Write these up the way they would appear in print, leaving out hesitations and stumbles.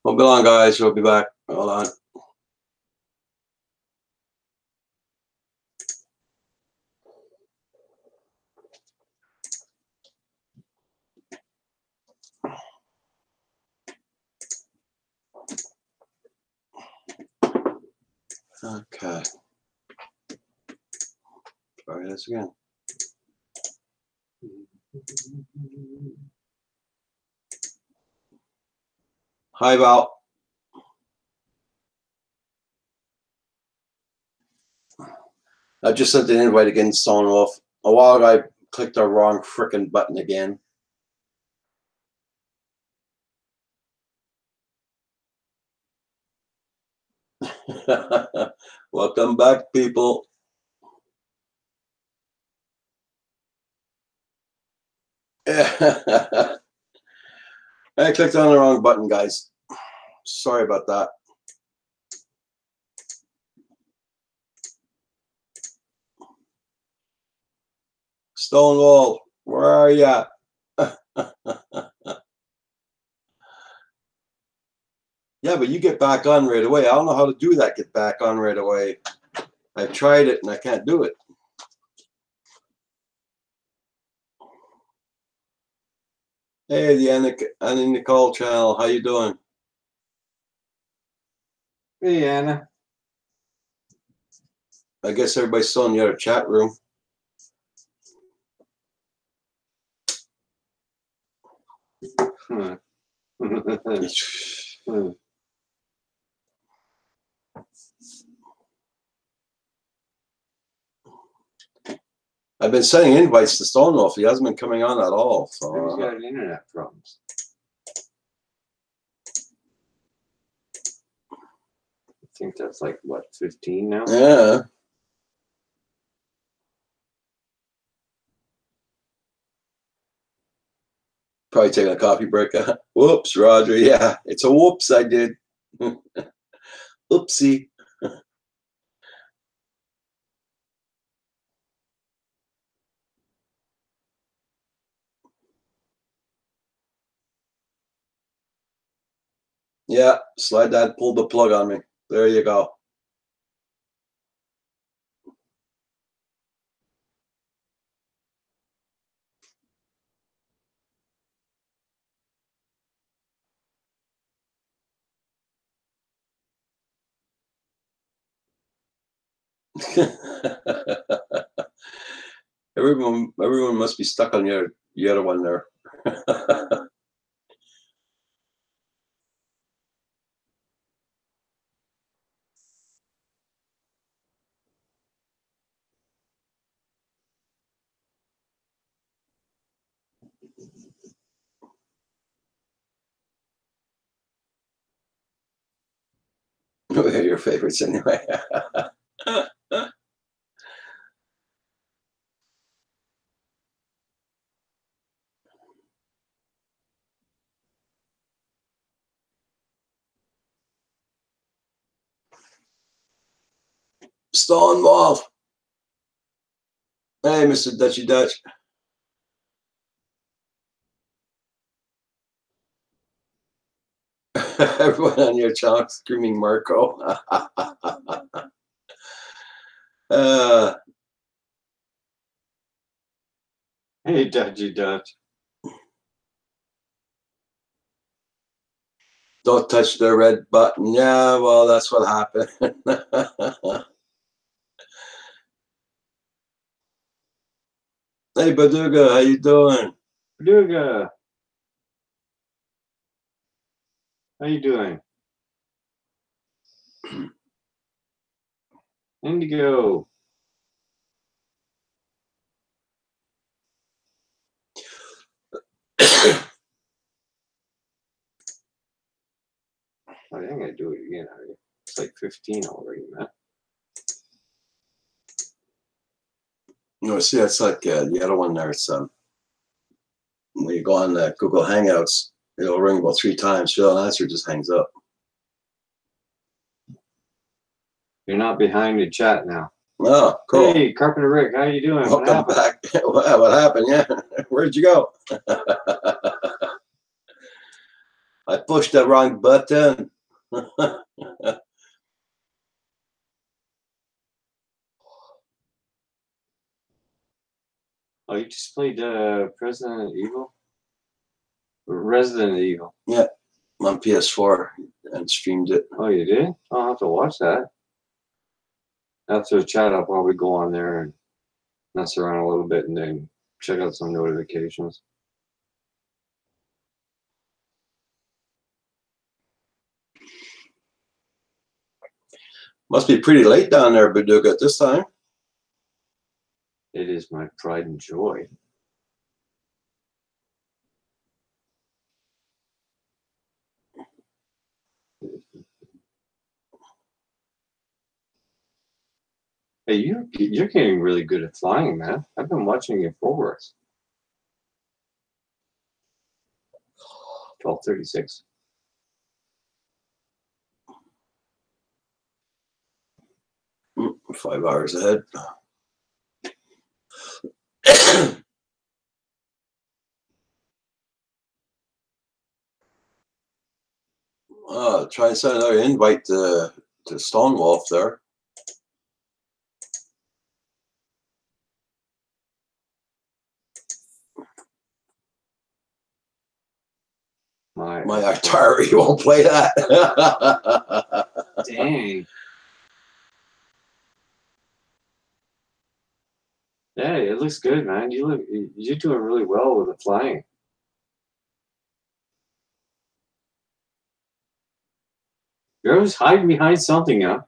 Hold on, guys. We'll be back. Hold on. Okay. Try this again. Hi, Val. I just sent an invite again, Stonewolf. A while ago, I clicked the wrong frickin' button again. Welcome back, people. I clicked on the wrong button, guys. Sorry about that. Stonewall, where are ya? Yeah, but you get back on right away. I don't know how to do that, get back on right away. I tried it and I can't do it. Hey, the Annie Nicole channel. How you doing? Hey, Anna. I guess everybody's still in the other chat room. I've been sending invites to Stonewolf. He hasn't been coming on at all. So He's got internet problems. I think that's like, what, 15 now? Yeah. Probably taking a coffee break. Whoops, Roger. Yeah, it's a whoops I did. Oopsie. Yeah, slide that, pull the plug on me. There you go. Everyone must be stuck on the other one there. They're your favorites anyway. Stonewall. Hey, Mr. Dutchy Dutch. Everyone on your channel screaming Marco. Hey, Dutchy Dutch. Don't touch the red button. Yeah, well, that's what happened. Hey, Baduga, how you doing? Baduga. How you doing? Indigo. I think I'm gonna do it again. It's like 15 already, man. No, see, that's like the other one there. It's when you go on Google Hangouts, it'll ring about 3 times. If you don't answer, it just hangs up. You're not behind the chat now. Oh, cool. Hey, Carpenter Rick, how you doing? Welcome back. What happened? Yeah, where'd you go? I pushed the wrong button. Oh, you just played Resident Evil? Resident Evil. Yeah, on PS4 and streamed it. Oh, you did? I'll have to watch that. After the chat, I'll probably go on there and mess around a little bit and then check out some notifications. Must be pretty late down there, Baduga, at this time. It is my pride and joy. Hey, you're getting really good at flying, man. I've been watching your progress. 12:36. Mm, 5 hours ahead. Try and send another invite to Stonewolf there. My Atari won't play that. Dang. Hey, it looks good, man. You're doing really well with the flying. You're always hiding behind something, huh?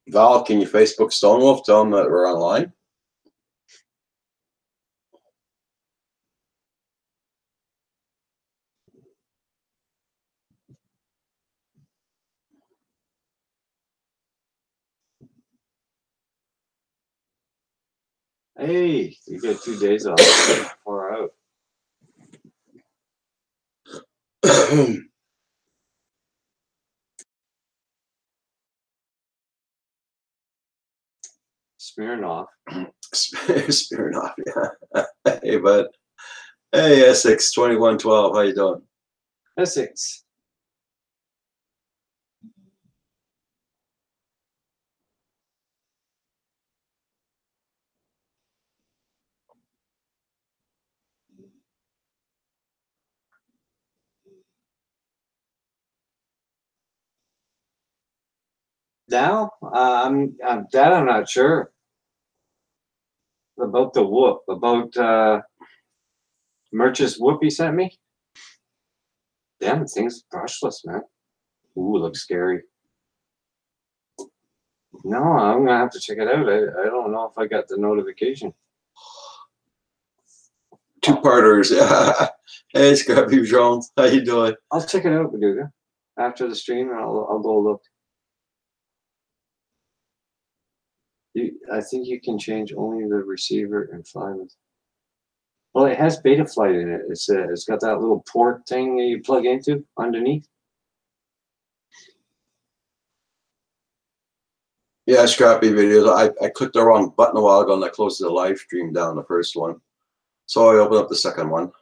Val, can you Facebook Stonewolf? Tell them that we're online. Hey, you got 2 days off. Far out. Smirnoff. Smirnoff, yeah. Hey, bud. Hey, Essex 2112. How you doing? Essex. Now, I'm not sure about the whoop, about Merch's whoop he sent me. Damn, the thing's brushless, man. Ooh, looks scary. No, I'm gonna have to check it out. I don't know if I got the notification. Two-parters. Yeah. Hey, Scrappy Jones. How you doing? I'll check it out, Baduga. After the stream, and I'll go look. I think you can change only the receiver and fly with. Well, it has Betaflight in it. It's got that little port thing that you plug into underneath. Yeah, Scrappy videos. I clicked the wrong button a while ago and I closed the live stream down, the first one. So I opened up the second one.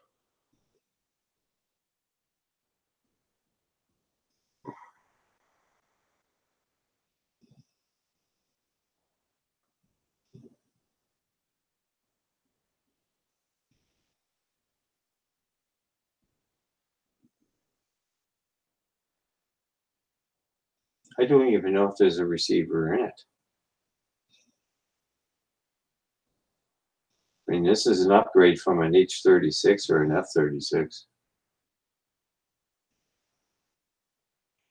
I don't even know if there's a receiver in it. I mean, this is an upgrade from an H-36 or an F-36.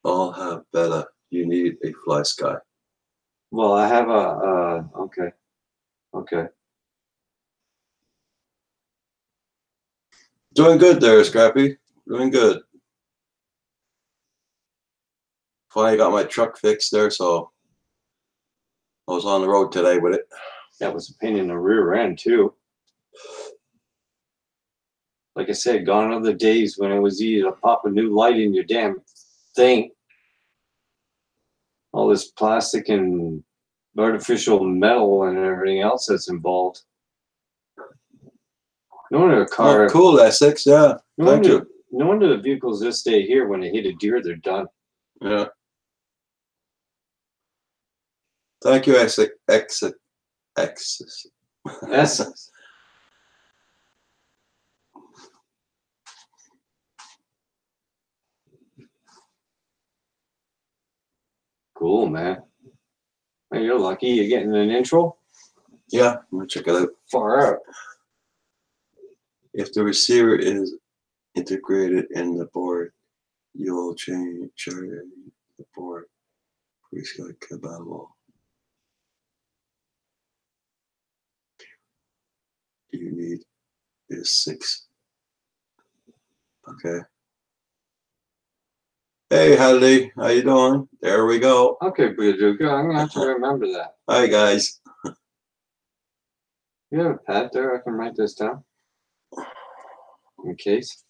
I'll have better. You need a fly sky. Well, I have a, okay. Doing good there, Scrappy. Doing good. Finally got my truck fixed there, so I was on the road today with it. That was a pain in the rear end, too. Like I said, gone are the days when it was easy to pop a new light in your damn thing. All this plastic and artificial metal and everything else that's involved. No wonder a car. Oh, cool, Essex. Yeah. Thank you. No wonder the vehicles this day here, when they hit a deer, they're done. Yeah. Thank you, Essex. Essex. Cool, man. Hey, you're lucky. You're getting an intro? Yeah, I'm gonna check it out. Far out. If the receiver is integrated in the board, you'll change the board. Please go Kabamo. You need is 6. Okay. Hey, Hadley, how you doing? There we go. Okay, Buduka, I'm gonna have to remember that. Hi, guys. You have a pad there? I can write this down. In case.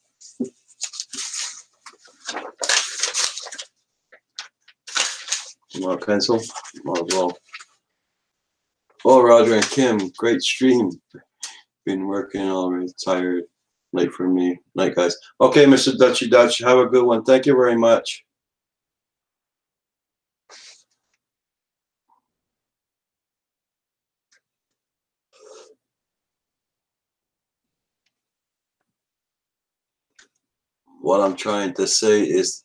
You want a pencil? Might as well. Oh, Roger and Kim, great stream. Been working already, tired. Late for me. Night, guys. Okay, Mr. Dutchy Dutch, have a good one. Thank you very much. What I'm trying to say is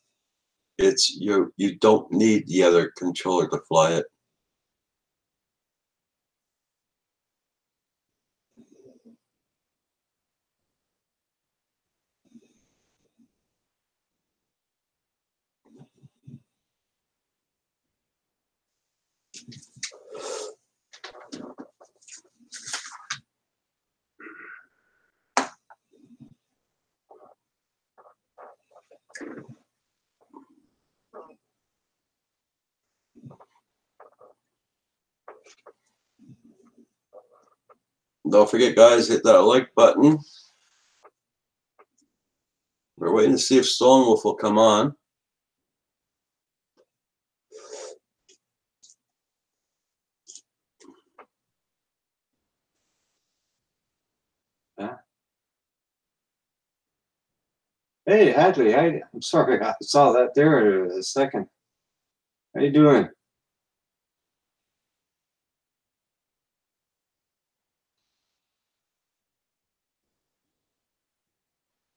you don't need the other controller to fly it. Don't forget, guys, hit that like button. We're waiting to see if Stonewolf will come on. Yeah. Hey, Hadley, I'm sorry, I saw that there a second. How you doing?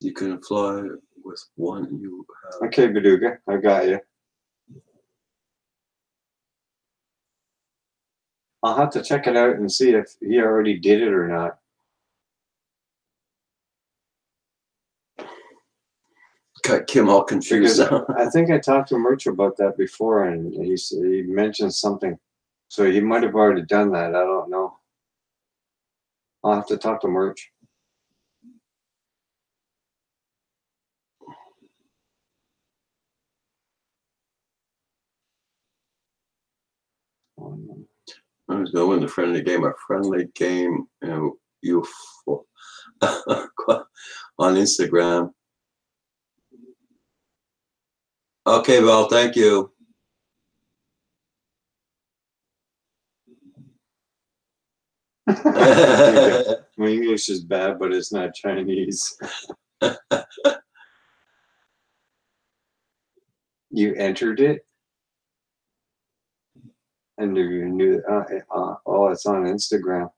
You can fly with one you have. Okay, Baduga, I got you. I'll have to check it out and see if he already did it or not. Got Kim all confused. I think I talked to Merch about that before, and he mentioned something. So he might have already done that. I don't know. I'll have to talk to Merch. I was going to win the friendly game. A friendly game, you on Instagram. Okay, Val, thank you. My English is bad, but it's not Chinese. You entered it? And you knew, oh, it's on Instagram.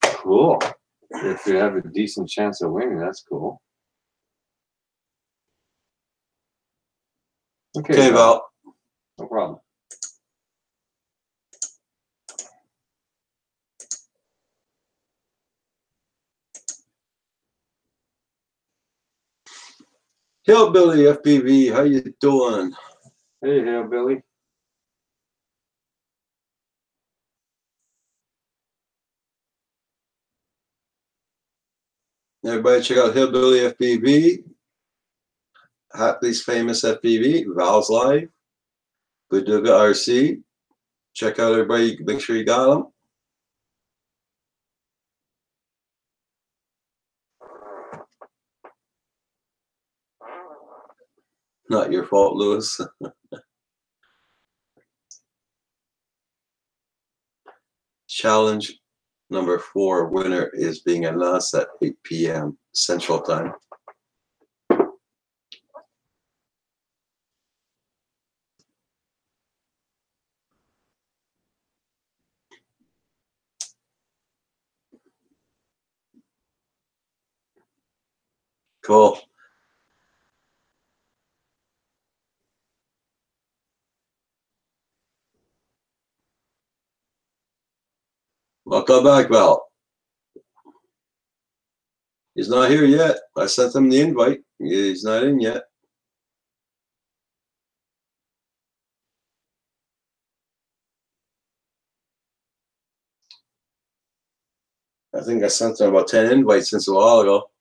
Cool. If you have a decent chance of winning, that's cool. Okay, Val. No problem. Hillbilly FPV, how you doing? Hey, Hillbilly. Everybody check out Hillbilly FPV. Hatley's famous FPV, Val's Live, Baduga RC. Check out everybody, make sure you got them. Not your fault, Lewis. Challenge number 4 winner is being announced at 8 p.m. Central Time. Cool. Welcome back, Val. He's not here yet. I sent him the invite. He's not in yet. I think I sent him about 10 invites since a while ago.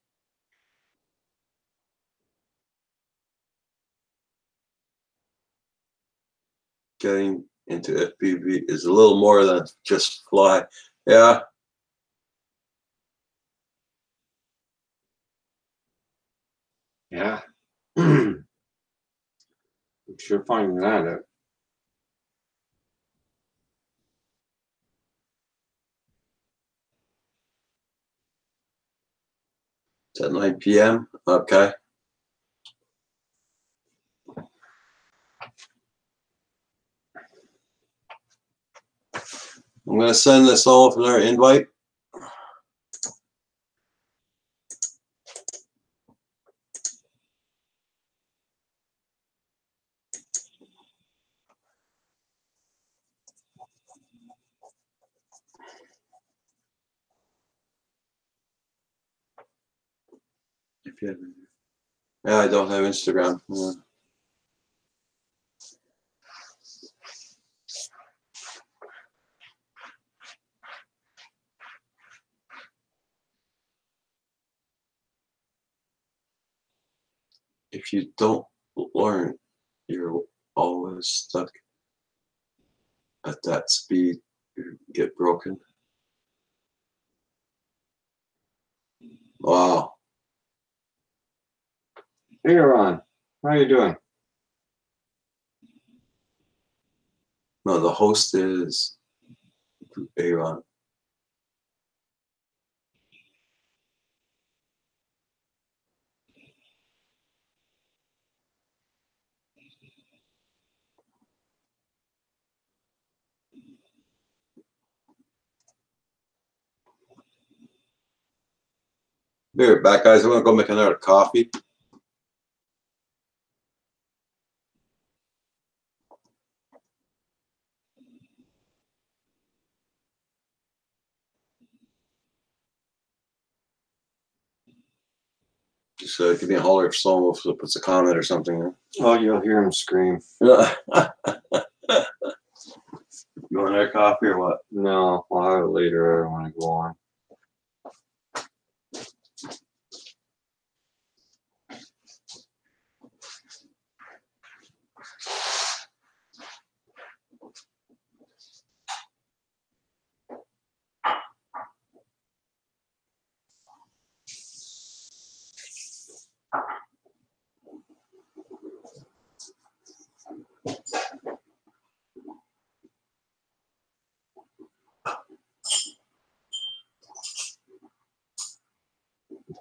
Getting into FPV is a little more than just fly. Yeah. Yeah. I'm sure finding that out. It's at 9 p.m. Okay. I'm going to send this all for their invite. If you have, yeah, I don't have Instagram. Yeah. If you don't learn, you're always stuck at that speed. You get broken. Wow. Hey, Ron. How are you doing? No, the host is Aaron. Be right back, guys. I'm gonna go make another coffee. Just give me a holler if someone puts a comment or something. Oh, you'll hear him scream. You want another coffee or what? No, I'll have it later. I don't want to go on.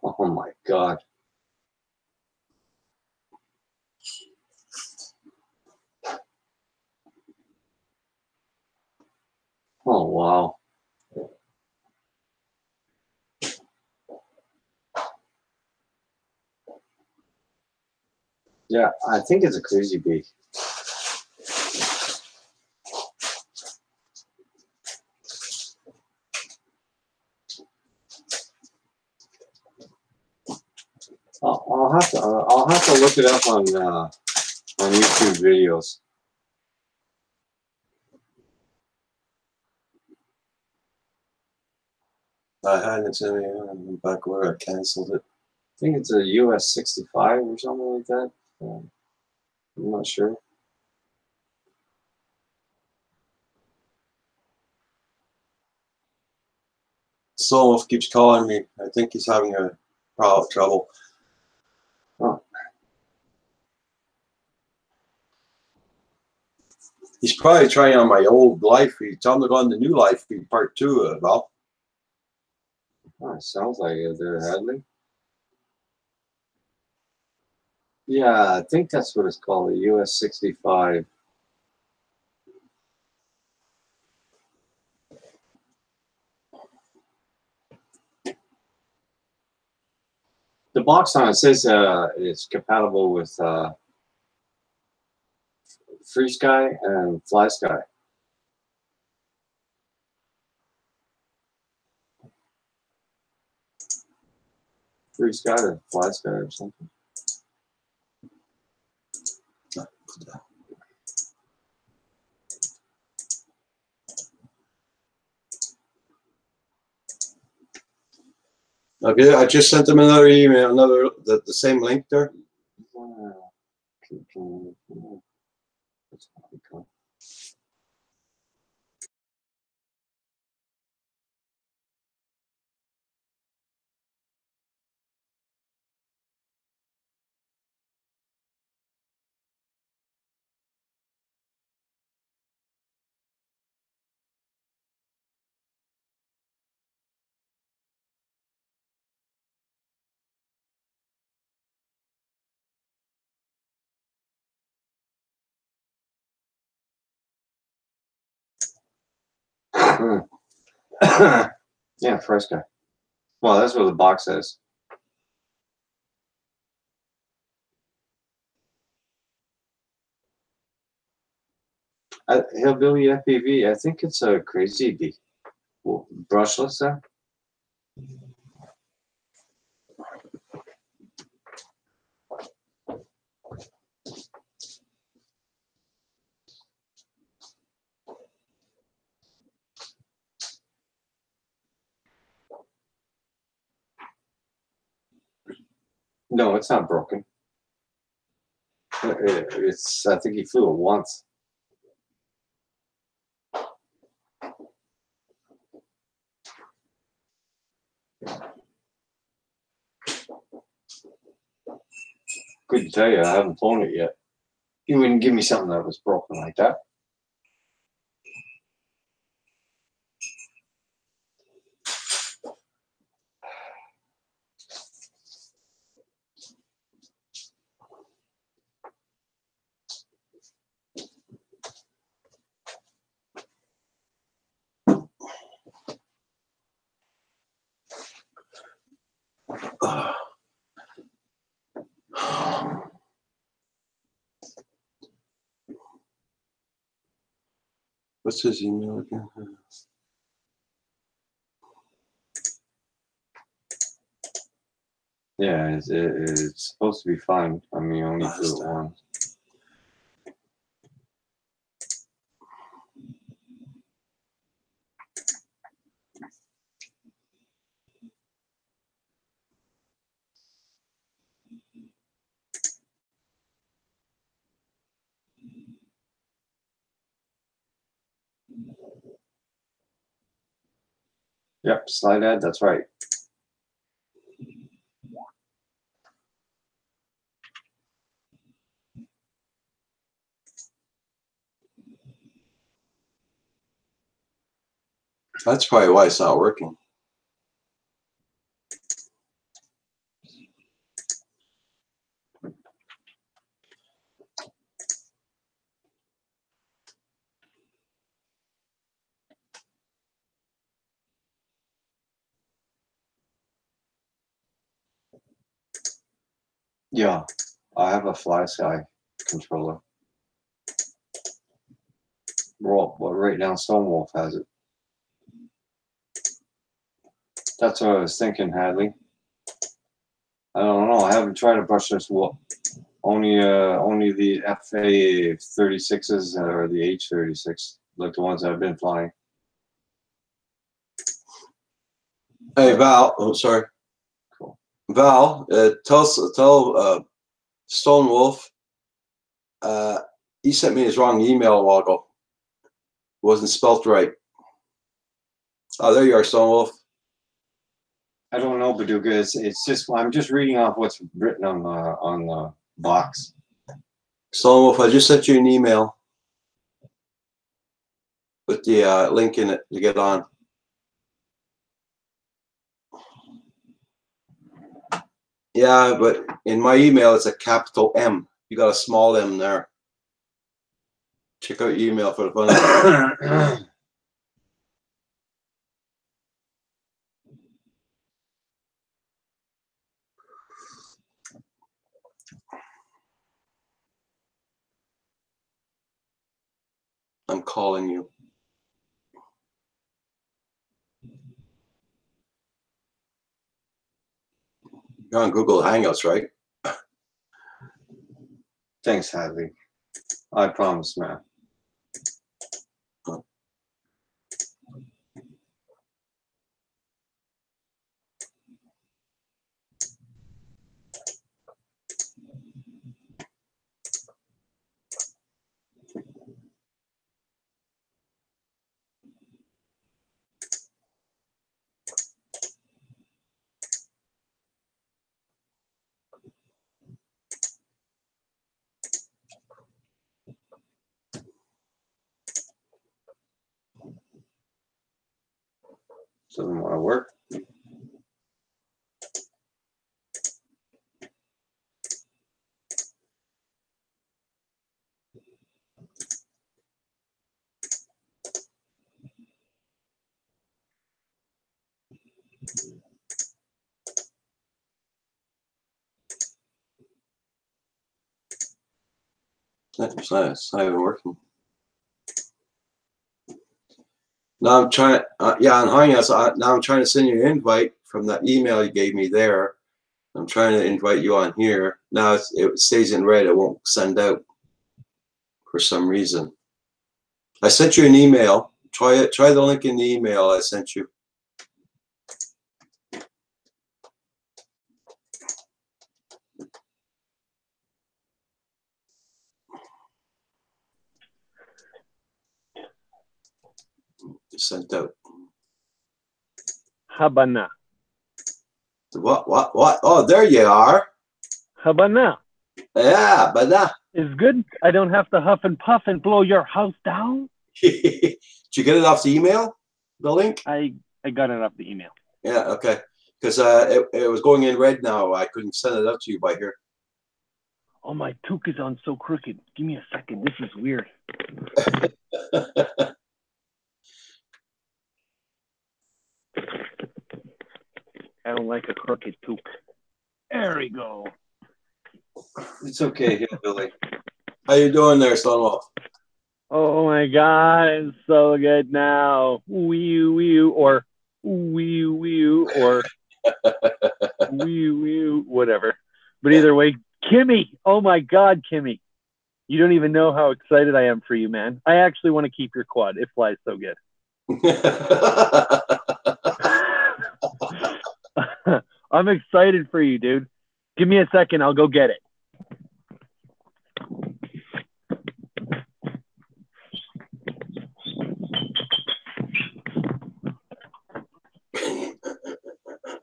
Oh my God. Oh wow. Yeah, I think it's a crazy bee. I'll have to look it up on YouTube videos. I had it to me back where I canceled it. I think it's a US 65 or something like that. I'm not sure. Someone keeps calling me. I think he's having a trouble. Oh. He's probably trying on my old life feed. Tell him to go on the new life feed part 2, Val. Oh, it sounds like it there, Hadley. Yeah, I think that's what it's called, the US 65. The box on it says it's compatible with FreeSky and FlySky. FreeSky or FlySky or something. Okay, I just sent him another email, the same link there. Yeah, FreeSky. Well, that's what the box says. Hillbilly FPV, I think it's a Crazy Bee. Well, brushless there. No, it's not broken. It's. I think he flew it once. Couldn't tell you. I haven't flown it yet. You wouldn't give me something that was broken like that. What's his email again? Yeah, it's supposed to be fine. I mean, only flew it once. Yep, slide ad, that's right. That's probably why it's not working. Yeah, I have a FlySky controller. Well, right now Stonewolf has it. That's what I was thinking, Hadley. I don't know. I haven't tried to brush this wolf. Only the FA-36s or the H-36, like the ones I've been flying. Hey Val, oh sorry. Cool. Val, tell Stonewolf. He sent me his wrong email a while ago. It wasn't spelt right. Oh, there you are, Stonewolf. I don't know, Baduga. It's just I'm just reading off what's written on the box. Stonewolf, I just sent you an email. Put the link in it to get on. Yeah, but in my email, it's a capital M. You got a small M there. Check out your email for the fun. I'm calling you. You're on Google Hangouts, right? Thanks, Hadley. I promise, man. Doesn't want to work. It's not even working. Now I'm trying. Yeah, on Hangouts. Now I'm trying to send you an invite from that email you gave me there. I'm trying to invite you on here. Now it stays in red. It won't send out for some reason. I sent you an email. Try it. Try the link in the email I sent you. Just sent out. Habana. What? Oh, there you are. Habana. Yeah, but that. Is good. I don't have to huff and puff and blow your house down. Did you get it off the email? The link? I got it off the email. Yeah, okay. Because it was going in red now. I couldn't send it out to you by here. Oh, my toque is on so crooked. Give me a second. This is weird. I don't like a crooked toque. There we go. It's okay, Hillbilly. How you doing there, Stonewall? Oh my God, it's so good now. Wee or wee or wee whatever. But either way, Kimmy. Oh my God, Kimmy. You don't even know how excited I am for you, man. I actually want to keep your quad. It flies so good. I'm excited for you, dude. Give me a second. I'll go get it.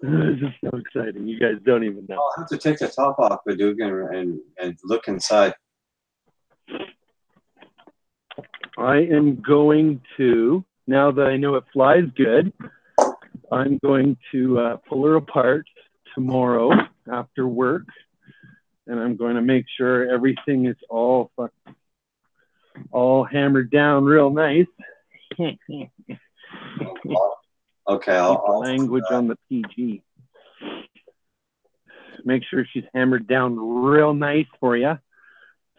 This is so exciting. You guys don't even know. I'll have to take the top off, Badug, and look inside. I am going to, now that I know it flies good, I'm going to pull her apart tomorrow after work, and I'm going to make sure everything is all hammered down real nice. Okay, I'll language on the PG. Make sure she's hammered down real nice for you.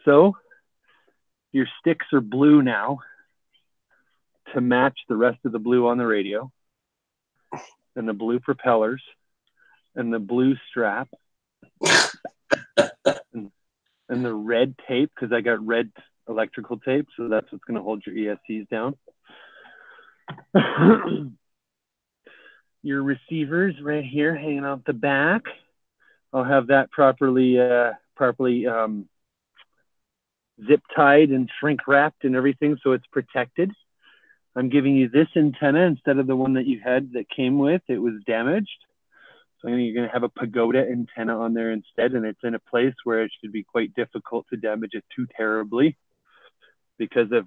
So your sticks are blue now to match the rest of the blue on the radio, and the blue propellers, and the blue strap, and the red tape, because I got red electrical tape, so that's what's going to hold your ESCs down. Your receivers right here hanging out the back. I'll have that properly zip tied and shrink wrapped and everything, so it's protected. I'm giving you this antenna instead of the one that you had that came with. It was damaged. So you're going to have a pagoda antenna on there instead, and it's in a place where it should be quite difficult to damage it too terribly because of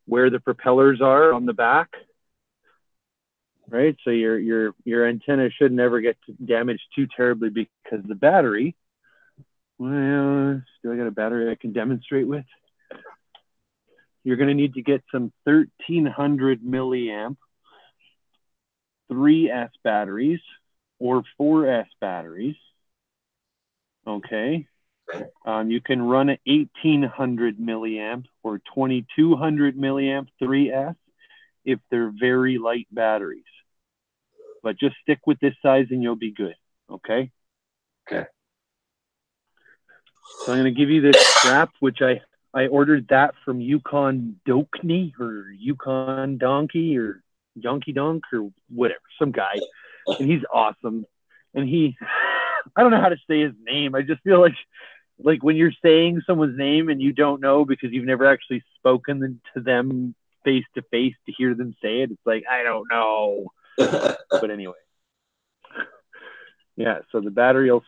where the propellers are on the back, right? So your antenna should never get damaged too terribly because the battery. Well, do I got a battery I can demonstrate with? You're going to need to get some 1300 milliamp 3S batteries or 4S batteries. Okay. You can run an 1800 milliamp or 2200 milliamp 3S if they're very light batteries. But just stick with this size and you'll be good. Okay. Okay. So I'm going to give you this strap, which I ordered that from Yukon Dokney or Yukon Donkey or Yonky Donk or whatever, some guy. And he's awesome. And I don't know how to say his name. I just feel like when you're saying someone's name and you don't know because you've never actually spoken to them face to face to hear them say it, it's like, I don't know. But anyway. Yeah, so the battery will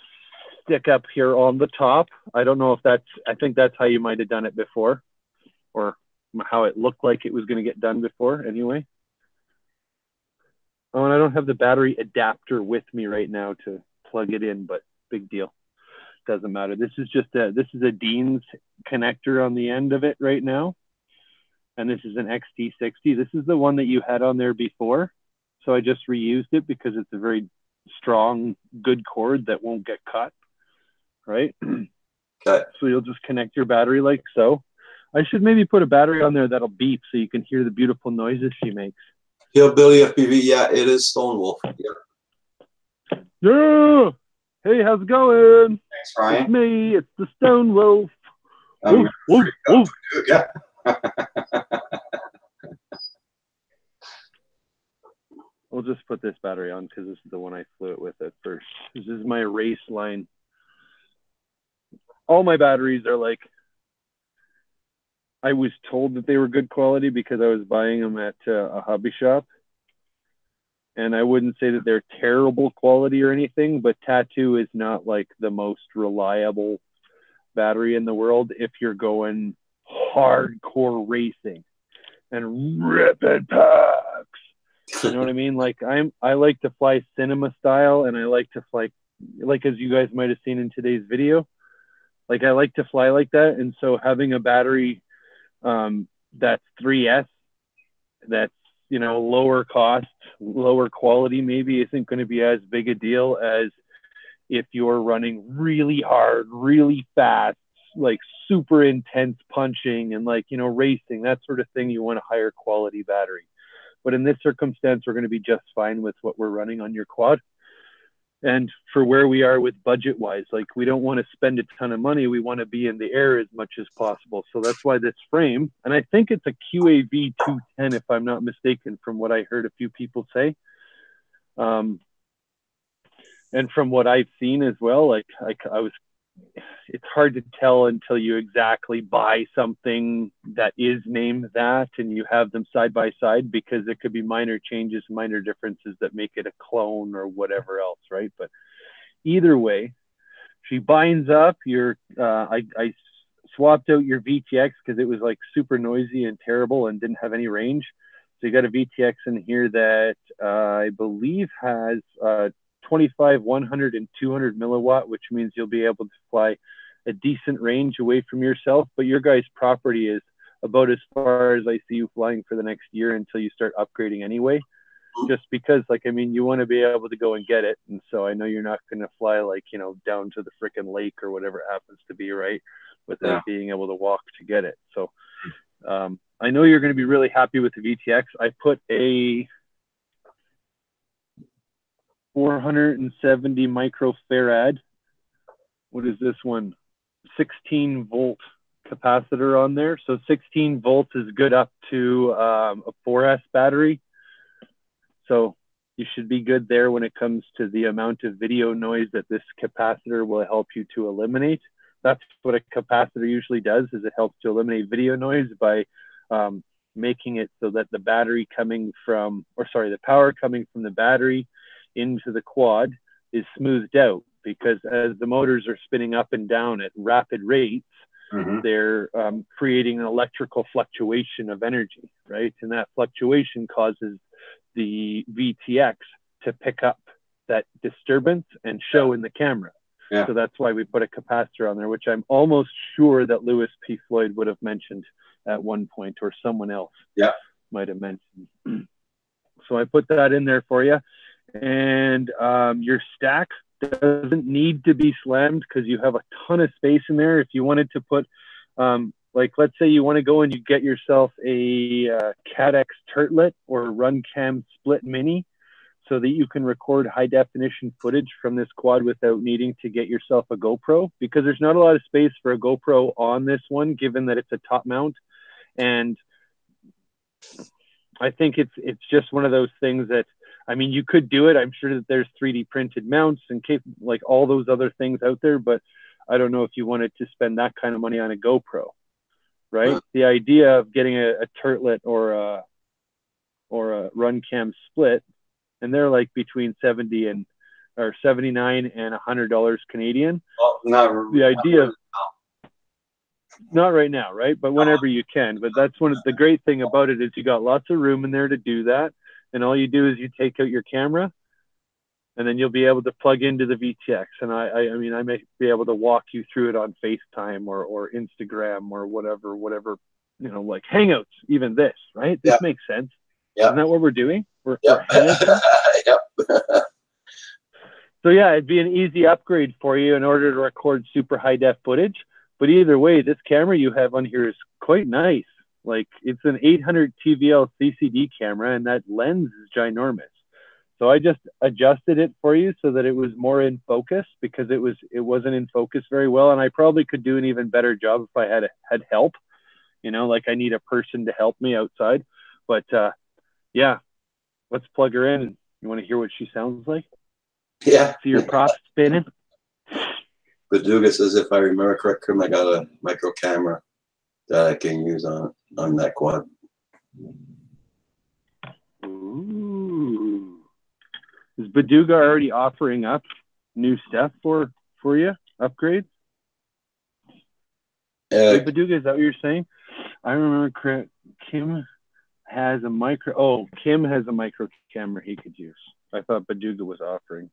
stick up here on the top. I don't know if I think that's how you might have done it before, or how it looked like it was going to get done before anyway. Oh, and I don't have the battery adapter with me right now to plug it in, but big deal. Doesn't matter. This is a Dean's connector on the end of it right now. And this is an XT60. This is the one that you had on there before. So I just reused it because it's a very strong, good cord that won't get cut. Right? Okay. So you'll just connect your battery like so. I should maybe put a battery on there that'll beep so you can hear the beautiful noises she makes. Hillbilly FPV, yeah, it is Stone Wolf. Yeah. Yeah! Hey, how's it going? Thanks, Ryan. It's me, it's the Stone Wolf. I'm Woof, woof. Yeah. We'll just put this battery on because this is the one I flew it with at first. This is my race line. All my batteries are like, I was told that they were good quality because I was buying them at a hobby shop. And I wouldn't say that they're terrible quality or anything, but Tattoo is not like the most reliable battery in the world if you're going hardcore racing and ripping packs. You know what I mean? Like I like to fly cinema style, and I like to fly like as you guys might have seen in today's video. Like I like to fly like that, and so having a battery that's 3S, that's lower cost, lower quality, maybe isn't going to be as big a deal as if you're running really hard, really fast, like super intense punching and racing, that sort of thing. You want a higher quality battery. But in this circumstance, we're going to be just fine with what we're running on your quad. And for where we are with budget wise, like we don't want to spend a ton of money. We want to be in the air as much as possible. So that's why this frame, and I think it's a QAV 210, if I'm not mistaken, from what I heard a few people say. And from what I've seen as well, it's hard to tell until you exactly buy something that is named that and you have them side by side, because there could be minor changes, minor differences that make it a clone or whatever else, right? But either way, she binds up your, I swapped out your VTX because it was like super noisy and terrible and didn't have any range. So you got a VTX in here that I believe has 25, 100, and 200 milliwatt, which means you'll be able to fly a decent range away from yourself. But your guys' property is about as far as I see you flying for the next year until you start upgrading anyway. Just because, you want to be able to go and get it. And so I know you're not going to fly down to the frickin' lake or whatever it happens to be, right? Without being able to walk to get it. So I know you're going to be really happy with the VTX. I put a 470 microfarad. What is this one? 16 volt capacitor on there. So 16 volts is good up to a 4S battery. So you should be good there when it comes to the amount of video noise that this capacitor will help you to eliminate. That's what a capacitor usually does, is it helps to eliminate video noise by making it so that the battery coming from, the power coming from the battery into the quad is smoothed out, because as the motors are spinning up and down at rapid rates, they're creating an electrical fluctuation of energy, right? And that fluctuation causes the VTX to pick up that disturbance and show in the camera. Yeah. So that's why we put a capacitor on there, which I'm almost sure that Lewis P. Floyd would have mentioned at one point, or someone else might have mentioned. So I put that in there for you. And your stack doesn't need to be slammed because you have a ton of space in there. If you wanted to put, like, let's say you want to go and you get yourself a CADX Turtlet or Runcam Split Mini so that you can record high definition footage from this quad without needing to get yourself a GoPro, because there's not a lot of space for a GoPro on this one, given that it's a top mount. And I think it's just one of those things that, I mean, you could do it. I'm sure that there's 3D printed mounts and like all those other things out there, but I don't know if you wanted to spend that kind of money on a GoPro, right? The idea of getting a Turtlet or a Runcam Split, and they're like between $79 and $100 Canadian. Well, the idea of not right now, right? But whenever you can. But that's one of the great thing about it is you got lots of room in there to do that. And all you do is you take out your camera, and then you'll be able to plug into the VTX. And I mean, I may be able to walk you through it on FaceTime or Instagram or whatever, you know, like Hangouts, even this, right? This makes sense. Yeah. Isn't that what we're doing? We're Yep. So yeah, it'd be an easy upgrade for you in order to record super high def footage. But either way, this camera you have on here is quite nice. Like, it's an 800 TVL CCD camera, and that lens is ginormous. So I just adjusted it for you so that it was more in focus, because it wasn't in focus very well. And I probably could do an even better job if I had help, you know, like I need a person to help me outside. But yeah, let's plug her in. You want to hear what she sounds like? Yeah. See your props spinning? Baduga says, if I remember correctly, I got a micro camera that I can use on that quad. Ooh. Is Baduga already offering up new stuff for you? Upgrades? Hey, Baduga, is that what you're saying? I remember Kim has a micro camera he could use. I thought Baduga was offering.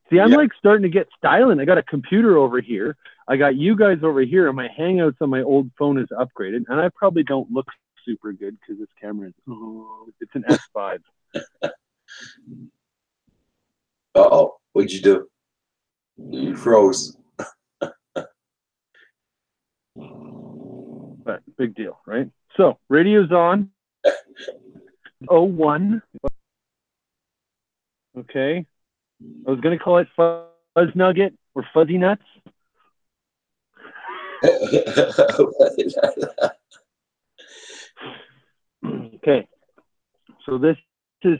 See, I'm like starting to get styling. I got a computer over here. I got you guys over here, and my Hangouts on my old phone is upgraded. And I probably don't look super good because this camera is, it's an S5. Uh-oh, what'd you do? You froze. But big deal, right? So, radio's on. 01. Okay. I was going to call it Fuzz Nugget or Fuzzy Nuts. Okay. So this is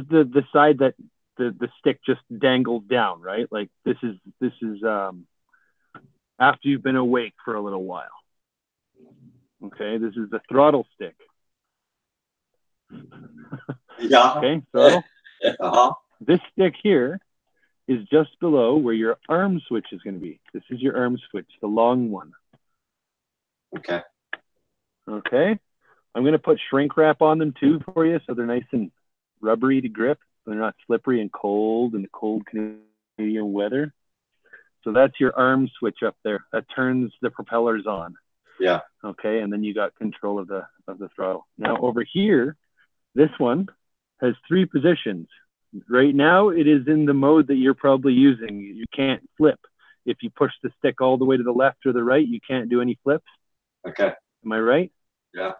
the side that the stick just dangles down, right? Like this is after you've been awake for a little while. Okay, this is the throttle stick. Yeah. Okay, throttle. Uh-huh. This stick here is just below where your arm switch is going to be. This is your arm switch, the long one. Okay. Okay. I'm going to put shrink wrap on them too for you so they're nice and rubbery to grip. They're not slippery and cold in the cold Canadian weather. So that's your arm switch up there. That turns the propellers on. Yeah. Okay. And then you got control of the throttle. Now over here, this one has 3 positions. Right now, it is in the mode that you're probably using. You can't flip. If you push the stick all the way to the left or the right, you can't do any flips. Okay. Am I right? Yeah.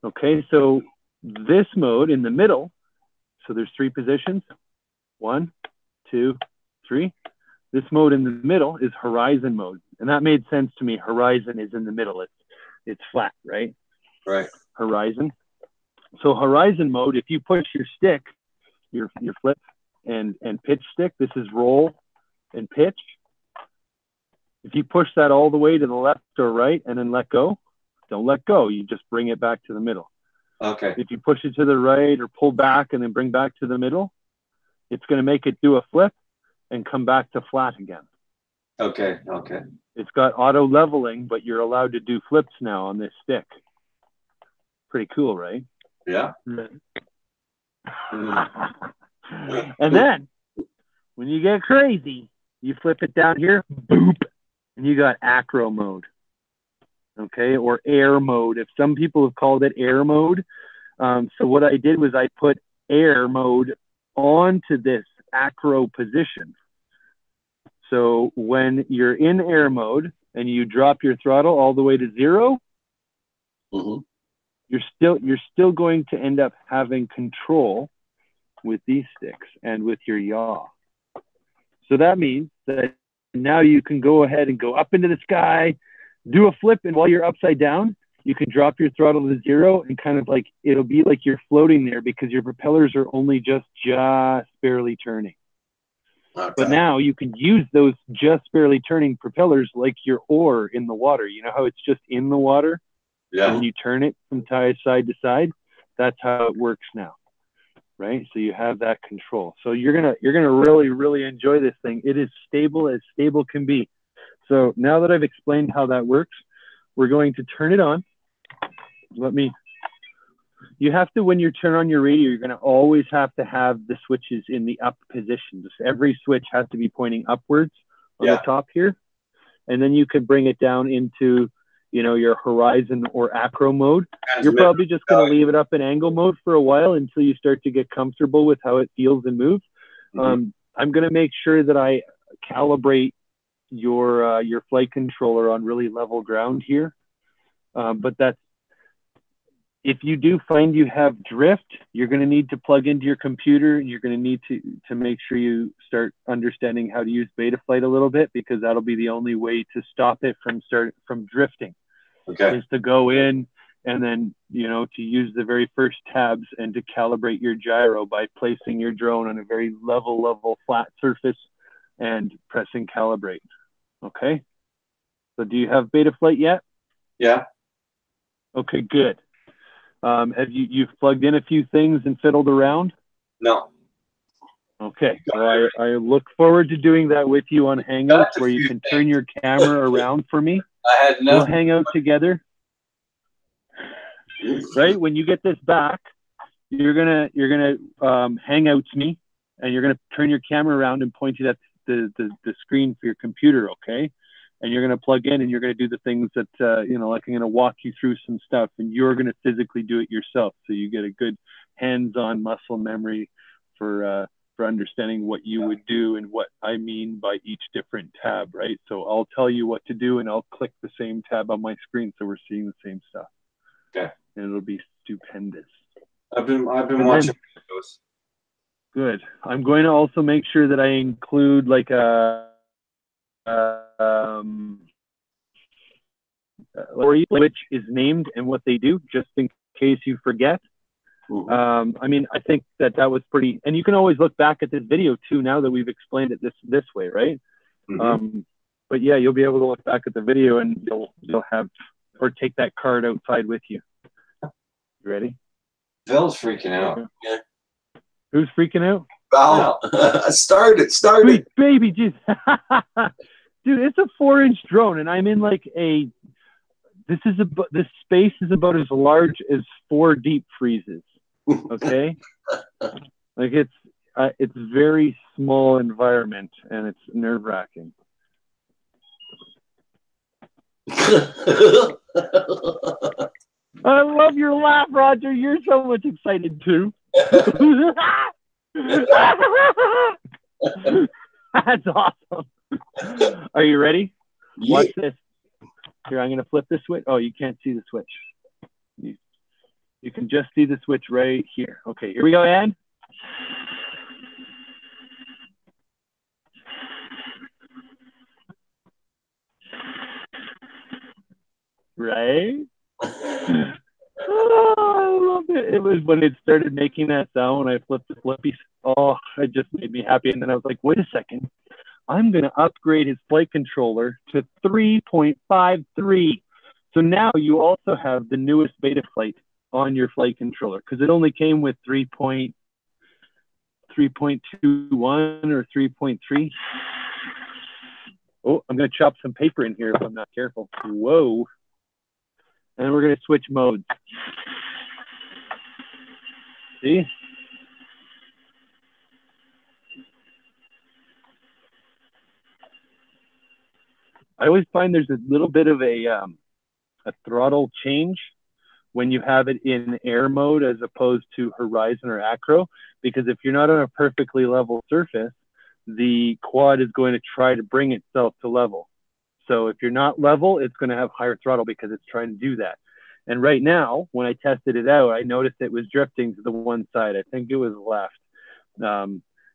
Okay, so this mode in the middle, so there's 3 positions. 1, 2, 3. This mode in the middle is horizon mode. And that made sense to me. Horizon is in the middle. It's flat, right? Right. Horizon. So horizon mode, if you push your stick, your flip and pitch stick, this is roll and pitch. If you push that all the way to the left or right and then let go, don't let go. You just bring it back to the middle. Okay. If you push it to the right or pull back and then bring back to the middle, it's going to make it do a flip and come back to flat again. Okay. Okay. It's got auto leveling, but you're allowed to do flips now on this stick. Pretty cool, right? Yeah. And then when you get crazy, you flip it down here, boop, and you got acro mode. Okay, or air mode. If some people have called it air mode. So what I did was I put air mode onto this acro position. So when you're in air mode and you drop your throttle all the way to 0, you're still going to end up having control with these sticks and with your yaw. So that means that now you can go ahead and go up into the sky, do a flip, and while you're upside down, you can drop your throttle to 0 and kind of like, it'll be like you're floating there because your propellers are only just barely turning. Okay. But now you can use those just barely turning propellers like your oar in the water. You know how it's just in the water? Yeah. And you turn it from side to side. That's how it works now, right? So you have that control. So you're gonna really, really enjoy this thing. It is stable as stable can be. So now that I've explained how that works, we're going to turn it on. You have to, when you turn on your radio, you're going to always have to have the switches in the up position. Just every switch has to be pointing upwards on the top here. And then you can bring it down into, you know, your horizon or acro mode. You're probably just going to leave it up in angle mode for a while until you start to get comfortable with how it feels and moves. I'm going to make sure that I calibrate your flight controller on really level ground here. But that's, if you do find you have drift, you're going to need to plug into your computer. You're going to need to make sure you start understanding how to use Betaflight a little bit, because that'll be the only way to stop it from drifting. Okay. Is to go in and then, you know, to use the very first tabs and to calibrate your gyro by placing your drone on a very level flat surface and pressing calibrate. Okay. So do you have Betaflight yet? Yeah. Okay, good. Have you've plugged in a few things and fiddled around? No. Okay, so I look forward to doing that with you on Hangouts, where you can turn your camera around for me. I had no. We'll hang out together. Right, when you get this back, you're gonna Hangouts me, and you're gonna turn your camera around and point it at the screen for your computer. Okay. And you're going to plug in and you're going to do the things that, you know, like I'm going to walk you through some stuff, and you're going to physically do it yourself. So you get a good hands-on muscle memory for understanding what you would do and what I mean by each different tab, right? So I'll tell you what to do and I'll click the same tab on my screen, so we're seeing the same stuff. Okay. And it'll be stupendous. I've been watching videos. Good. I'm going to also make sure that I include like which is named and what they do, just in case you forget. I mean, I think that was pretty, and you can always look back at this video too, now that we've explained it this way, right? But yeah, you'll be able to look back at the video and you'll have, or take that card outside with you. You ready? Phil's freaking out. Yeah. Who's freaking out? Wow. Started. Sweet baby, dude. Dude, it's a 4-inch drone, and I'm in like this space is about as large as 4 deep freezes. Okay. Like it's very small environment, and it's nerve-wracking. I love your laugh, Roger. You're so much excited too. That's awesome. Are you ready? Yeah. Watch this. Here, I'm going to flip the switch. Oh, you can't see the switch. You can just see the switch right here. Okay, here we go, Ann. Right? Oh, I love it. It was when it started making that sound when I flipped the flippies. Oh, it just made me happy. And then I was like, wait a second. I'm going to upgrade his flight controller to 3.53. So now you also have the newest Betaflight on your flight controller, because it only came with 3.21 or 3.3. Oh, I'm going to chop some paper in here if I'm not careful. Whoa. And then we're going to switch modes. See? I always find there's a little bit of a throttle change when you have it in air mode as opposed to horizon or acro, because if you're not on a perfectly level surface, the quad is going to try to bring itself to level. So if you're not level, it's going to have higher throttle because it's trying to do that. And right now, when I tested it out, I noticed it was drifting to the one side. I think it was left.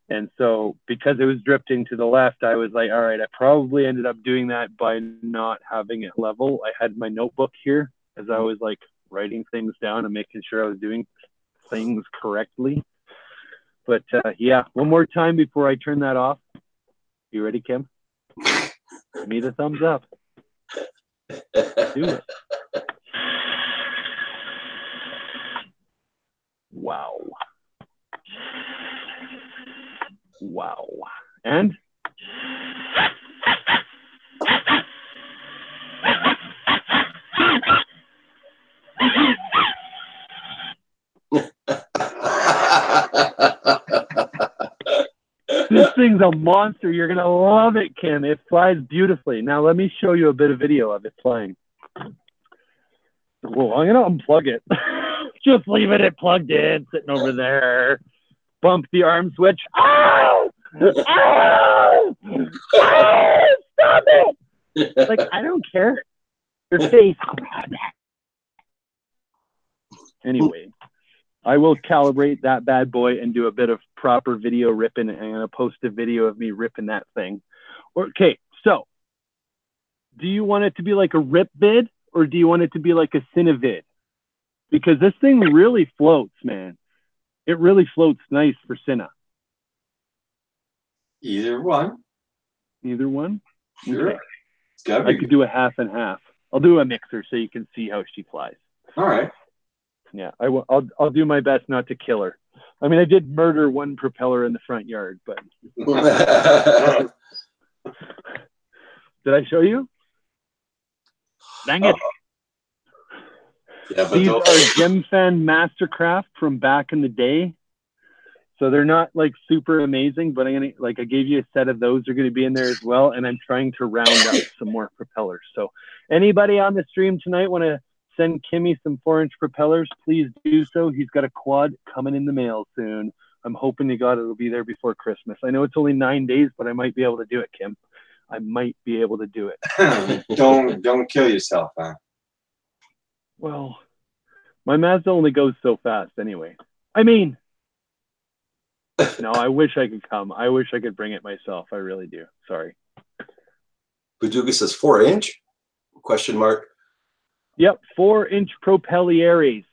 And so because it was drifting to the left, I was like, all right, I probably ended up doing that by not having it level. I had my notebook here as I was like writing things down and making sure I was doing things correctly. But yeah, one more time before I turn that off. You ready, Kim? Give me the thumbs up. Do it. Wow. Wow. And? This thing's a monster. You're going to love it, Kim. It flies beautifully. Now, let me show you a bit of video of it flying. Well, I'm going to unplug it. Just leave it plugged in, sitting over there. Bump the arm switch. Oh! Oh! Oh! Stop it! Like, I don't care. Your face. Anyway, I will calibrate that bad boy and do a bit of proper video ripping. And I'm going to post a video of me ripping that thing. Okay, so do you want it to be like a rip vid or do you want it to be like a cinevid? Because this thing really floats, man. It really floats nice for Cine. Either one. Either one? Sure. Okay. It's gotta I be. could do a half and half. I'll do a mixer so you can see how she flies. All right. Yeah, I'll do my best not to kill her. I mean, I did murder one propeller in the front yard, but did I show you? Dang it. Yeah, but These those, are Gemfan Mastercraft from back in the day. So they're not like super amazing, but I gave you a set of those. They're going to be in there as well. And I'm trying to round up some more propellers. So anybody on the stream tonight want to send Kimmy some 4-inch propellers, please do so. He's got a quad coming in the mail soon. I'm hoping to God it'll be there before Christmas. I know it's only 9 days, but I might be able to do it, Kim. I might be able to do it. don't kill yourself, huh? Well, my Mazda only goes so fast anyway. I mean, no, I wish I could come. I wish I could bring it myself. I really do. Sorry. Paducah says 4-inch? Question mark. Yep, 4-inch Propellieres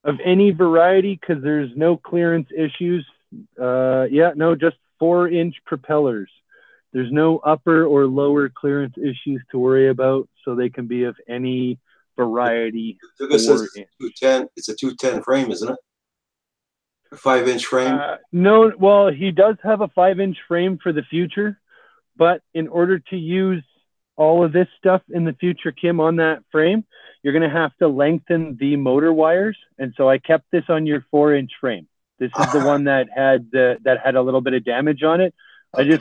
of any variety because there's no clearance issues. Just 4-inch propellers. There's no upper or lower clearance issues to worry about, so they can be of any variety. Paducah says it's 210. It's a 210 frame, isn't it? A 5-inch frame? No, well, he does have a 5-inch frame for the future, but in order to use all of this stuff in the future, Kim, on that frame, you're going to have to lengthen the motor wires. And so I kept this on your 4-inch frame. This is the one that had a little bit of damage on it. Okay.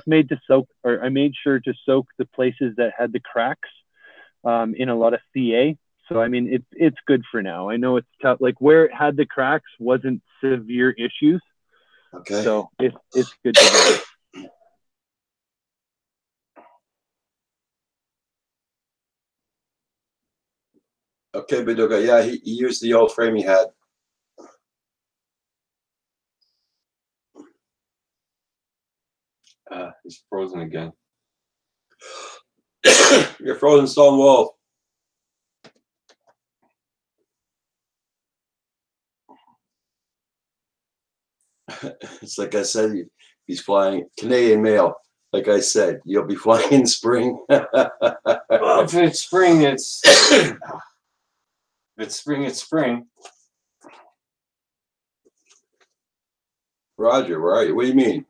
I made sure to soak the places that had the cracks in a lot of CA. So, I mean, it's good for now. I know it's tough. Like where it had the cracks wasn't severe issues. Okay. So it's good to go. Okay, Paducah. Yeah, he used the old frame he had. He's frozen again. You're frozen, stone wall. It's like I said, he's flying Canadian mail. Like I said, you'll be flying in spring. Well, if it's spring, it's if it's spring, it's spring. Roger, where are you? What do you mean?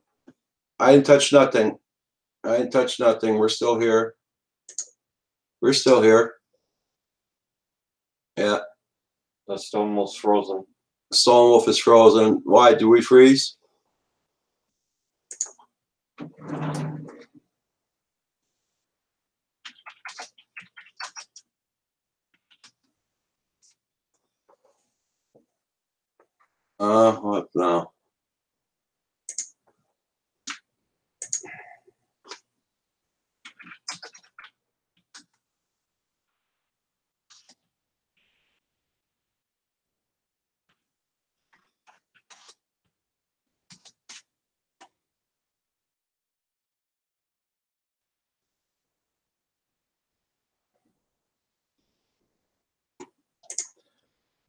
I didn't touch nothing. I ain't touched nothing. We're still here. We're still here. Yeah. The stone wolf's frozen. Stone Wolf is frozen. Why? Do we freeze? What now?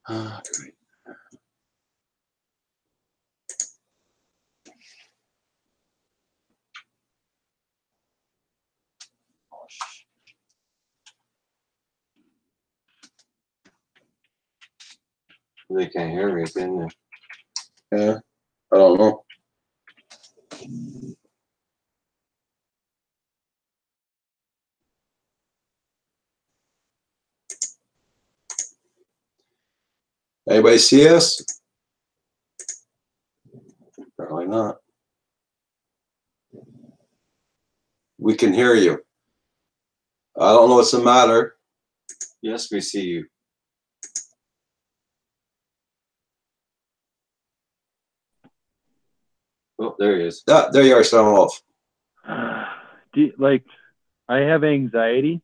Great. They can't hear me, can they? Yeah. I don't know. Anybody see us? Apparently not. We can hear you. I don't know what's the matter. Yes, we see you. Oh, there he is. Ah, there you are, Stone Wolf. Like, I have anxiety,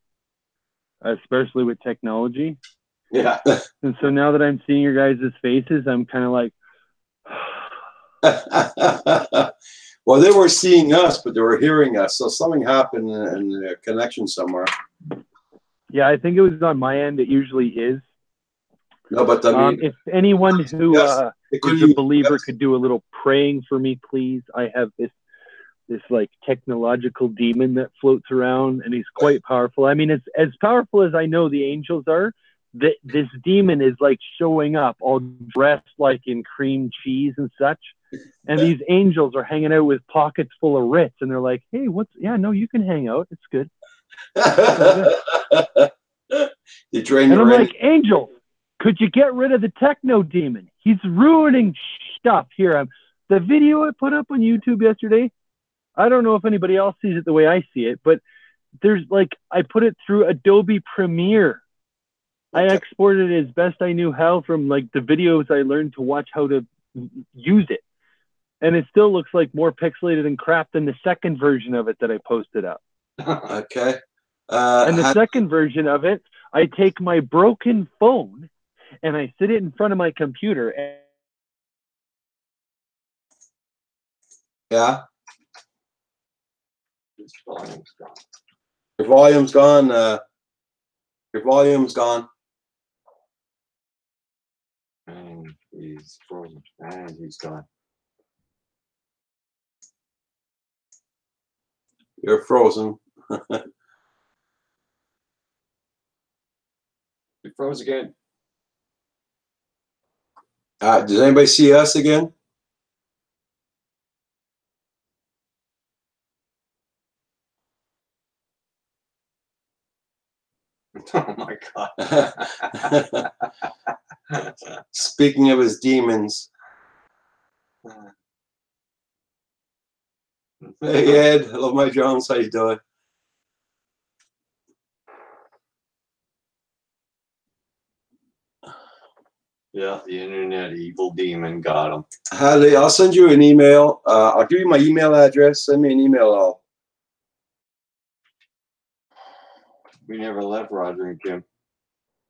especially with technology. Yeah. And so now that I'm seeing your guys' faces, I'm kind of like, Well, they were seeing us, but they were hearing us. So something happened in the connection somewhere. yeah, I think it was on my end. It usually is. No, but I mean, If anyone who yes, is a believer could do a little praying for me, please. I have this like technological demon that floats around, and he's quite powerful. I mean, it's as powerful as I know the angels are. This demon is like showing up all dressed like in cream cheese and such. And these angels are hanging out with pockets full of Ritz, and they're like, "Hey, you can hang out. It's good." You drain And your I'm like, "Angel, could you get rid of the techno demon? He's ruining stuff here." The video I put up on YouTube yesterday, I don't know if anybody else sees it the way I see it, but there's like, I put it through Adobe Premiere. I exported it as best I knew how from like the videos I learned to watch how to use it. And it still looks like more pixelated and crap than the second version of it that I posted up. Okay. And the second version of it, I take my broken phone and I sit it in front of my computer. And yeah. His volume's gone. Your volume's gone. Your volume's gone. And he's frozen. And he's gone. You're frozen. He froze again. Does anybody see us again? Oh my God. Speaking of his demons. Hey Ed, hello my Jones, how you doing? Yeah, the internet evil demon got him. Hadley, I'll send you an email. I'll give you my email address. Send me an email. We never left Roger and Kim.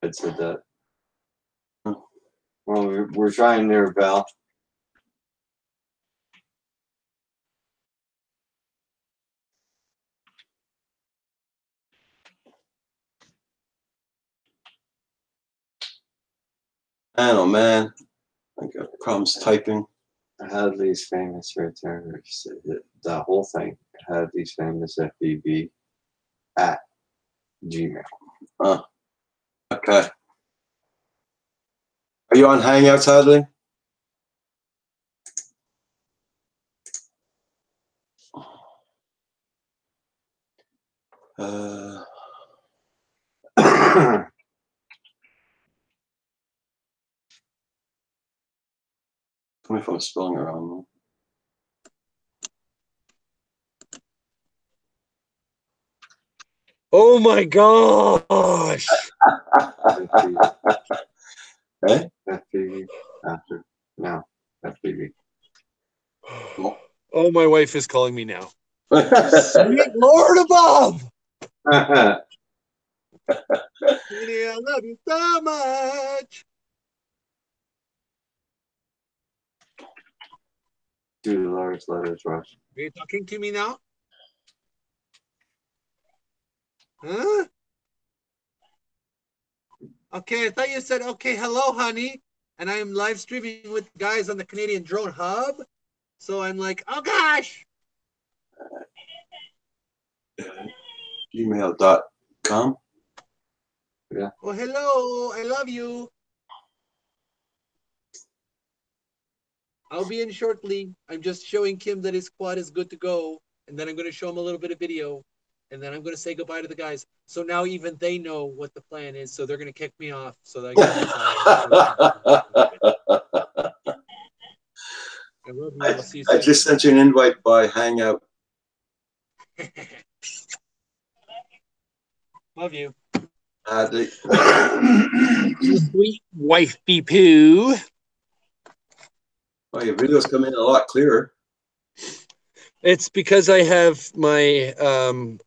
Ed said that. Huh. Well, we're trying there, Val. I don't know, man. I got problems typing. Hadley's famous right there. He said that whole thing. Hadley's famous FBB at Gmail. Okay. Are you on Hangouts, Hadley? Tell me if I'm spelling it wrong. Oh my gosh! Eh? FPV after. No, FPV. Oh, my wife is calling me now. Sweet Lord above! Sweetie, I love you so much. Do the large letters, Rush. Are you talking to me now? Huh? Okay, I thought you said, okay, hello, honey. And I am live streaming with guys on the Canadian Drone Hub. So I'm like, oh gosh. Gmail.com. Oh, hello. I love you. I'll be in shortly. I'm just showing Kim that his quad is good to go. And then I'm going to show him a little bit of video. And then I'm going to say goodbye to the guys. So now even they know what the plan is. So they're going to kick me off. So that I love you. I'll see you soon. I just sent you an invite by Hangout. Love you. Sweet wifey poo. Oh, your videos come in a lot clearer. It's because I have my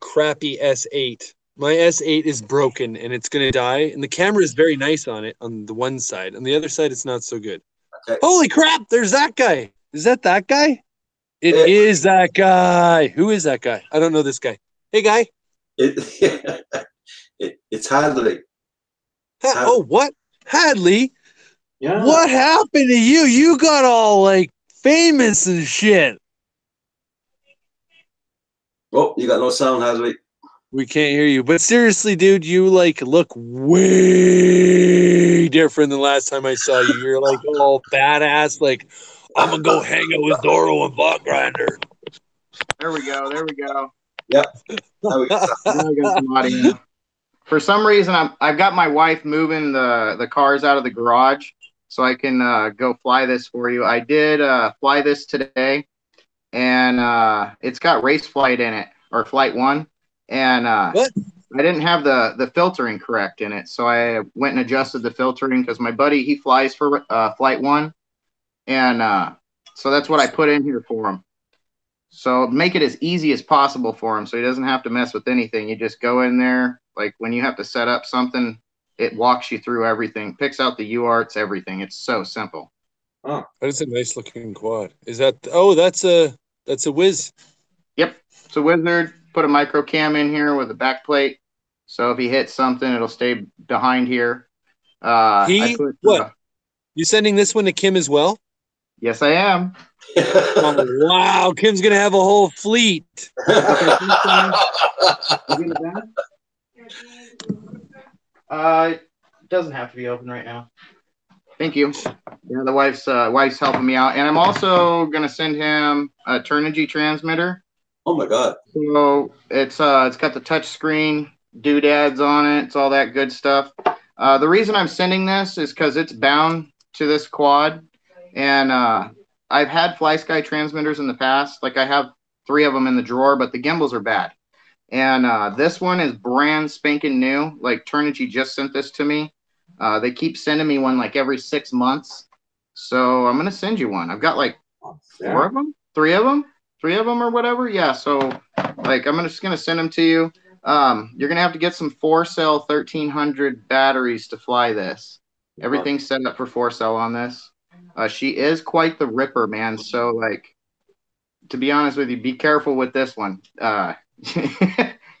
crappy S8. My S8 is broken and it's going to die. And the camera is very nice on it on the one side. On the other side, it's not so good. Okay. Holy crap, there's that guy. Is that guy? It Yeah. is that guy. Who is that guy? I don't know this guy. Hey, guy. It's Hadley. Oh, what? Hadley? Yeah. What happened to you? You got all like famous and shit. Oh, you got no sound, Hadley. We can't hear you. But seriously, dude, you like look way different than last time I saw you. You're like all badass, like I'm gonna go hang out with Doro and Bot Grinder. There we go. There we go. Yep. Now we got sound. Now I got some audio. For some reason, I've got my wife moving the cars out of the garage so I can go fly this for you. I did fly this today, and it's got race flight in it, or flight 1, and What? I didn't have the filtering correct in it, so I went and adjusted the filtering because my buddy, he flies for flight 1, and so that's what I put in here for him. So make it as easy as possible for him so he doesn't have to mess with anything. You just go in there, like when you have to set up something, it walks you through everything, picks out the UARTs, everything. It's so simple. Oh, That is a nice looking quad. Is that? Oh, that's a Whiz. Yep. It's a Wizard. Put a micro cam in here with a back plate. So if he hits something, it'll stay behind here. What? You sending this one to Kim as well? Yes, I am. Oh, wow, Kim's gonna have a whole fleet. It doesn't have to be open right now. Thank you. Yeah, the wife's helping me out, and I'm also gonna send him a Turnigy transmitter. Oh my God. So it's got the touch screen, doodads on it. It's all that good stuff. The reason I'm sending this is because it's bound to this quad, and I've had FlySky transmitters in the past. Like I have 3 of them in the drawer, but the gimbals are bad. And this one is brand spanking new. Like Turnigy just sent this to me. They keep sending me one like every 6 months. So I'm gonna send you one. I've got like 4 of them, 3 of them or whatever. Yeah. So like I'm just gonna send them to you. You're gonna have to get some 4-cell 1300 batteries to fly this. Everything's set up for 4-cell on this. She is quite the ripper, man. So like, to be honest with you, be careful with this one.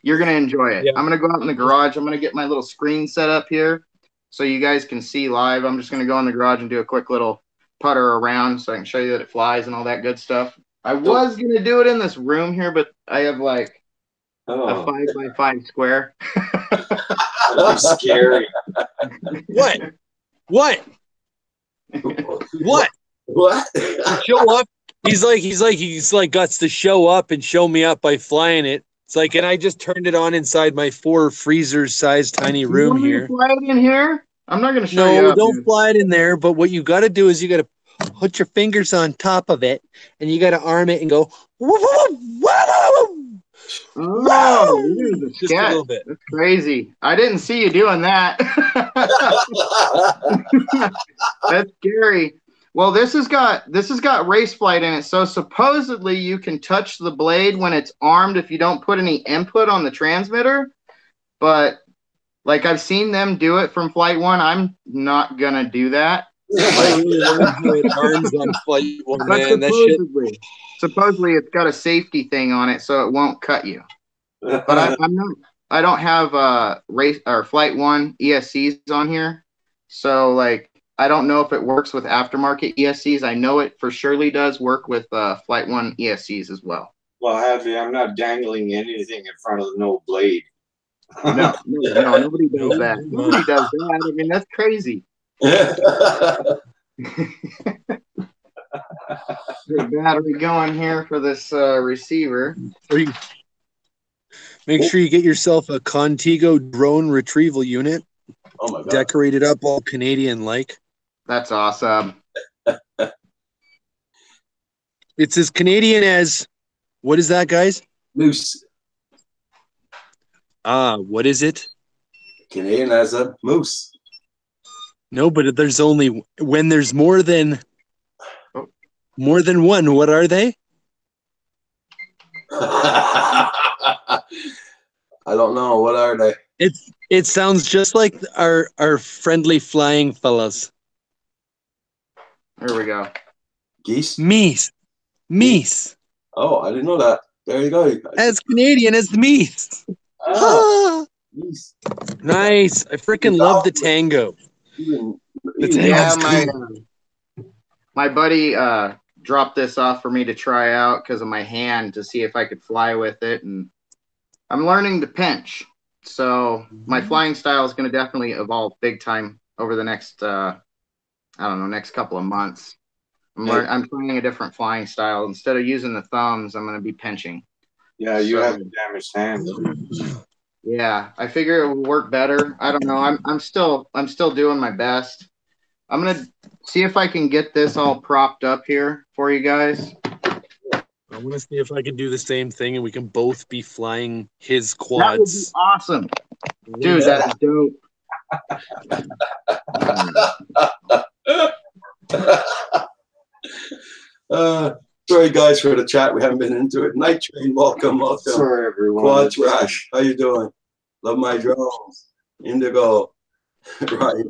You're gonna enjoy it. Yeah. I'm gonna go out in the garage. I'm gonna get my little screen set up here so you guys can see live. I'm just gonna go in the garage and do a quick little putter around so I can show you that it flies and all that good stuff. I was gonna do it in this room here, but I have like a 5x5 square. That's scary. What? What? What? Show up. He's like guts to show up and show me up by flying it. It's like, and I just turned it on inside my 4 freezer size tiny You room want me to here. fly it in here? I'm not gonna show No, you up. don't dude. fly it in there. But what you got to do is you got to put your fingers on top of it, and you got to arm it and go. Woo, woo, woo, Oh, here's a just a sketch. little bit. That's crazy. I didn't see you doing that. That's scary. Well, this has got race flight in it. So supposedly you can touch the blade when it's armed if you don't put any input on the transmitter. But like I've seen them do it from Flight 1. I'm not gonna do that. I really want to do it arms on Flight 1, But man. That shit. supposedly it's got a safety thing on it so it won't cut you. But I don't have race or Flight 1 ESCs on here. So like I don't know if it works with aftermarket ESCs. I know it for surely does work with Flight 1 ESCs as well. Well, Hadley, I'm not dangling anything in front of no blade. No, nobody does that. Nobody does that. I mean, that's crazy. The battery going here for this receiver. Make sure you get yourself a Contigo drone retrieval unit. Oh my god. Decorated up all Canadian-like. That's awesome. It's as Canadian as, what is that, guys? Moose. What is it? Canadian as a moose. No, but there's only, when there's more than one, what are they? I don't know. What are they? It sounds just like our friendly flying fellas. There we go. Geese? Meese. Oh, I didn't know that. There you go. As Canadian as the meese. Geese. Nice. I freaking love the tango. Even, The even- tango's Yeah, cool. my buddy dropped this off for me to try out because of my hand to see if I could fly with it, and I'm learning to pinch. So my flying style is going to definitely evolve big time over the next next couple of months. I'm trying a different flying style. Instead of using the thumbs, I'm going to be pinching. Yeah, you have a damaged hand. Yeah, I figure it would work better. I don't know. I'm still doing my best. I'm gonna see if I can get this all propped up here for you guys. I want to see if I can do the same thing and we can both be flying his That would be quads. awesome, dude. That is dope. Sorry, guys, for the chat. We haven't been into it. Night Train, welcome. Sorry, everyone. Quads Rash, how you doing? Love my drones. Indigo. Right.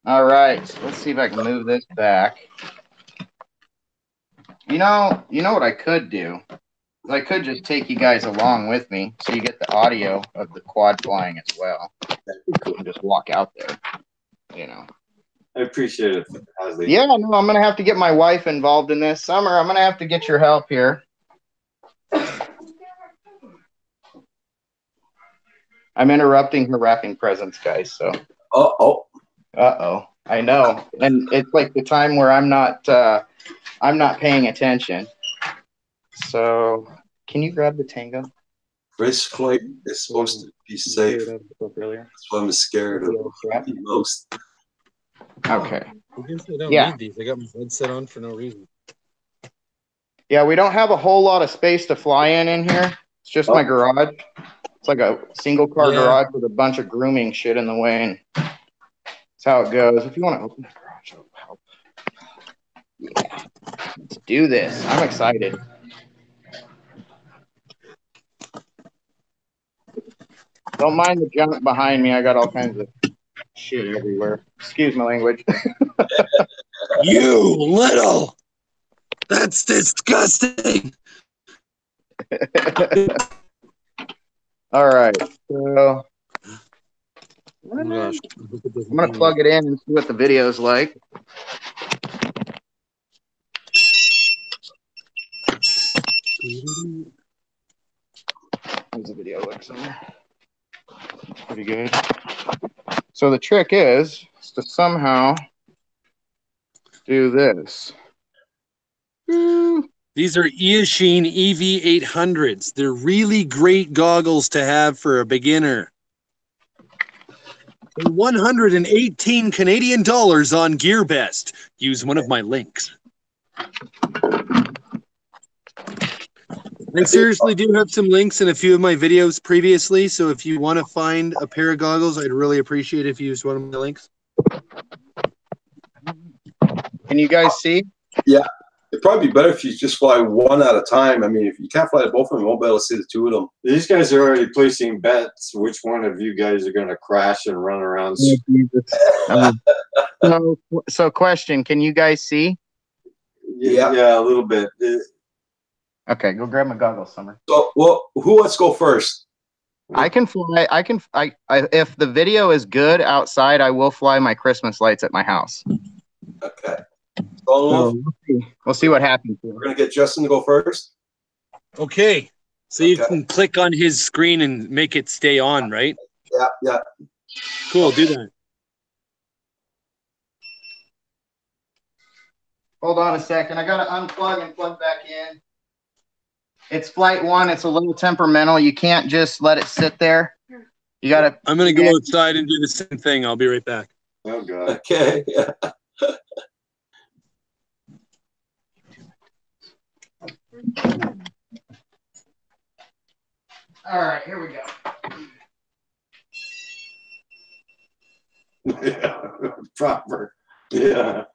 All right, so let's see if I can move this back. You know what I could do? I could just take you guys along with me, so you get the audio of the quad flying as well. And just walk out there, you know. I appreciate it, Hasley. Yeah, no, I'm gonna have to get my wife involved in this. Summer, I'm gonna have to get your help here. I'm interrupting her wrapping presents, guys. So. Uh-oh. I know, and it's like the time where I'm not paying attention. So, can you grab the tango? Race flight is supposed to be safe. That's what I'm scared of the most. Okay. I guess I don't Yeah. need these. I got my headset on for no reason. Yeah, we don't have a whole lot of space to fly in here. It's just my garage. It's like a single car garage with a bunch of grooming shit in the way, and that's how it goes. If you want to open the garage, it'll help. Yeah, let's do this. I'm excited. Don't mind the junk behind me. I got all kinds of shit everywhere. Excuse my language. You little! That's disgusting! All right. So Oh my gosh. I'm going to plug it in and see what the video's like. How's the video look, Summer? Pretty good. So the trick is to somehow do this. These are Eachine EV800s. They're really great goggles to have for a beginner. For 118 Canadian dollars on GearBest. Use one of my links. I seriously do have some links in a few of my videos previously, so if you want to find a pair of goggles, I'd really appreciate it if you use one of my links. Can you guys see? Yeah. It'd probably be better if you just fly one at a time. I mean, if you can't fly both of them, you won't be able to see the two of them. These guys are already placing bets. Which one of you guys are going to crash and run around? So question, can you guys see? Yeah, a little bit. Okay, go grab my goggles, Summer. So, well, who wants to go first? I can fly. If the video is good outside, I will fly my Christmas lights at my house. Okay. So we'll see what happens here. We're going to get Justin to go first. Okay. So you Okay. can click on his screen and make it stay on, right? Yeah. Cool, do that. Hold on a second. I got to unplug and plug back in. It's flight 1. It's a little temperamental. You can't just let it sit there. You got to. I'm going to go outside and do the same thing. I'll be right back. Oh, God. Okay. Yeah. All right, here we go. Yeah, proper. Yeah.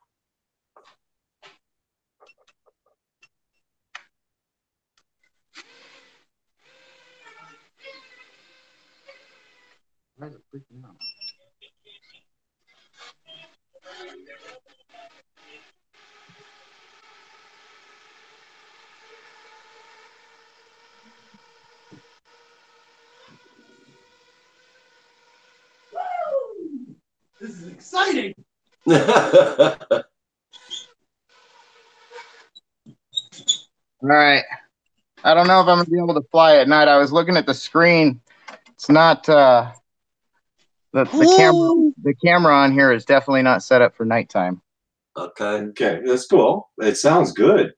This is exciting. All right. I don't know if I'm going to be able to fly at night. I was looking at the screen. It's not the camera on here is definitely not set up for nighttime. Okay. That's cool. It sounds good.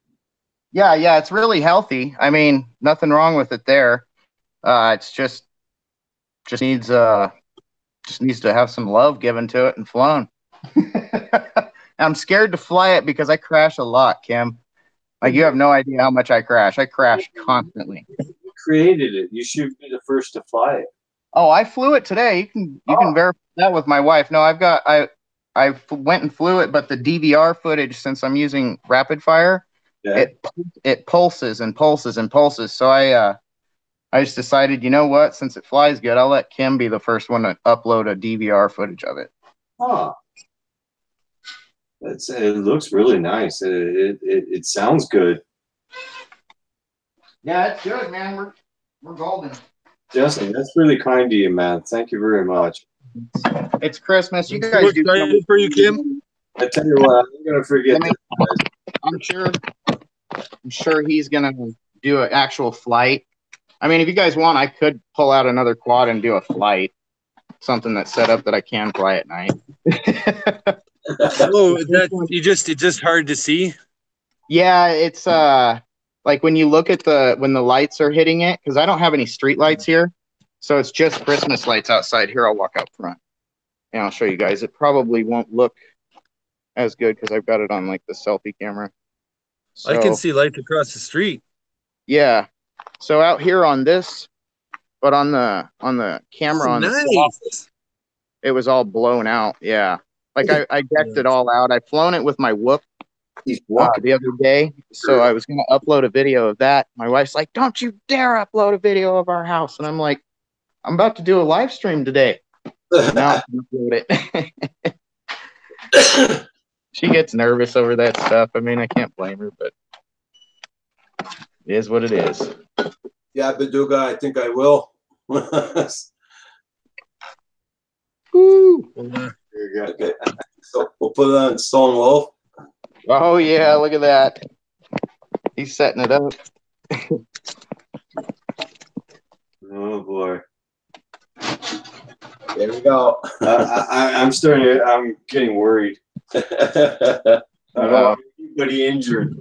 Yeah, it's really healthy. I mean, nothing wrong with it there. It's just needs to have some love given to it and flown. I'm scared to fly it because I crash a lot, Kim. Like, you have no idea how much I crash. I crash constantly. You created it. You should be the first to fly it. Oh, I flew it today. You can verify that with my wife. No, I went and flew it, but the DVR footage, since I'm using rapid fire, Yeah. it pulses and pulses and pulses. So I just decided, you know what? Since it flies good, I'll let Kim be the first one to upload a DVR footage of it. Oh. It looks really nice. It sounds good. Yeah, it's good, man. We're golden. Justin, that's really kind to you, man. Thank you very much. It's Christmas. You I'm guys so do excited for you, Kim. I tell you what, I'm gonna forget this. I'm sure he's gonna do an actual flight. I mean, if you guys want, I could pull out another quad and do a flight. Something that's set up that I can fly at night. Oh, it's just hard to see. Yeah, it's like when you look at when the lights are hitting it, because I don't have any street lights here, so it's just Christmas lights outside. Here, I'll walk out front and I'll show you guys. It probably won't look as good because I've got it on like the selfie camera. I can see lights across the street. Yeah. So out here on this, but on the camera on the Nice. it was all blown out. Yeah. Like I decked it all out. I've flown it with my Whoop the other day. So I was going to upload a video of that. My wife's like, don't you dare upload a video of our house. And I'm like, I'm about to do a live stream today. Now I can upload it. She gets nervous over that stuff. I mean, I can't blame her, but it is what it is. Yeah, Baduga, I think I will. Woo. Okay. So we'll put it on Stone Wolf. Oh, yeah, look at that. He's setting it up. Oh boy. There we go. I'm getting worried. Anybody injured?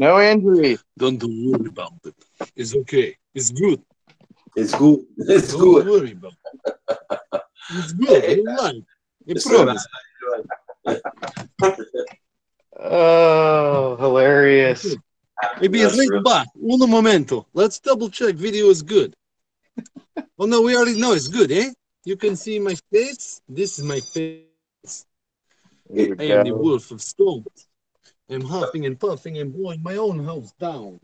No injury. Don't worry about it. It's okay. It's good. It's good. It's Don't good. worry about it. It's good. Hey, You're right. I Mr. promise. Oh, hilarious. Maybe That's right really- back. Un momento. Let's double check. Video is good. Oh no, we already know it's good, eh? You can see my face. This is my face. There we I am the go. wolf of stone. I'm huffing and puffing and blowing my own house down.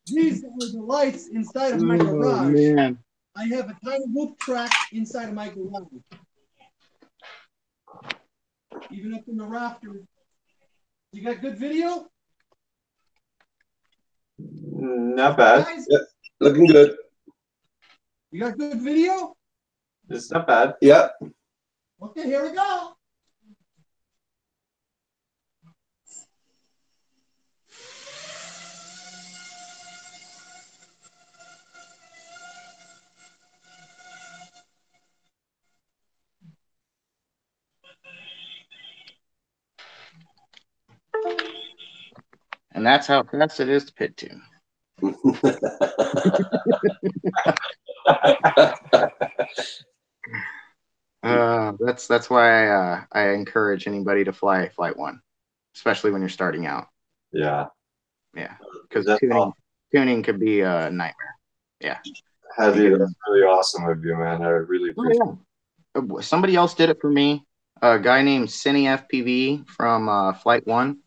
These are the lights inside of my Oh, garage. man. I have a tiny whoop track inside of my garage. Even up in the rafters. You got good video? Not bad. Guys, Looking good. you got good video? It's not bad. Yeah. Okay, here we go. And that's how fast it is to pit tune. That's why I encourage anybody to fly Flight 1, especially when you're starting out. Yeah. Because That's tuning could be a nightmare. Hadley, that's really awesome of you, man. I really appreciate it. Somebody else did it for me. A guy named Cine FPV from Flight 1.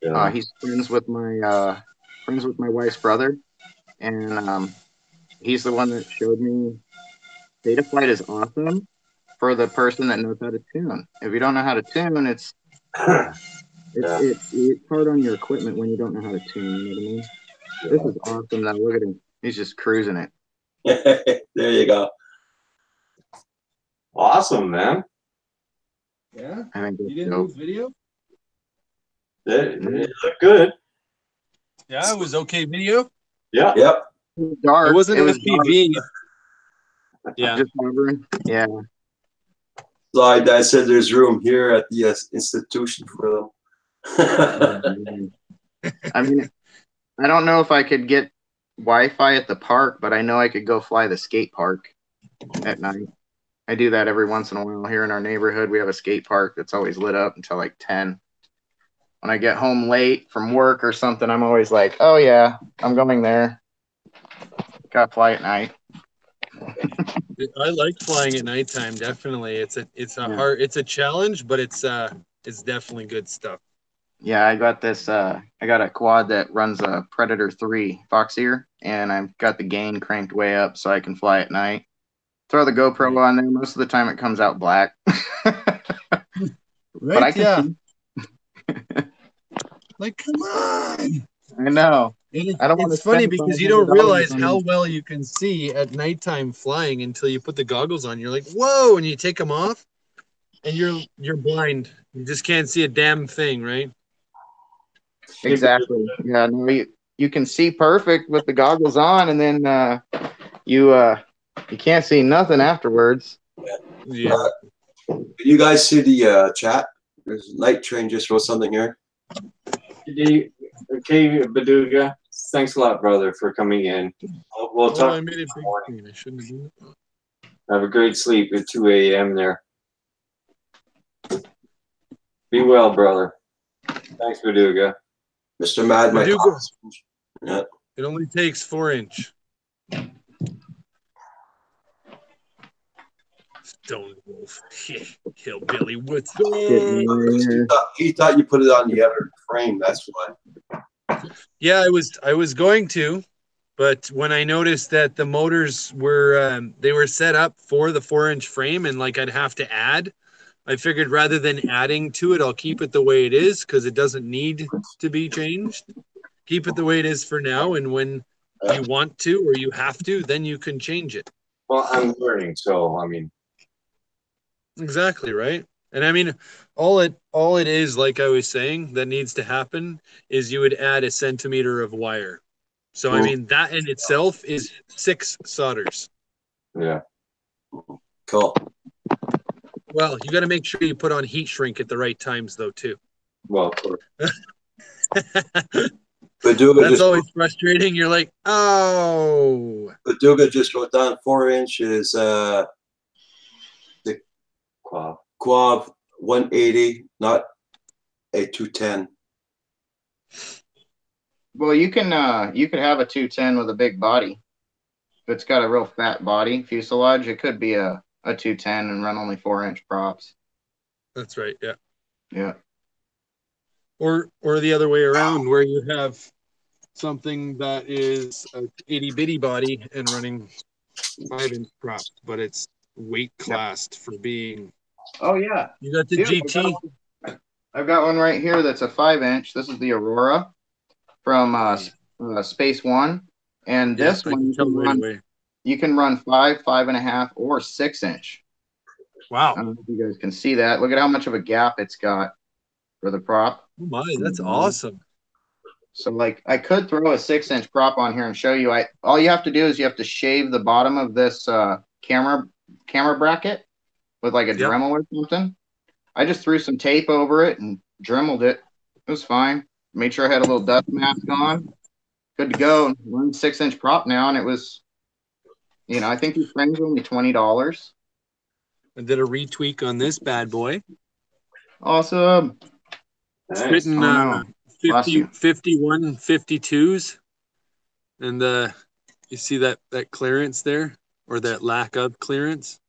Yeah. He's friends with my wife's brother, and he's the one that showed me Data Flight is awesome for the person that knows how to tune. If you don't know how to tune, it's hard on your equipment when you don't know how to tune. You know what I mean? This is awesome. Now look at him; he's just cruising it. There you go. Awesome, man. Yeah? I think You that's didn't dope. lose video? It looked good. Yeah, it was okay video. Yeah. Yep. Dark. It wasn't was FPV. Yeah. just hovering. Yeah. Slide. I said there's room here at the institution for them. I mean, I don't know if I could get Wi-Fi at the park, but I know I could go fly the skate park at night. I do that every once in a while here in our neighborhood. We have a skate park that's always lit up until like 10. When I get home late from work or something, I'm always like, oh yeah, I'm going there. Got to fly at night. I like flying at nighttime, definitely. It's a challenge, but it's definitely good stuff. Yeah, I got a quad that runs a Predator 3 Fox ear, and I've got the gain cranked way up so I can fly at night. Throw the GoPro on there. Most of the time it comes out black. But I can Like, come on. I know. And I don't wanna it's funny spend because you don't $500 realize on how it. well you can see at nighttime flying until you put the goggles on. You're like, whoa, and you take them off, and you're blind. You just can't see a damn thing, right? Exactly. Yeah, no, you can see perfect with the goggles on, and then you can't see nothing afterwards. Yeah. Can you guys see the chat? There's Night Train just wrote something here. Okay, Baduga. Thanks a lot, brother, for coming in. We'll Oh, talk. I made it big screen. I shouldn't have done it. Have a great sleep at 2 a.m. there. Be well, brother. Thanks, Baduga. Mr. Mad, my Baduga. Yeah. It only takes 4-inch. Stone Wolf. Hillbilly. What's up? He thought you put it on the other frame. That's why. Yeah, I was going to, but when I noticed that the motors were they were set up for the 4-inch frame and like I'd have to add, I figured rather than adding to it, I'll keep it the way it is because it doesn't need to be changed. Keep it the way it is for now, and when you want to or you have to, then you can change it. Well, I'm learning, so I mean. Exactly, right? And I mean, all it is, like I was saying, that needs to happen is you would add 1 centimeter of wire. So I mean, that in itself is 6 solders. Yeah. Cool. Well, you got to make sure you put on heat shrink at the right times, though, too. Well, of course. Paduga That's just always frustrating. You're like, oh. Paduga just wrote down 4 inches. The Quav 180, not a 210. Well, you could have a 210 with a big body. If it's got a real fat body fuselage, it could be a 210 and run only 4-inch props. That's right. Yeah. Yeah. Or the other way around, where you have something that is a itty bitty body and running 5-inch props, but it's weight classed for being. Oh yeah. You got the Dude, GT. I've got one right here that's a 5-inch. This is the Aurora from Space One, and Yeah, this I one can tell right away. you can run 5, 5.5, or 6-inch. Wow. I don't know if you guys can see that. Look at how much of a gap it's got for the prop. Oh my, that's awesome. So like I could throw a 6-inch prop on here and show you. All you have to do is you have to shave the bottom of this camera bracket with like a Yep. Dremel or something. I just threw some tape over it and dremeled it. It was fine. Made sure I had a little dust mask on. Good to go. Run 6-inch prop now, and it was, I think these frames were only $20. I did a retweak on this bad boy. Awesome. Nice. Written Oh, no. 50, 51, 52s. And you see that clearance there, or that lack of clearance?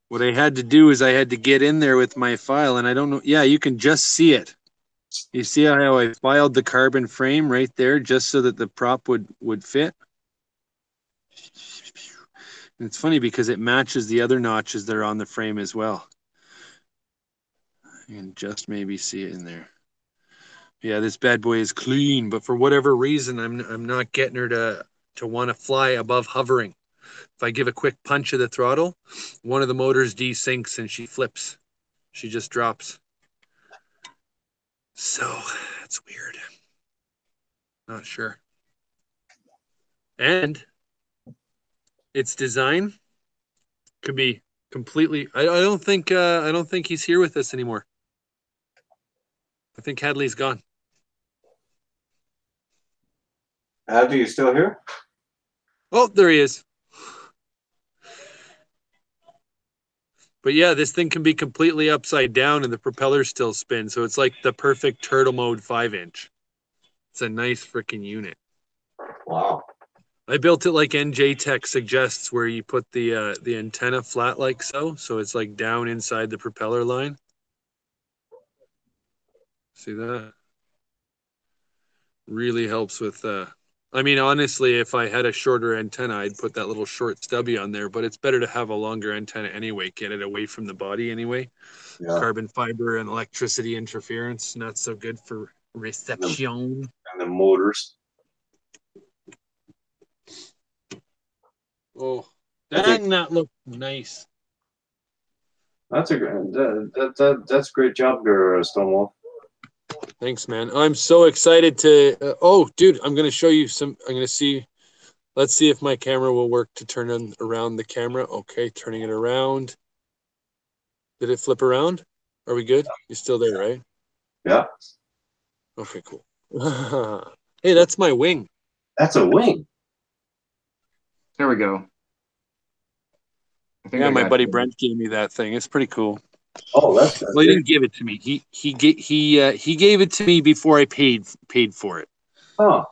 What I had to do is I had to get in there with my file, and I don't know. Yeah, you can just see it. You see how I filed the carbon frame right there just so that the prop would fit? And it's funny because it matches the other notches that are on the frame as well. You can just maybe see it in there. Yeah, this bad boy is clean, but for whatever reason, I'm not getting her to want to fly above hovering. If I give a quick punch of the throttle, one of the motors desyncs and she flips. She just drops. So that's weird. Not sure. And its design could be completely. I don't think he's here with us anymore. I think Hadley's gone. Abby, you still here? Oh, there he is. But yeah, this thing can be completely upside down and the propeller still spins. So it's like the perfect turtle mode 5-inch. It's a nice freaking unit. Wow. I built it like NJ Tech suggests, where you put the antenna flat like so. So it's like down inside the propeller line. See that? Really helps with I mean, honestly, if I had a shorter antenna, I'd put that little short stubby on there, but it's better to have a longer antenna anyway, get it away from the body anyway. Yeah. Carbon fiber and electricity interference, not so good for reception. And the motors. Oh, that looked nice. That's a great job there, Stonewall. Thanks, man. I'm so excited to. Oh, dude, I'm gonna show you some. I'm gonna see. Let's see if my camera will work to turn around the camera. Okay, turning it around. Did it flip around? Are we good? You're still there, right? Yeah. Okay, cool. Hey, that's my wing. That's a wing. There we go. Yeah, my buddy Brent gave me that thing. It's pretty cool. Oh, that's well, he didn't give it to me. He gave it to me before I paid for it. Oh.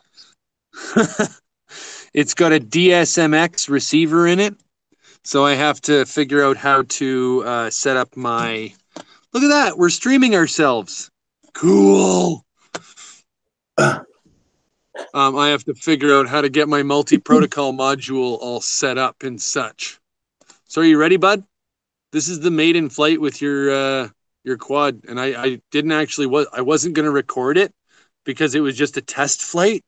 It's got a DSMX receiver in it, so I have to figure out how to set up my. Look at that! We're streaming ourselves. Cool. I have to figure out how to get my multi-protocol module all set up and such. So, are you ready, bud? This is the maiden flight with your quad, and I didn't actually I wasn't going to record it because it was just a test flight.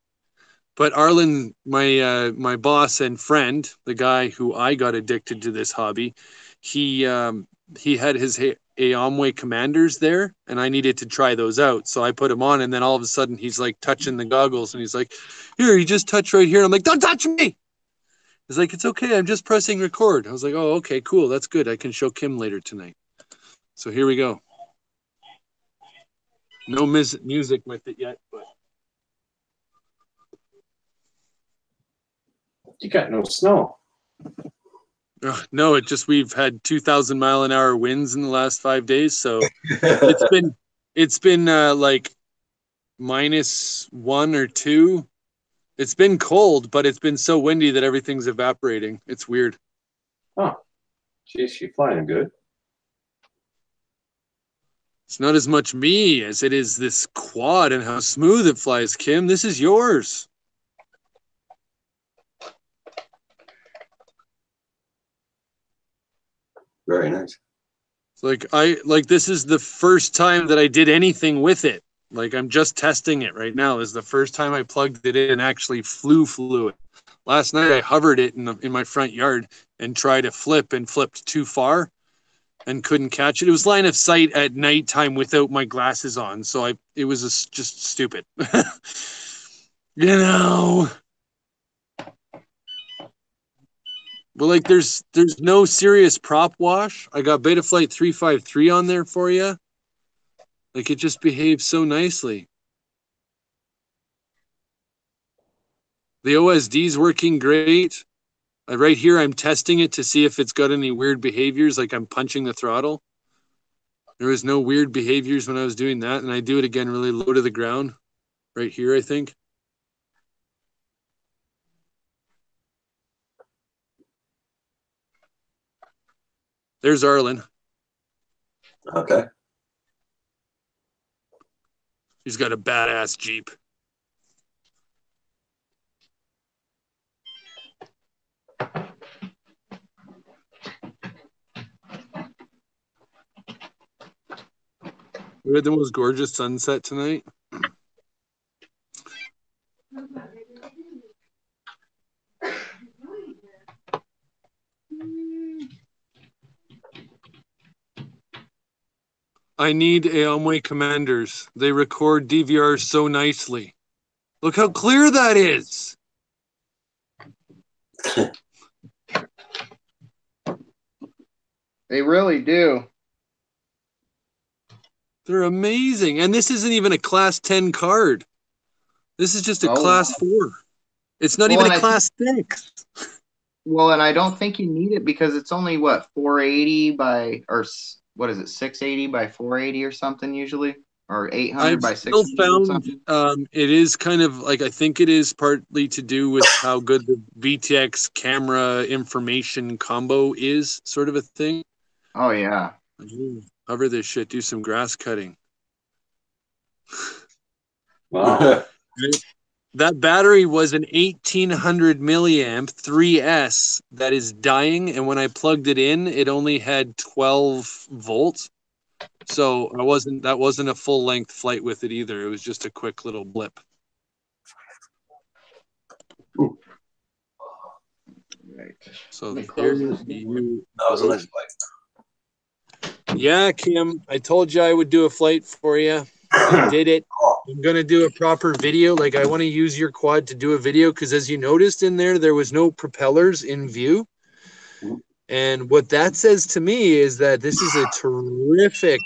But Arlen, my boss and friend, the guy who I got addicted to this hobby, he had his Amway Commanders there, and I needed to try those out. So I put him on, and then all of a sudden he's like touching the goggles, and he's like, "Here, you just touch right here." And I'm like, "Don't touch me!" He's like, "It's okay, I'm just pressing record." I was like, "Oh, okay, cool, that's good. I can show Kim later tonight." So here we go. No music with it yet, but You got no snow. no, it just we've had 2,000-mile-an-hour winds in the last 5 days, so it's been like -1 or 2. It's been cold, but it's been so windy that everything's evaporating. It's weird. Huh. Geez, you flying good. It's not as much me as it is this quad and how smooth it flies, Kim. This is yours. Very nice. It's this is the first time that I did anything with it. Like I'm just testing it right now. This is the first time I plugged it in and actually flew it. Last night I hovered it in my front yard and tried to flip and flipped too far and couldn't catch it. It was line of sight at nighttime without my glasses on, so it was just stupid. You know. But like there's no serious prop wash. I got Betaflight 353 on there for you. Like it just behaves so nicely. The OSD is working great. Right here, I'm testing it to see if it's got any weird behaviors, like I'm punching the throttle. There was no weird behaviors when I was doing that, and I do it again really low to the ground. Right here, I think. There's Arlen. Okay. He's got a badass Jeep. We had the most gorgeous sunset tonight. I need Amway Commanders. They record DVR so nicely. Look how clear that is. They really do. They're amazing. And this isn't even a Class 10 card. This is just a Class 4. It's not even a Class 6. Well, and I don't think you need it because it's only, 480 by, or what is it, 680 by 480 or something usually? Or 800 by 600 or something? It is kind of like, I think it is partly to do with how good the VTX camera information combo is, sort of a thing. Oh, yeah. Cover this shit, do some grass cutting. Wow. That battery was an 1800 milliamp 3S that is dying, and when I plugged it in, it only had 12 volts. So that wasn't a full length flight with it either. It was just a quick little blip. Right. So That was a nice flight. Yeah, Kim, I told you I would do a flight for you. I did it. I'm going to do a proper video. Like, I want to use your quad to do a video because, as you noticed in there was no propellers in view. And what that says to me is that this is a terrific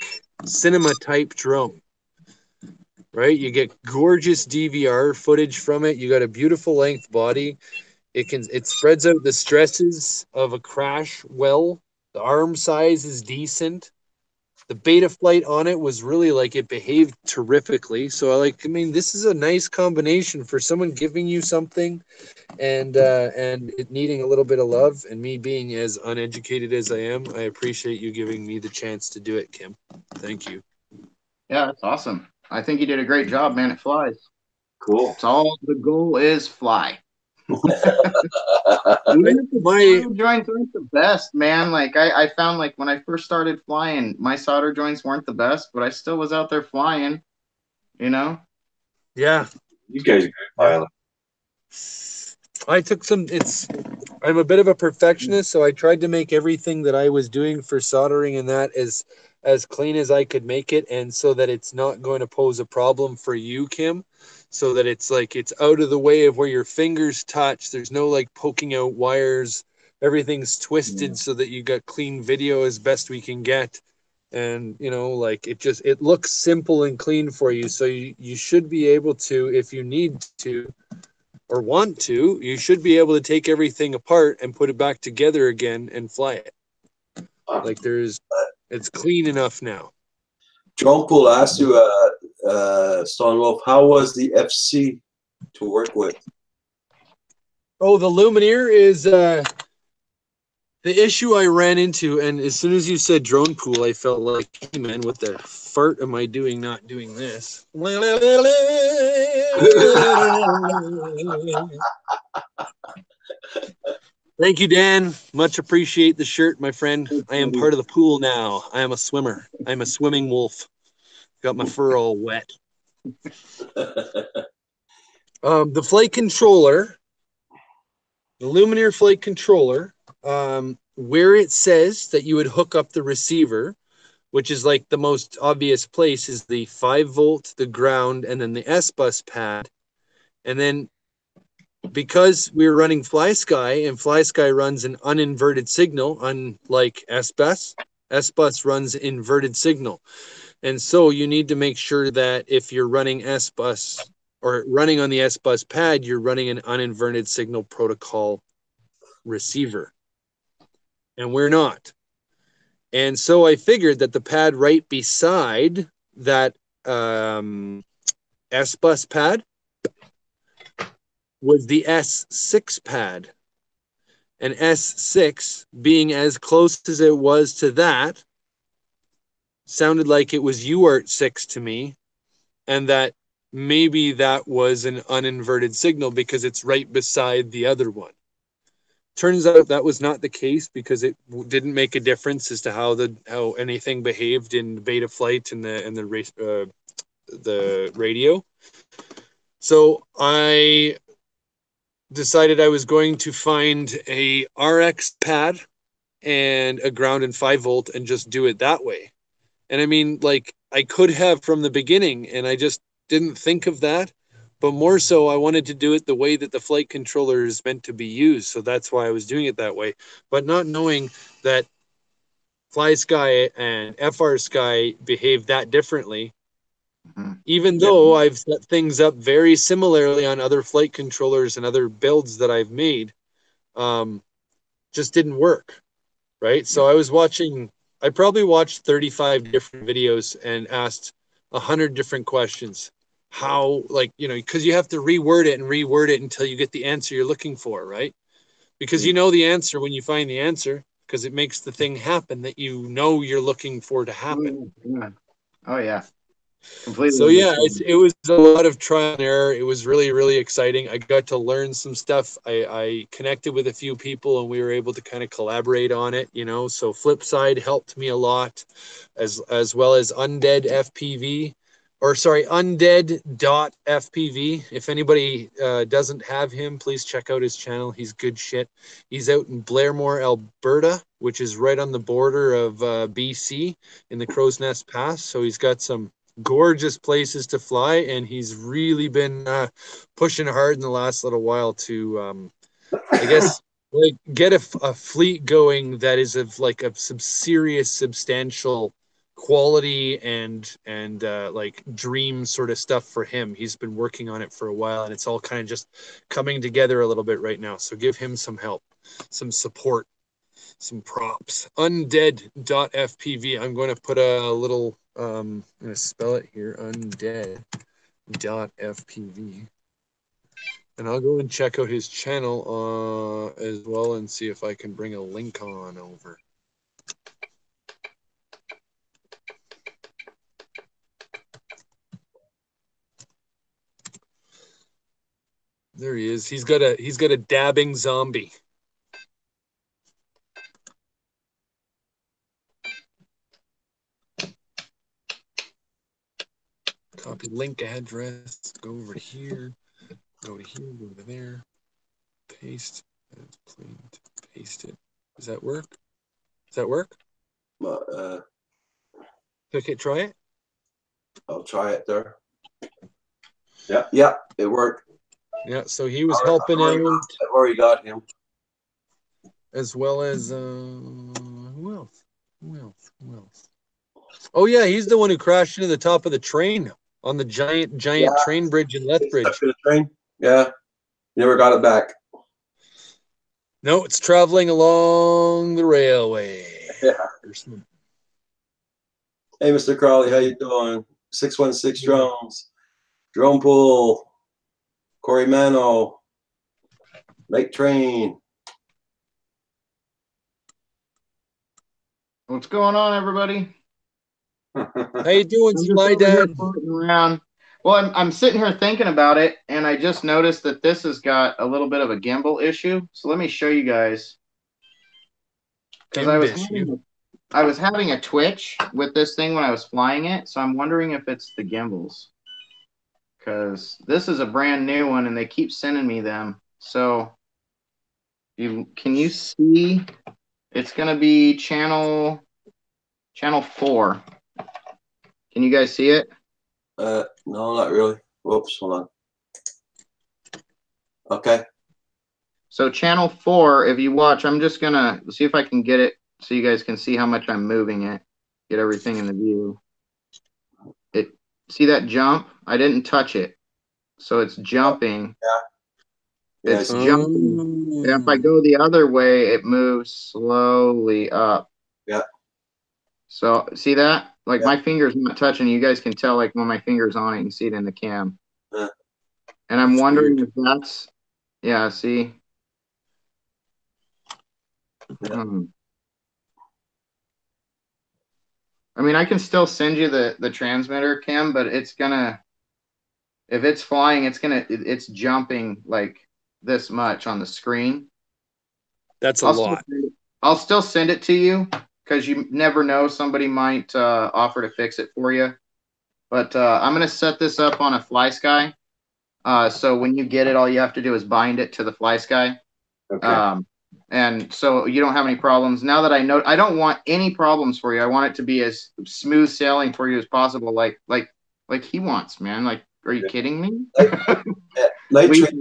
cinema-type drone, right? You get gorgeous DVR footage from it. You got a beautiful length body. It spreads out the stresses of a crash well. The arm size is decent. The Betaflight on it was really like it behaved terrifically. So I mean, this is a nice combination for someone giving you something and it needing a little bit of love, and me being as uneducated as I am. I appreciate you giving me the chance to do it, Kim. Thank you. Yeah, that's awesome. I think you did a great job, man. It flies. Cool. It's all the goal is fly. My joints aren't the best, man. Like I found, like when I first started flying, my solder joints weren't the best, but I still was out there flying. You know? Yeah. You guys are good pilot. I'm a bit of a perfectionist, so I tried to make everything that I was doing for soldering and that as clean as I could make it, and so that it's not going to pose a problem for you, Kim. So that it's like it's out of the way of where your fingers touch. There's no like poking out wires. Everything's twisted so that you got clean video as best we can get. And like it looks simple and clean for you. So you should be able to, if you need to or want to, you should be able to take everything apart and put it back together again and fly it. Like it's clean enough now. Drone Pool asked you, Stone Wolf, how was the FC to work with? Oh, the Lumineer is the issue I ran into, and as soon as you said Drone Pool, I felt like, hey man, what the fart am I doing not doing this? Thank you, Dan. Much appreciate the shirt, my friend. I am part of the pool now. I am a swimmer. I'm a swimming wolf. Got my fur all wet. The flight controller, the Lumineer flight controller, where it says that you would hook up the receiver, which is like the most obvious place, is the 5-volt, the ground, and then the S-Bus pad. And then because we're running FlySky, and FlySky runs an uninverted signal, unlike S-Bus, S-Bus runs inverted signal. And so you need to make sure that if you're running S-Bus or running on the S-Bus pad, you're running an uninverted signal protocol receiver. And we're not. And so I figured that the pad right beside that S-Bus pad was the S6 pad. And S6, being as close as it was to that, sounded like it was UART 6 to me, and that maybe that was an uninverted signal because it's right beside the other one. Turns out that was not the case because it didn't make a difference as to how anything behaved in beta flight and the radio. So I decided I was going to find a RX pad and a ground and 5-volt and just do it that way. And I mean, like, I could have from the beginning, and I just didn't think of that. But more so, I wanted to do it the way that the flight controller is meant to be used. So that's why I was doing it that way. But not knowing that FlySky and FrSky behave that differently, even though I've set things up very similarly on other flight controllers and other builds that I've made, just didn't work, right? So I probably watched 35 different videos and asked 100 different questions. How, like, because you have to reword it until you get the answer you're looking for, right? Because you know the answer when you find the answer, because it makes the thing happen that you're looking for to happen. Oh, yeah. Completely. So yeah, it was a lot of trial and error. It was really, really exciting. I got to learn some stuff. I connected with a few people and we were able to kind of collaborate on it, So Flipside helped me a lot, as well as Undead Undead.fpv. If anybody doesn't have him, please check out his channel. He's good shit. He's out in Blairmore, Alberta, which is right on the border of BC in the Crow's Nest Pass. So he's got some gorgeous places to fly, and he's really been pushing hard in the last little while to I guess like get a fleet going that is of like a some serious substantial quality and like dream sort of stuff for him. He's been working on it for a while, and it's all kind of just coming together a little bit right now. So give him some help, some support, some props. Undead.fpv. I'm going to put a little I'm going to spell it here, undead.fpv. And I'll go and check out his channel as well and see if I can bring a link on over. There he is. He's got a dabbing zombie. Copy link address. Go over to here. Go to here. Go to there. Paste. Paste it. Does that work? Does that work? Okay, try it. I'll try it there. Yeah, it worked. Yeah, so he was helping out. I've already got him. As well as who else? Oh yeah, he's the one who crashed into the top of the train on the giant train bridge in Lethbridge. Stuck to the train. Yeah. Never got it back. No, it's traveling along the railway. Yeah. Or something. Hey, Mr. Crawley, how you doing? 616 drones. Drone pool. Corey Mano. Night train. What's going on, everybody? How you doing, I'm just Sly over here Dad? floating around. Well, I'm sitting here thinking about it, and I just noticed that this has got a little bit of a gimbal issue. So let me show you guys. Because I was having a twitch with this thing when I was flying it, so I'm wondering if it's the gimbals. Because this is a brand new one, and they keep sending me them. So can you see? It's going to be channel 4. Can you guys see it? No, not really. Whoops, hold on. Okay. So channel 4, if you watch, I'm just going to see if I can get it so you guys can see how much I'm moving it. Get everything in the view. See that jump? I didn't touch it. So it's jumping. Yeah. It's jumping. And if I go the other way, it moves slowly up. Yeah. So see that? Like Yeah. my finger's not touching. You guys can tell like when my finger's on it, you can see it in the cam. Yeah. And I'm That's wondering weird. if that's, yeah, see? Yeah. I mean, I can still send you the transmitter, Kim, but it's gonna, if it's flying, it's jumping like this much on the screen. That's a lot. I'll still send it to you because you never know. Somebody might offer to fix it for you. But I'm going to set this up on a FlySky. So when you get it, all you have to do is bind it to the FlySky. Okay. And so you don't have any problems. Now that I know, I don't want any problems for you. I want it to be as smooth sailing for you as possible. Like he wants, man. Like, are you kidding me? Night train.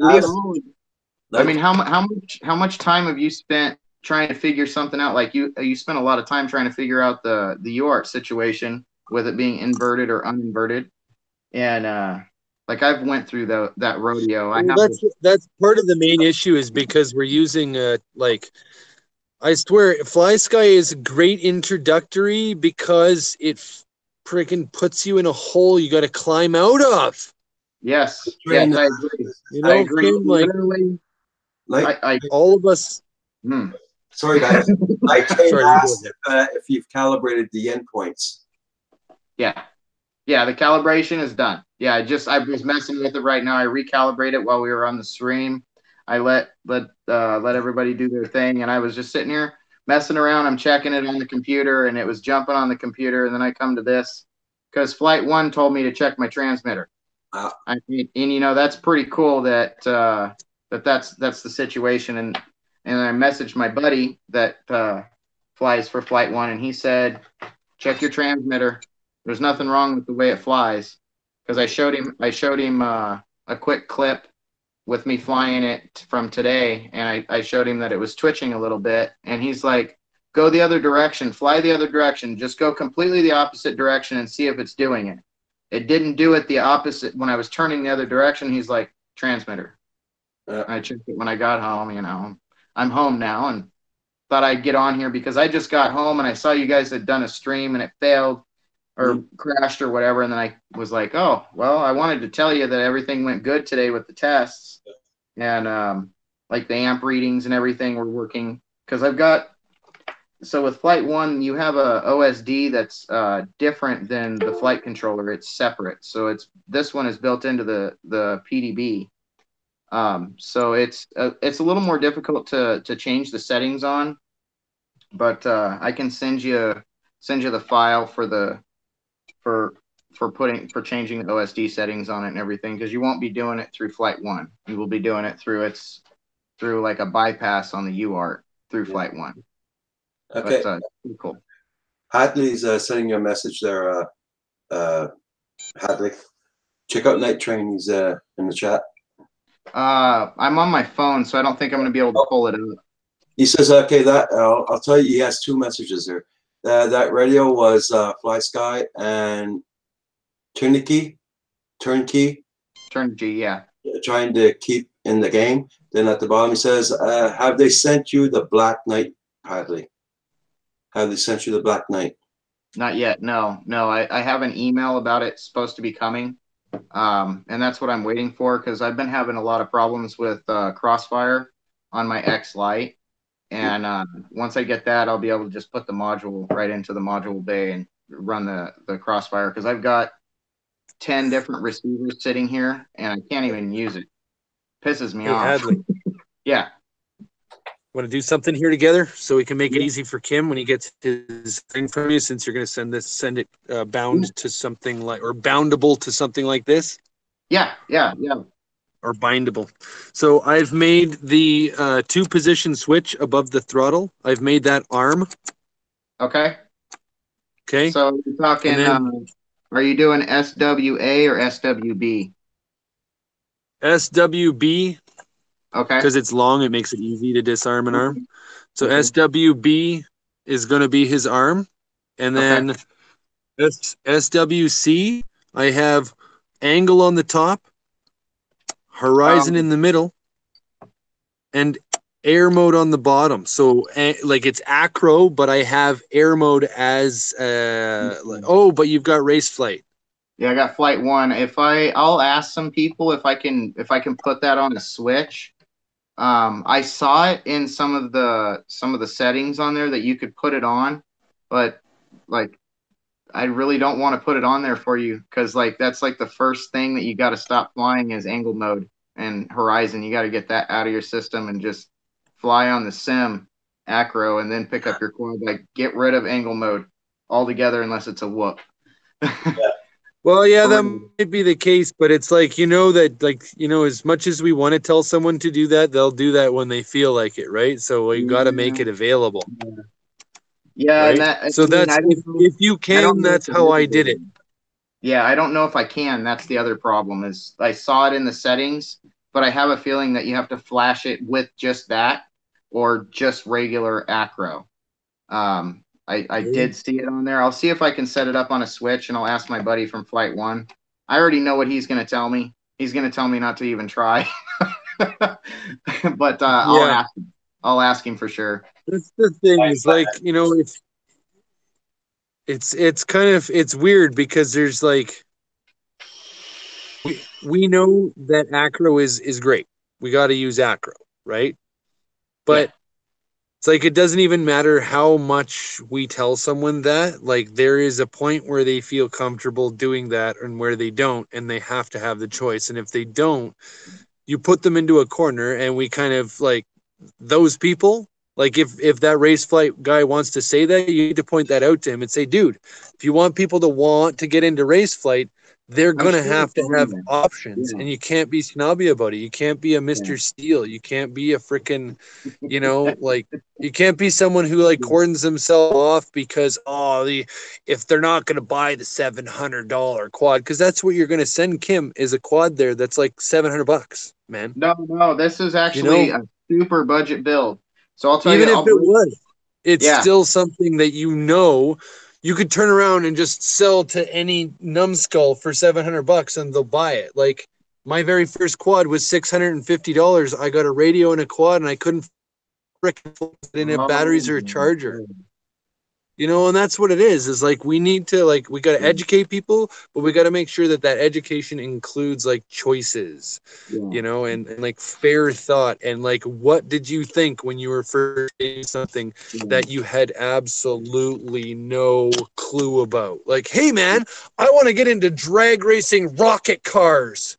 I mean, how much time have you spent trying to figure something out? Like you spent a lot of time trying to figure out the UART situation with it being inverted or uninverted, and like I've went through that rodeo. That's part of the main issue is because we're using like I swear FlySky is a great introductory because it freaking puts you in a hole you got to climb out of. Yes, yes, I agree. You know, I agree. Kim, like, literally, all of us. Sorry, guys. Night train Sorry, asked if you've calibrated the endpoints. Yeah, the calibration is done. Yeah, I was messing with it right now. I recalibrate it while we were on the stream. I let everybody do their thing, and I was just sitting here messing around. I'm checking it on the computer, and it was jumping on the computer. And then I come to this because Flight 1 told me to check my transmitter. And you know that's pretty cool that that's the situation. And I messaged my buddy that flies for Flight 1, and he said, check your transmitter. There's nothing wrong with the way it flies, because I showed him a quick clip with me flying it from today, and I showed him that it was twitching a little bit, and he's like, go the other direction, fly the other direction, just go completely the opposite direction and see if it's doing it. It didn't do it the opposite when I was turning the other direction. He's like, transmitter. I checked it when I got home. You know, I'm home now, and thought I'd get on here because I just got home and I saw you guys had done a stream and it failed or crashed or whatever. And then I was like, oh, well, I wanted to tell you that everything went good today with the tests, and like the amp readings and everything were working. Because so with Flight 1, you have a OSD that's different than the flight controller. It's separate. So this one is built into the PDB. So it's a little more difficult to change the settings on, but I can send you the file for changing the OSD settings on it and everything, because you won't be doing it through Flight 1. You will be doing it through like a bypass on the UART through Flight 1. Okay. But, cool. Hadley's sending you a message there. Hadley, check out Night Train. He's in the chat. I'm on my phone, so I don't think I'm going to be able to pull it up. He says, okay, I'll tell you, he has two messages there. that radio was Fly Sky and Turnkey, Turn G, yeah. trying to keep in the game. Then at the bottom he says, have they sent you the Black Knight, Hadley? Have they sent you the Black Knight? Not yet. No. I have an email about it supposed to be coming. And that's what I'm waiting for, because I've been having a lot of problems with Crossfire on my X Lite. And once I get that, I'll be able to just put the module right into the module bay and run the Crossfire, because I've got 10 different receivers sitting here and I can't even use it. Pisses me Hey, off. Hadley, Yeah. want to do something here together so we can make it easy for Kim when he gets his thing from you, since you're going to send it bound to something like, or boundable to something like this, Yeah. or bindable. So I've made the 2-position switch above the throttle. I've made that arm. Okay. Okay. So you're talking, And then- are you doing SWA or SWB? SWB, Okay. because it's long, it makes it easy to disarm an arm. So Okay. SWB is going to be his arm. And then SWC, I have angle on the top, horizon in the middle, and air mode on the bottom. So like it's acro, but I have air mode as but you've got race flight. Yeah, I got flight 1. I'll ask some people if I can put that on a switch. I saw it in some of the settings on there that you could put it on, but like I really don't want to put it on there for you, because like that's like the first thing that you got to stop flying is angle mode and horizon. You got to get that out of your system and just fly on the sim acro, and then pick up your quad. Like, get rid of angle mode altogether unless it's a whoop. Well, yeah, that might be the case, but it's like, as much as we want to tell someone to do that, they'll do that when they feel like it, right? So we got to make it available. Yeah, right? and that, So that's if you can, that's how I did it. Yeah, I don't know if I can. That's the other problem, is I saw it in the settings, but I have a feeling that you have to flash it with just that or just regular acro. I did see it on there. I'll see if I can set it up on a switch, and I'll ask my buddy from Flight 1. I already know what he's going to tell me. He's going to tell me not to even try. But I'll ask him for sure. That's the thing, is like, it's kind of, it's weird, because there's like, we know that acro is great. We got to use acro, right? But it's like, it doesn't even matter how much we tell someone that. Like, there is a point where they feel comfortable doing that and where they don't, and they have to have the choice. And if they don't, you put them into a corner, and we kind of like those people. Like, if that race flight guy wants to say that, you need to point that out to him and say, dude, if you want people to want to get into race flight, they're going to have options, and you can't be snobby about it. You can't be a Mr. Steele. You can't be a freaking, like, you can't be someone who like cordons themselves off because, if they're not going to buy the $700 quad, because that's what you're going to send Kim, is a quad there that's like $700, man. No, this is actually a super budget build. So I'll tell you, even if it was, it's still something that you could turn around and just sell to any numbskull for $700 and they'll buy it. Like, my very first quad was $650. I got a radio and a quad, and I couldn't frickin' put in batteries or a charger. And that's what it is like, we need to, like, we got to educate people, but we got to make sure that education includes like choices, and like fair thought. And like, what did you think when you were first saying something that you had absolutely no clue about? Like, hey man, I want to get into drag racing rocket cars.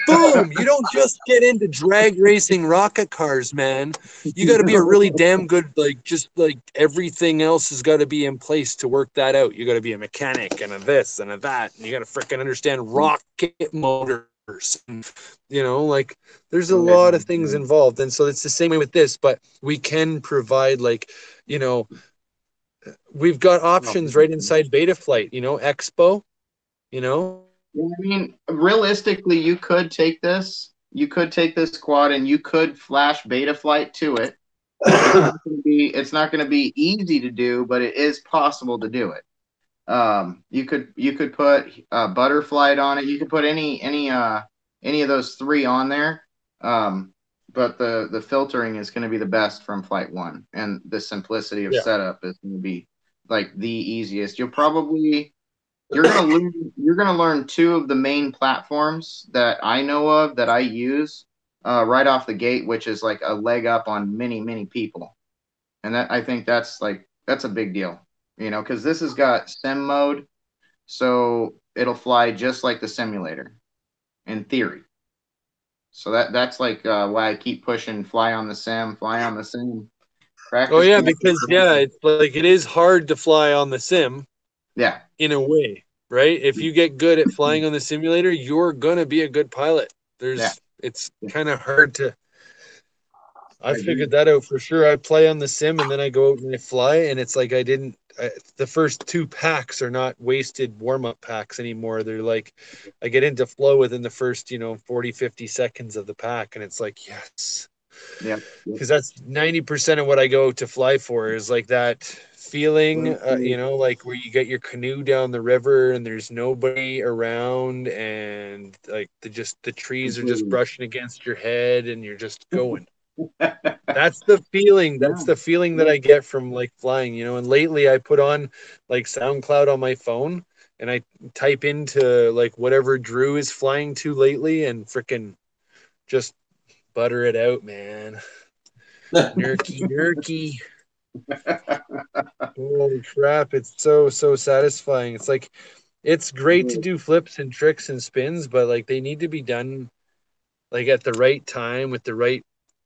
Boom! You don't just get into drag racing rocket cars, man. You got to be a really damn good, like, just like everything else has got to be in place to work that out. You got to be a mechanic and a this and a that, and you got to freaking understand rocket motors. And, like, there's a lot of things involved, and so it's the same way with this. But we can provide, like, we've got options right inside Betaflight. Expo. I mean, realistically, you could take this quad and you could flash Betaflight to it, It's not going to be easy to do, but it is possible to do it. You could put Butterflight on it. You could put any of those three on there. But the filtering is going to be the best from Flight 1, and the simplicity of setup is going to be like the easiest. You're going to learn two of the main platforms that I know of that I use right off the gate, which is like a leg up on many people, and that I think that's a big deal, because this has got sim mode, so it'll fly just like the simulator in theory. So that's like why I keep pushing fly on the sim. Practice. Oh yeah, because it's like it is hard to fly on the sim. Yeah. In a way, right? If you get good at flying on the simulator, you're gonna be a good pilot. It's kind of hard to. I figured that out for sure. I play on the sim and then I go out and I fly, and it's like the first two packs are not wasted warm-up packs anymore. They're like, I get into flow within the first 40 50 seconds of the pack, and it's like, yes, because that's 90% of what I go to fly for is like that feeling, like where you get your canoe down the river and there's nobody around, and like the trees are just brushing against your head and you're just going. That's the feeling. That's the feeling that I get from like flying, and lately I put on like SoundCloud on my phone and I type into like whatever Drew is flying to lately and freaking just butter it out, man. Nurky. Holy crap. It's so satisfying. It's like, it's great to do flips and tricks and spins, but like they need to be done like at the right time with the right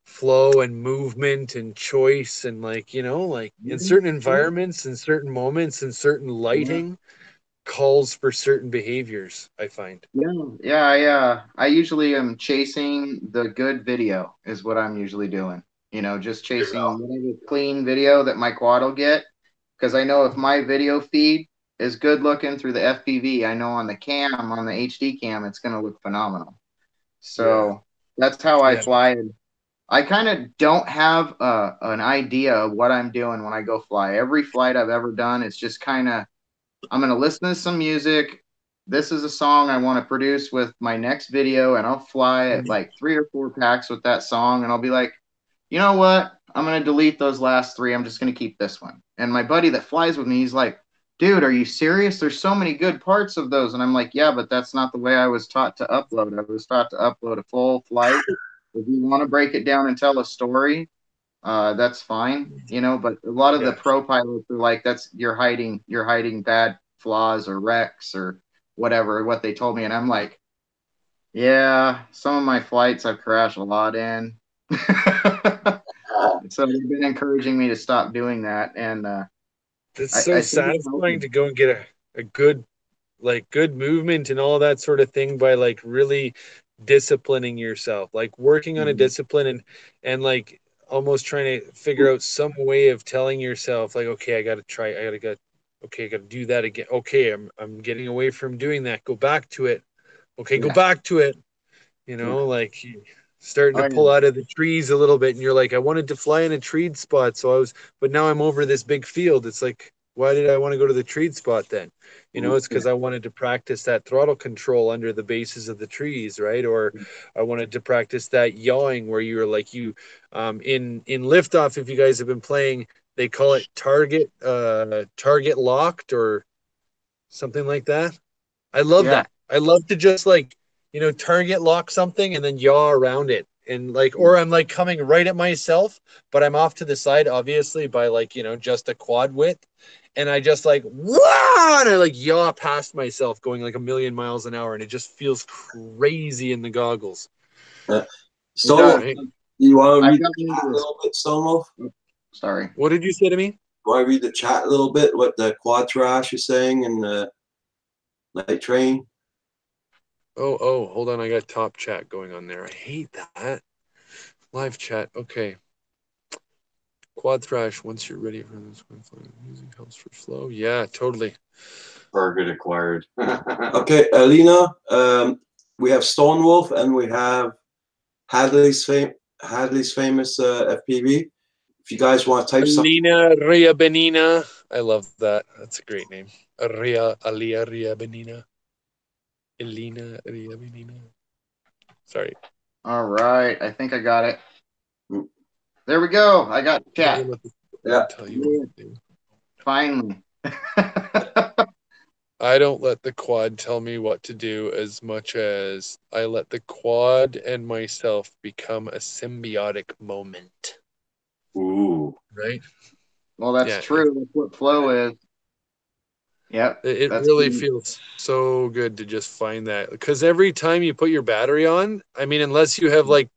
flow and movement and choice, and like in certain environments and certain moments and certain lighting calls for certain behaviors, I find. I usually am chasing the good video is what I'm usually doing, just chasing whatever clean video that my quad will get, because I know if my video feed is good looking through the FPV, I know on the HD cam it's going to look phenomenal. So that's how I fly. I kind of don't have an idea of what I'm doing when I go fly. Every flight I've ever done, it's just kind of, I'm going to listen to some music. This is a song I want to produce with my next video, and I'll fly at like 3 or 4 packs with that song, and I'll be like, you know what? I'm going to delete those last 3. I'm just going to keep this one. And my buddy that flies with me, he's like, dude, are you serious? There's so many good parts of those. And I'm like, yeah, but that's not the way I was taught to upload. I was taught to upload a full flight. If you want to break it down and tell a story, that's fine, but a lot of the pro pilots are like, you're hiding bad flaws or wrecks or whatever, what they told me. And I'm like, yeah, some of my flights I've crashed a lot in. So they've been encouraging me to stop doing that. And it's so satisfying to go and get a good movement and all that sort of thing by like really disciplining yourself, like working on a discipline and like almost trying to figure out some way of telling yourself like, okay, I got to do that again. Okay, I'm getting away from doing that. Go back to it. Okay, go back to it. Like starting to pull out of the trees a little bit, and you're like, I wanted to fly in a treed spot, but now I'm over this big field. It's like, why did I want to go to the treed spot then? It's because I wanted to practice that throttle control under the bases of the trees, right? Or I wanted to practice that yawing where you're like in liftoff. If you guys have been playing, they call it target locked or something like that. I love that. I love to just like, target lock something and then yaw around it. And like, or I'm like coming right at myself, but I'm off to the side, obviously, by like, just a quad width. And I just like, wah! And I like yaw past myself going like 1,000,000 miles an hour. And it just feels crazy in the goggles. Stonewolf, you want to read the chat a little bit, Stonewolf? Sorry. What did you say to me? Want to read the chat a little bit, what the quad trash is saying and the night train? Oh, hold on. I got top chat going on there. I hate that. Live chat. Okay. Quad thrash, once you're ready for this, music helps for flow. Yeah, totally. Target acquired. Okay, Alina, we have Stonewolf and we have Hadley's famous FPV. if you guys want to type something, Alina Ria Benina. I love that. That's a great name. Alia Ria Benina. Elena Ria Benina. Sorry. All right. I think I got it. Mm. There we go. I got chat. Yeah. Tell you what to do. Finally. I don't let the quad tell me what to do as much as I let the quad and myself become a symbiotic moment. Ooh. Right? Well, that's Yeah, true. That's what flow is. Yep. It that's really good. feels so good to just find that. Because every time you put your battery on, I mean, unless you have like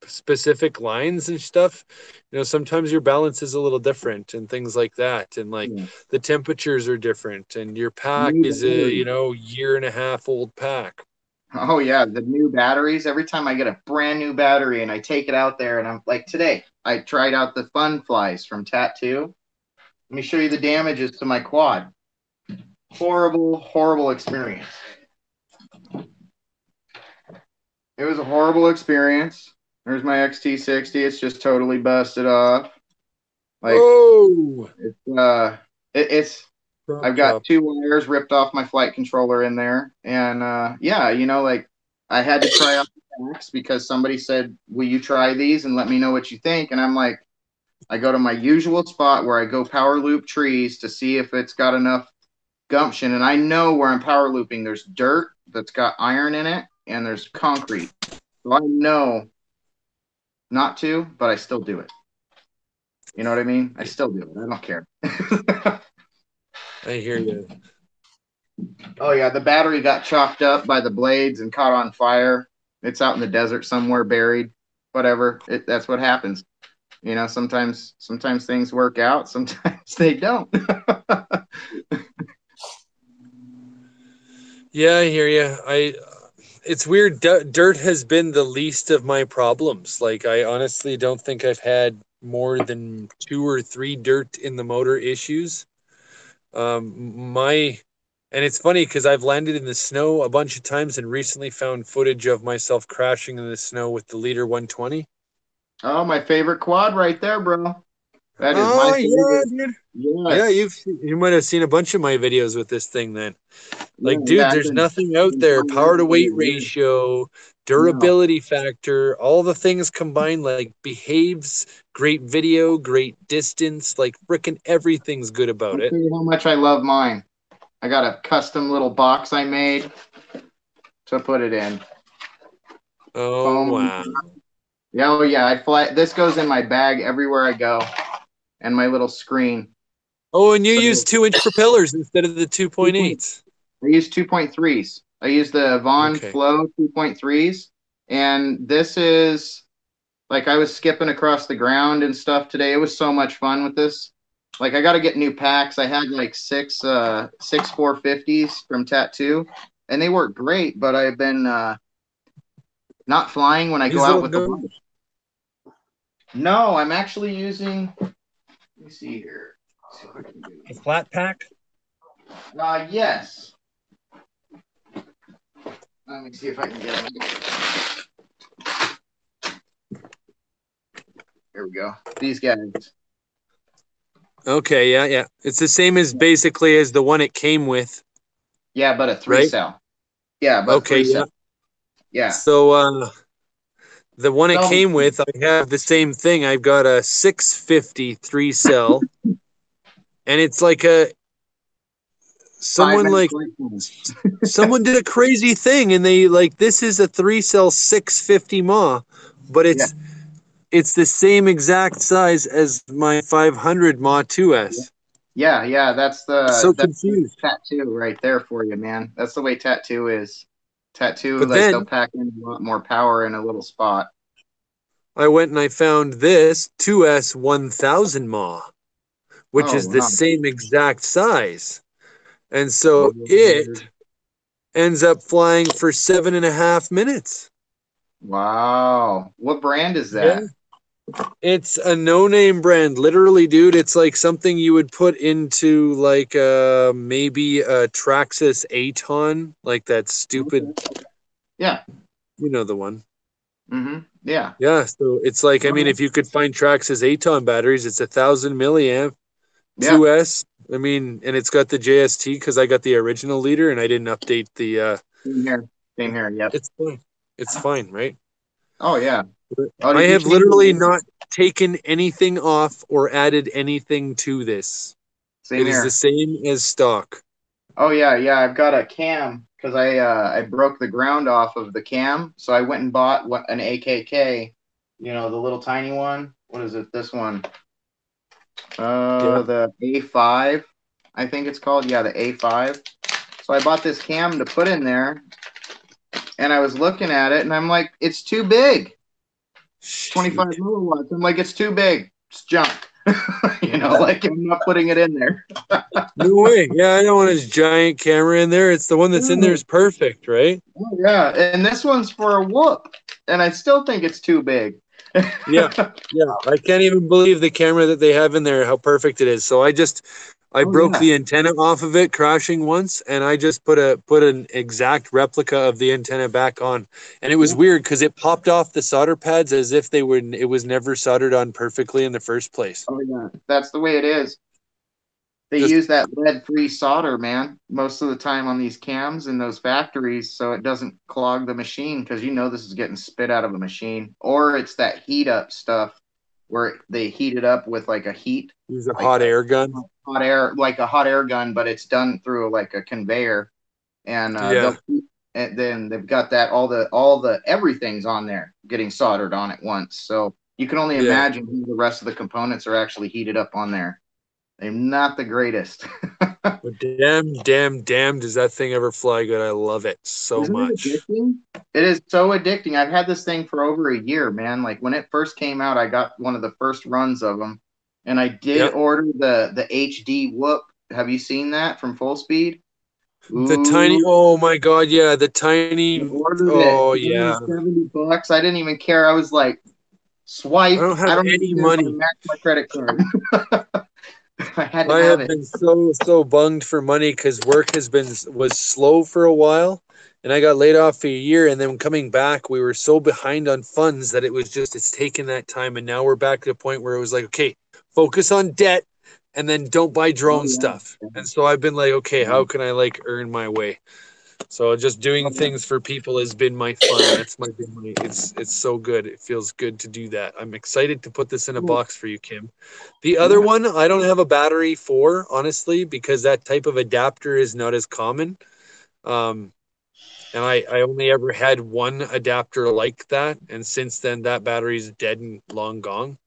specific lines and stuff, you know, sometimes your balance is a little different and things like that. And like Yeah. the temperatures are different and your pack New is a, batteries. you know, year and a half old pack. Oh yeah, the new batteries. Every time I get a brand new battery and I take it out there and I'm like today, I tried out the Fun Flies from Tattoo. Let me show you the damages to my quad. Horrible, horrible experience. It was a horrible experience. There's my XT60. It's just totally busted off. Like Oh, it's I've got 2 wires ripped off my flight controller in there. And yeah, you know, like I had to try out the packs because somebody said, will you try these and let me know what you think? And I'm like, I go to my usual spot where I go power loop trees to see if it's got enough gumption. And I know where I'm power looping, there's dirt that's got iron in it and there's concrete. So I know not to, but I still do it. You know what I mean? I still do it. I don't care. I hear you. Oh yeah, the battery got chopped up by the blades and caught on fire. It's out in the desert somewhere buried. Whatever. That's what happens. You know, sometimes things work out, sometimes they don't. Yeah, I hear you. It's weird. Dirt has been the least of my problems. Like, I honestly don't think I've had more than 2 or 3 dirt in the motor issues. And it's funny because I've landed in the snow a bunch of times and recently found footage of myself crashing in the snow with the Leader 120. Oh, my favorite quad right there, bro. That is my favorite. Yeah, dude. Yes. Yeah, you might have seen a bunch of my videos with this thing then. Yeah, Like, dude, yeah, there's nothing out there. playing Power with to it for weight years. ratio, durability factor, all the things combined, like behaves, great video, great distance, like freaking everything's good about I'll it. tell you how much I love mine. I got a custom little box I made to put it in. Oh, Foam. wow. Yeah, oh yeah. I fly. This goes in my bag everywhere I go, and my little screen. Oh, and you use 2-inch propellers instead of the 2.8s. I use 2.3s. I use the Vaughn Okay. Flow 2.3s, and this is like I was skipping across the ground and stuff today. It was so much fun with this. Like I got to get new packs. I had like six 450s from Tattoo, and they work great. But I've been not flying when I These go out little with the guns? bunch. No, I'm actually using. Let me see here. See if I can do A flat pack? it. Yes. Let me see if I can get it. Here we go. These guys. Okay, yeah. It's the same as basically as the one it came with. Yeah, but a 3 Right? cell. Yeah, but Okay, 3 cell. Yeah. So the one it Tell me. came with, I have the same thing. I've got a 650 3-cell, and it's like someone 5-minute like flight time. someone did a crazy thing, and they like this is a 3-cell 650 mAh, but it's the same exact size as my 500 mAh 2S. Yeah, that's So the confused. Tattoo right there for you, man. That's the way Tattoo is. Tattoo, But like they'll then pack in a lot more power in a little spot. I went and I found this 2S 1000 mAh, which Oh, is the wow. same exact size. And so it ends up flying for 7.5 minutes. Wow. What brand is that? Yeah. It's a no-name brand. Literally, dude, it's like something you would put into like maybe a Traxxas Aton, like that stupid, Yeah. you know the one. Yeah. Yeah, so it's like, I mean, if you could find Traxxas Aton batteries, it's 1,000 milliamp, Yeah. 2S. I mean, and it's got the JST because I got the original leader and I didn't update the. Same here. Same here. Yep. It's fine. It's fine, right? Oh yeah. Oh, I did you have change literally it? not taken anything off or added anything to this. Same It is here. the same as stock. Oh yeah, yeah. I've got a cam because I broke the ground off of the cam, so I went and bought an AKK. You know, the little tiny one. What is it? This one. Yeah. The A5, I think it's called. Yeah, the A5. So I bought this cam to put in there, and I was looking at it, and I'm like, it's too big. 25 milliwatts. I'm like, it's too big. It's junk. You know, like I'm not putting it in there. No way. Yeah, I don't want his giant camera in there. It's the one that's in there is perfect, right? Oh, yeah, and this one's for a whoop, and I still think it's too big. Yeah. Yeah. I can't even believe the camera that they have in there, how perfect it is. So I broke the antenna off of it crashing once, and I just put an exact replica of the antenna back on. And it was weird because it popped off the solder pads as if it was never soldered on perfectly in the first place. Oh yeah, that's the way it is. They Just- use that lead-free solder, man, most of the time on these cams in those factories, so it doesn't clog the machine because you know this is getting spit out of a machine. Or it's that heat up stuff where they heat it up with like a heat, Use a like hot air gun. hot air, like a hot air gun, but it's done through like a conveyor, and and then they've got that all the everything's on there getting soldered on at once. So you can only imagine who the rest of the components are actually heated up on there. They're not the greatest. But damn, does that thing ever fly good? I love it so Isn't much. it addicting? It is so addicting. I've had this thing for over a year, man. Like when it first came out, I got one of the first runs of them, and I did order the HD Whoop. Have you seen that from Full Speed? The tiny, oh my god, yeah, the tiny, oh yeah. $70. I didn't even care. I was like, swipe. I don't have any money. Match my credit card. I had to I have have it. been so bunged for money because work was slow for a while, and I got laid off for a year. And then coming back, we were so behind on funds that it's taken that time. And now we're back to the point where it was like, okay, focus on debt, and then don't buy drone stuff. And so I've been like, okay, how can I like earn my way? So just doing things for people has been my fun. That's it's so good. It feels good to do that. I'm excited to put this in a box for you, Kim. The other one, I don't have a battery for, honestly, because that type of adapter is not as common. And I only ever had one adapter like that. And since then, that battery's dead and long gone.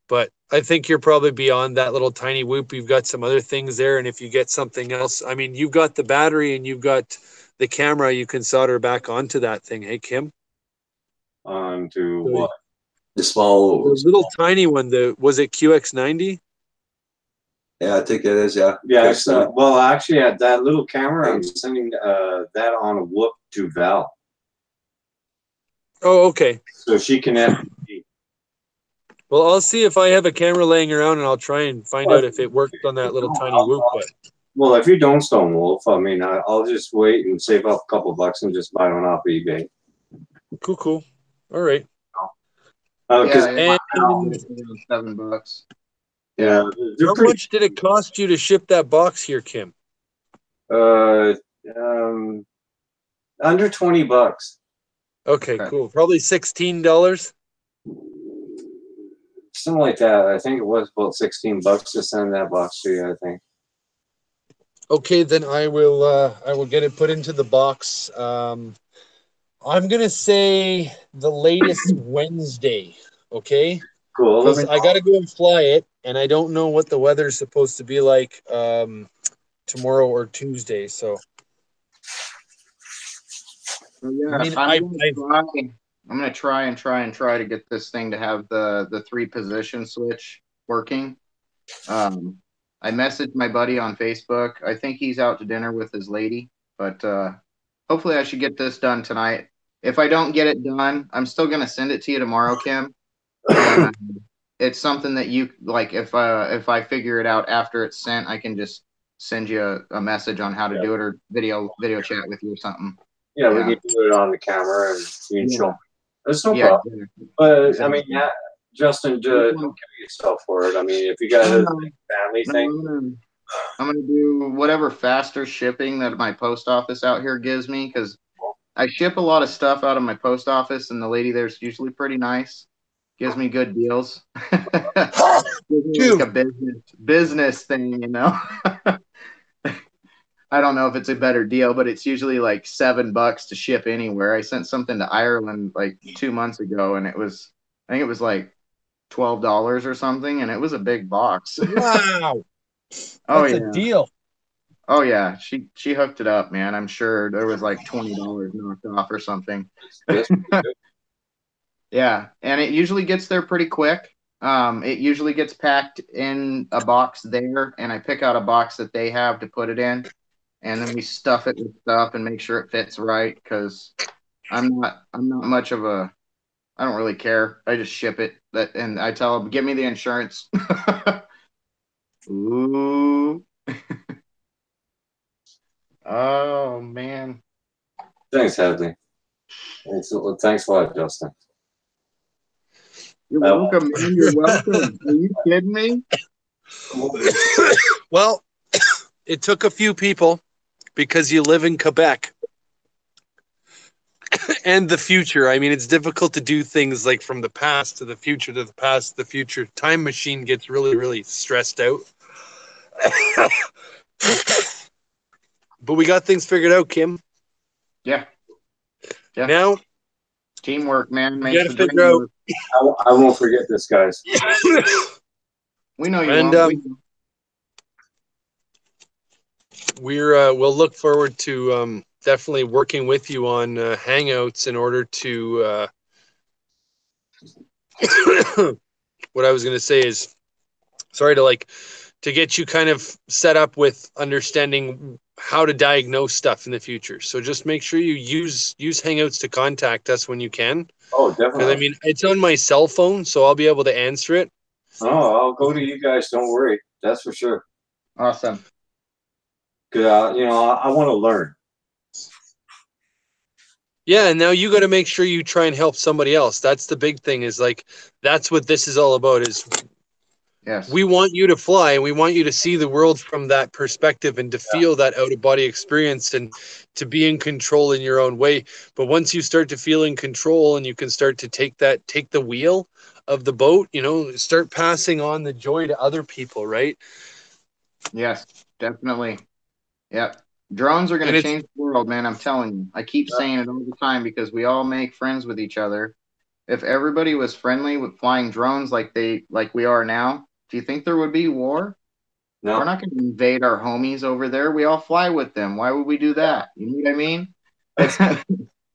But I think you're probably beyond that little tiny whoop. You've got some other things there. And if you get something else, I mean, you've got the battery and you've got the camera, you can solder back onto that thing. Hey, Kim? Onto what? The small, The little tiny one, was it QX90? yeah, I think it is. Yeah. Yeah. So, well, actually, at that little camera, I'm sending that on a Whoop to Val, Oh, okay. so she can have. Well, I'll see if I have a camera laying around and I'll try and find out if it worked on that little tiny whoop. But Well, if you don't Stone Wolf, I mean, I'll just wait and save up a couple bucks and just buy one off eBay. cool. All right. Because $7. yeah, How much did it cost you to ship that box here, Kim? under $20. Okay, cool. Probably $16. Something like that. I think it was about $16 to send that box to you, I think. Okay, then I will get it put into the box. I'm gonna say the latest Wednesday. Okay. Cool. Because I gotta go and fly it, and I don't know what the weather's supposed to be like tomorrow or Tuesday. So Yeah, I mean, I'm gonna try to get this thing to have the 3-position switch working. I messaged my buddy on Facebook. I think he's out to dinner with his lady, but hopefully I should get this done tonight. If I don't get it done, I'm still gonna send it to you tomorrow, Kim. And it's something that you like. If I figure it out after it's sent, I can just send you a message on how to do it, or video chat with you or something. Yeah, we can do it on the camera and you can show me. That's no Yeah, problem. But I mean, yeah, Justin, don't kill yourself for it. I mean, if you got a family No, thing, I'm gonna do whatever faster shipping that my post office out here gives me, because I ship a lot of stuff out of my post office, and the lady there's usually pretty nice, gives me good deals. Gives me like a business thing, you know. I don't know if it's a better deal, but it's usually like $7 to ship anywhere. I sent something to Ireland like 2 months ago, and I think it was like $12 or something, and it was a big box. Wow. Oh That's yeah. a deal. Oh yeah, she hooked it up, man. I'm sure there was like $20 knocked off or something. Yeah, and it usually gets there pretty quick. It usually gets packed in a box there, and I pick out a box that they have to put it in, and then we stuff it with stuff and make sure it fits right. Because I'm not much of a I don't really care. I just ship it. And I tell them, give me the insurance. Ooh. Oh man. thanks, Hadley. Thanks a lot, Justin. You're welcome, man. You're welcome. Are you kidding me? Well, it took a few people because you live in Quebec and the future. I mean, it's difficult to do things like from the past to the future to the past to the future. Time machine gets really, really stressed out. But we got things figured out, Kim. Yeah. Yeah. Now, teamwork, man, we makes got to the figure dream out. work. I won't forget this, guys. We know you And won't. we'll look forward to definitely working with you on Hangouts in order to. What I was going to say is, sorry to get you kind of set up with understanding how to diagnose stuff in the future. So just make sure you use Hangouts to contact us when you can. Oh, Because definitely. I mean, it's on my cell phone, so I'll be able to answer it. Oh, I'll go to you guys. Don't worry. That's for sure. Awesome. Cause I want to learn. Yeah, and now you got to make sure you try and help somebody else. That's the big thing. Is like that's what this is all about. Is Yes. we want you to fly, and we want you to see the world from that perspective, and to feel that out of body experience, and to be in control in your own way. But once you start to feel in control, and you can start to take the wheel of the boat, start passing on the joy to other people, right? Yes, definitely. Yep. Drones are going And to it's change the world, man. I'm telling you. I keep saying it all the time because we all make friends with each other. If everybody was friendly with flying drones like we are now, do you think there would be war? No. We're not going to invade our homies over there. We all fly with them. Why would we do that? You know what I mean?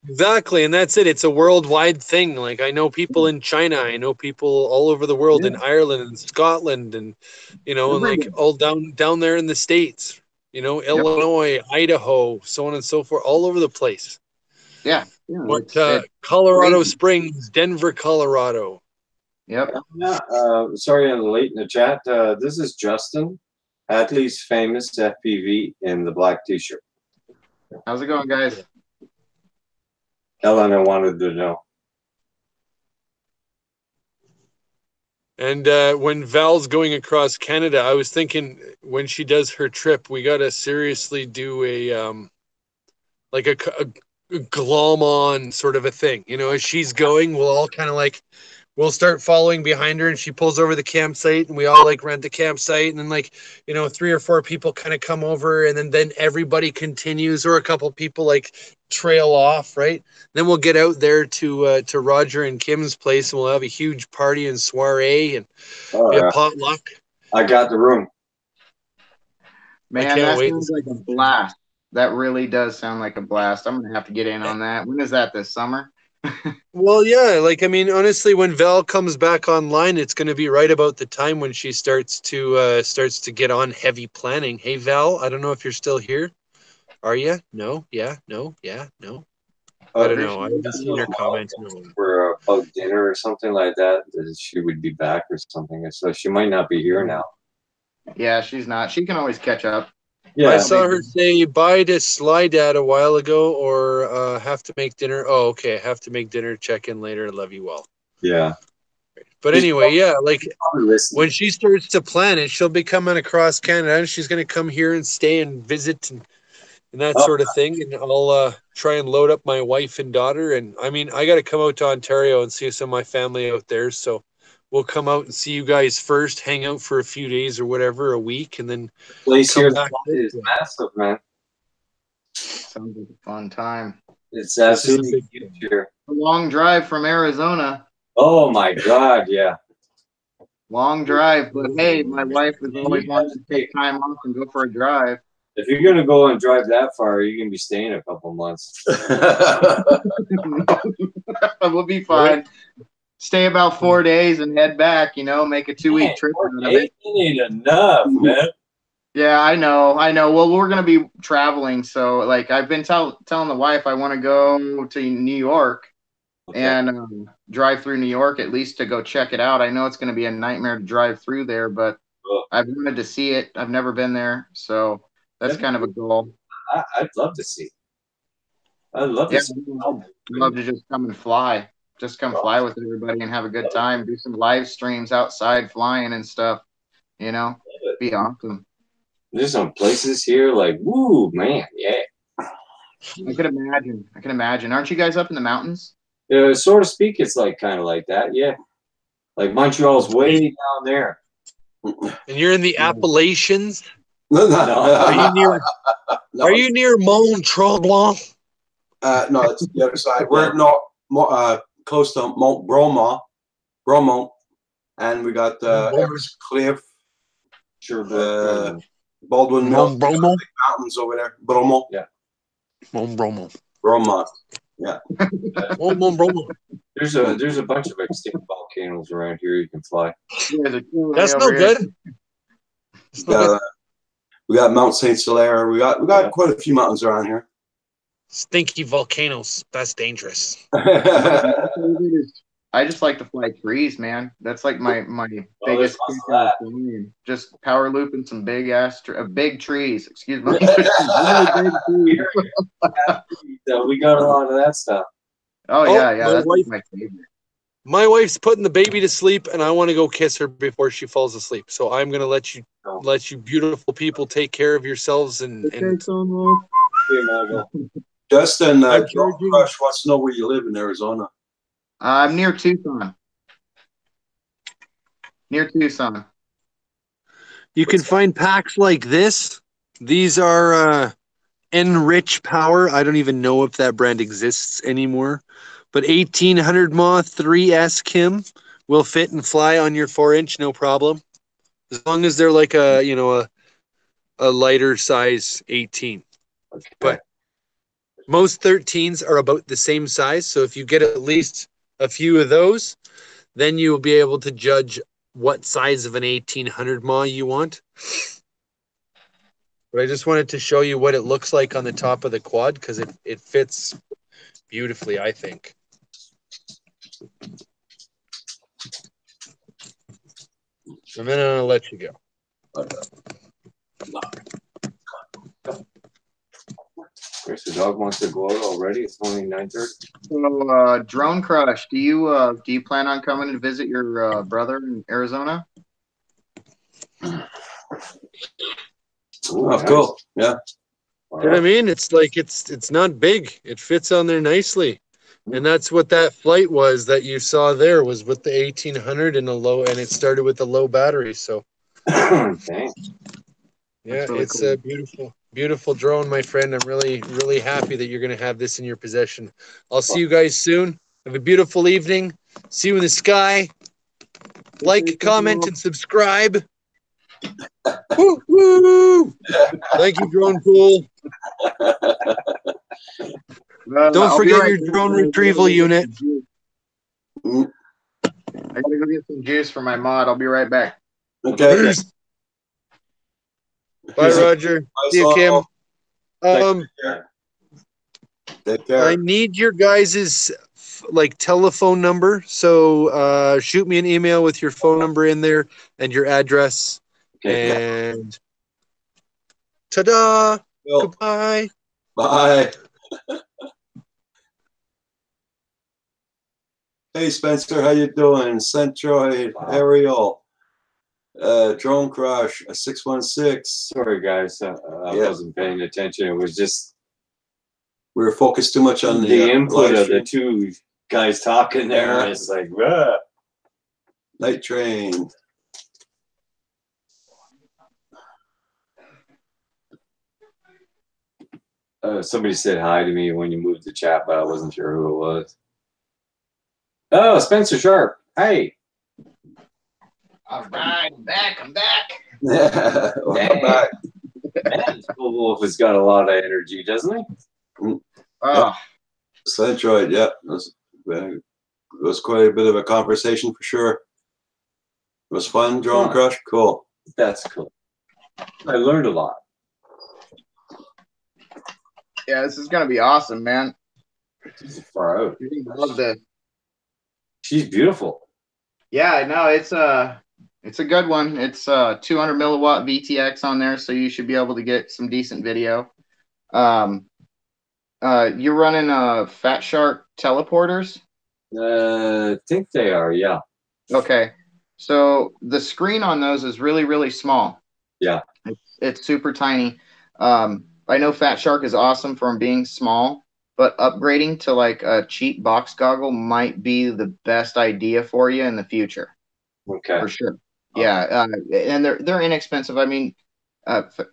exactly, and that's it. It's a worldwide thing. Like I know people in China, I know people all over the world, in Ireland and Scotland, and and like all down there in the States. Illinois, Idaho, so on and so forth, all over the place. Yeah. But Colorado Springs, Denver, Colorado. Yep. Yeah. Sorry, I'm late in the chat. This is Justin, Hadley's famous FPV in the black T-shirt. How's it going, guys? Elena wanted to know. And when Val's going across Canada, I was thinking when she does her trip, we got to seriously do a glom on sort of a thing. As she's going, we'll all kind of we'll start following behind her, and she pulls over the campsite, and we all rent the campsite, and then 3 or 4 people kind of come over, and then everybody continues, or a couple people trail off, right? Then we'll get out there to Roger and Kim's place, and we'll have a huge party and soiree and be a potluck. I got the room. Man, that sounds like a blast. That really does sound like a blast. I'm gonna have to get in on that. When is that? This summer? Well, yeah. Honestly, when Val comes back online, it's going to be right about the time when she starts to get on heavy planning. Hey, Val, I don't know if you're still here. Are you? No. Yeah. No. Yeah. No. I don't know. I'm just seeing her comment for a dinner or something like that. She would be back or something, so she might not be here now. Yeah, she's not. She can always catch up. Yeah. I saw her say bye to Sly Dad a while ago, or have to make dinner. Oh, okay. Have to make dinner. Check in later. Love you all. Yeah. But anyway, yeah, like Probably listening. when she starts to plan it, she'll be coming across Canada and she's going to come here and stay and visit and that sort of thing. And I'll try and load up my wife and daughter. And I mean, I got to come out to Ontario and see some of my family out there. So we'll come out and see you guys first, hang out for a few days or whatever, a week, and then Place come here back this is way. massive, man. Sounds like a fun time. It's This is a absolutely big huge thing. here. A long drive from Arizona. Oh my God, yeah. Long drive, but hey, my wife has always wanted to take time off and go for a drive. If you're gonna go and drive that far, you're gonna be staying a couple months. We'll be fine. Stay about 4 days and head back, make a 2-week Man, trip 4 out of days it. ain't enough, man. Yeah, I know. Well, we're gonna be traveling, so like I've been telling the wife I want to go to New York and drive through New York at least to go check it out. I know it's gonna be a nightmare to drive through there, but I've wanted to see it. I've never been there, so that's kind of a goal. I'd love to see. I'd love to Yeah, see. I'd love to just come and fly. Just come fly with everybody and have a good time. Do some live streams outside flying and stuff. Be awesome. There's some places here like, woo, man, yeah. I can imagine. Aren't you guys up in the mountains? So to speak, it's like kind of like that, yeah. Like Montreal's way down there. And you're in the Appalachians? No. Are you near Mont Tremblant? No, it's the other side. We're not close to Mont Bromont, and we got Everest Cliff, Baldwin Mills, Mont Bromont? mountains over there. Bromont. Yeah. Mont Bromont. Bromont. Yeah. Mont Bromont. There's a bunch of extinct volcanoes around here you can fly. That's no good. We got Mount Saint Hilaire. We got quite a few mountains around here. Stinky volcanoes. That's dangerous. I just like to fly trees, man. That's like my biggest kick out of flying. Just power looping some big trees. Excuse me. Really big trees. So we got a lot of that stuff. Oh yeah, that's wife- my favorite. My wife's putting the baby to sleep, and I want to go kiss her before she falls asleep. So I'm gonna let you beautiful people take care of yourselves and Justin, I'm John Crush wants to know where you live in Arizona. I'm near Tucson. You can find packs like this. These are Enrich Power. I don't even know if that brand exists anymore. But 1800 mAh 3S Kim will fit and fly on your 4-inch, no problem. As long as they're like a lighter size 18. Okay. But most 13s are about the same size. So if you get at least a few of those, then you will be able to judge what size of an 1800 mAh you want. But I just wanted to show you what it looks like on the top of the quad because it fits beautifully, I think. And then I'll let you go. Chris, the dog wants to go out already. It's only 9:30. So, Drone Crush, do you plan on coming to visit your brother in Arizona? Ooh, Oh, cool. Yeah. All You know what I right. mean? It's like it's not big. It fits on there nicely. And that's what that flight was that you saw there was with the 1800 and it started with a low battery. So Dang. yeah, That's really it's cool. a beautiful drone, my friend. I'm really, really happy that you're going to have this in your possession. I'll see you guys soon. Have a beautiful evening. See you in the sky. Like, comment, and subscribe. Woo, woo. Thank you, Drone Pool. Don't I'll be forget right your back. drone retrieval unit. Mm, I gotta go get some juice for my mod. I'll be right back. Okay. Peace. Bye, Roger. Bye, See you, Kim. Saul. Take care. I need your guys' telephone number. So shoot me an email with your phone number in there and your address. Okay. And Ta-da! Well, Goodbye. bye. Hey Spencer, how you doing? Centroid, Ariel, Drone Crush, a 616. Sorry, guys. I Yeah. wasn't paying attention. It was just We were focused too much on the input live of the stream. two guys talking there. Yeah. It's like, ah. Night Train. Somebody said hi to me when you moved the chat, but I wasn't sure who it was. Oh, Spencer Sharp. Hey. All right, I'm back. I'm back. Yeah, welcome back. Man, Wolf has got a lot of energy, doesn't he? Oh, Centroid, yeah. It was quite a bit of a conversation for sure. It was fun, Drone Fun. Crush, cool. That's cool. I learned a lot. yeah, this is gonna be awesome, man. Far out. You're gonna love this. She's beautiful. Yeah, no, it's a good one. It's 200 milliwatt VTX on there, so you should be able to get some decent video. You're running Fat Shark teleporters. I think they are, yeah. Okay, so the screen on those is really, really small. Yeah. It's super tiny. I know Fat Shark is awesome for 'em being small, but upgrading to like a cheap box goggle might be the best idea for you in the future, Okay. for sure. Yeah, and they're inexpensive. I mean,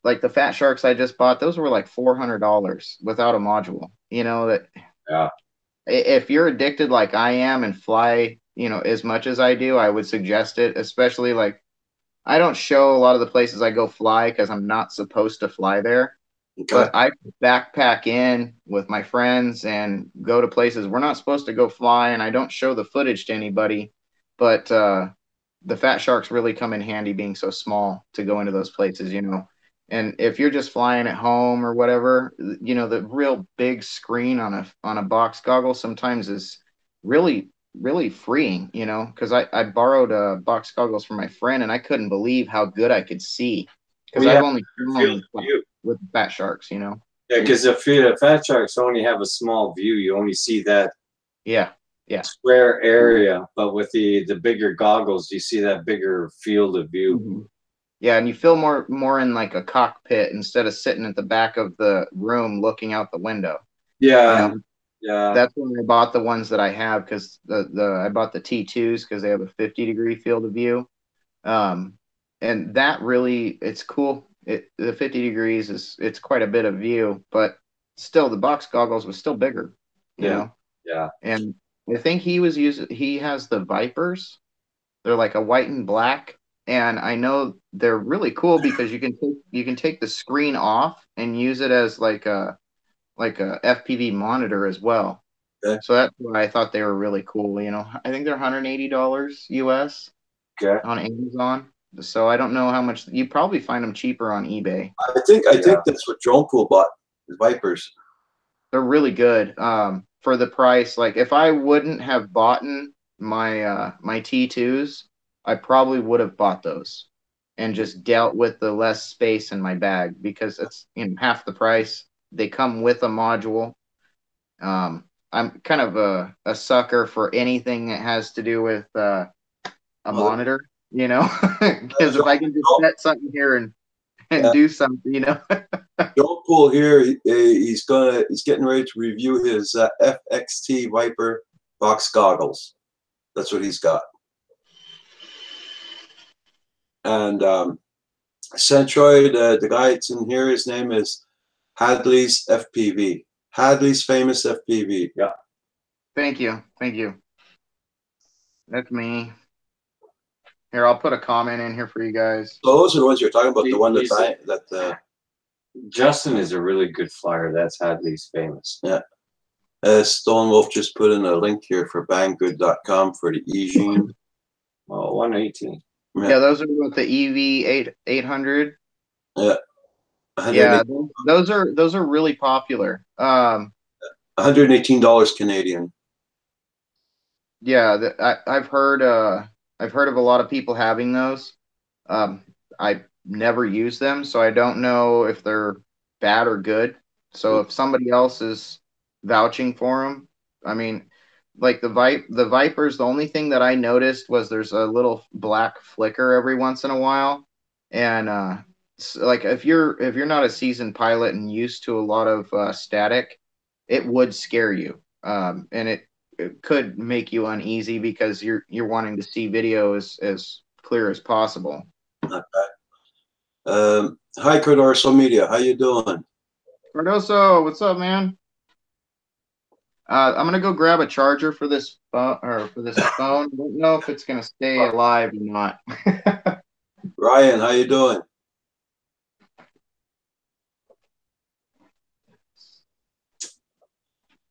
like the Fat Sharks I just bought, those were like $400 without a module. You know that. Yeah. If you're addicted like I am and fly, you know, as much as I do, I would suggest it. Especially like I don't show a lot of the places I go fly because I'm not supposed to fly there. Okay. But I backpack in with my friends and go to places we're not supposed to go fly, and I don't show the footage to anybody. But the Fat Sharks really come in handy being so small to go into those places, you know. And if you're just flying at home or whatever, you know, the real big screen on a box goggle sometimes is really, really freeing, you know, because I borrowed box goggles from my friend and I couldn't believe how good I could see because Well, yeah, I've only Field flown of view. with Fat Sharks, you know. Yeah, because if the Fat Sharks only have a small view, you only see that Yeah. square area. But with the bigger goggles, you see that bigger field of view. Mhm. Yeah, and you feel more in like a cockpit instead of sitting at the back of the room looking out the window. Yeah. You know? Yeah. That's when I bought the ones that I have because I bought the T2s because they have a 50-degree field of view, and that really it's cool. The 50 degrees it's quite a bit of view, but still the box goggles was still bigger, you Yeah. know. Yeah. And I think he has the Vipers. They're like a white and black, and I know they're really cool because you can take the screen off and use it as like a FPV monitor as well. Okay. So that's why I thought they were really cool. You know, I think they're $180 US Okay. on Amazon. So I don't know how much you probably find them cheaper on eBay. I think that's what Drone Pool bought, the Vipers. They're really good for the price. Like if I wouldn't have bought my T2s, I probably would have bought those and just dealt with the less space in my bag because it's half the price. They come with a module. I'm kind of a sucker for anything that has to do with a monitor, you know, because if I can just set something here and do something, you know. Drone Pool here, he's getting ready to review his FXT Viper box goggles. That's what he's got. And Centroid, the guy that's in here, his name is Hadley's FPV. Hadley's Famous FPV. Yeah. Thank you. That's me. Here, I'll put a comment in here for you guys. So those are the ones you're talking about. The one that Justin is a really good flyer. That's Hadley's Famous. Yeah. Stone Wolf just put in a link here for banggood.com for the Egene. Oh, 118. Yeah, those are with the EV 800. Yeah. Yeah, those are really popular. $118 Canadian. Yeah, I've heard of a lot of people having those. I never used them, so I don't know if they're bad or good. So if somebody else is vouching for them, I mean, like the Vipers, the only thing that I noticed was there's a little black flicker every once in a while, and like if you're not a seasoned pilot and used to a lot of static, it would scare you, and it could make you uneasy because you're wanting to see video as clear as possible. Not bad. Hi, Cardoso Media. How you doing? Cardoso, what's up, man? I'm gonna go grab a charger for this phone. I don't know if it's gonna stay alive or not. Ryan, how you doing?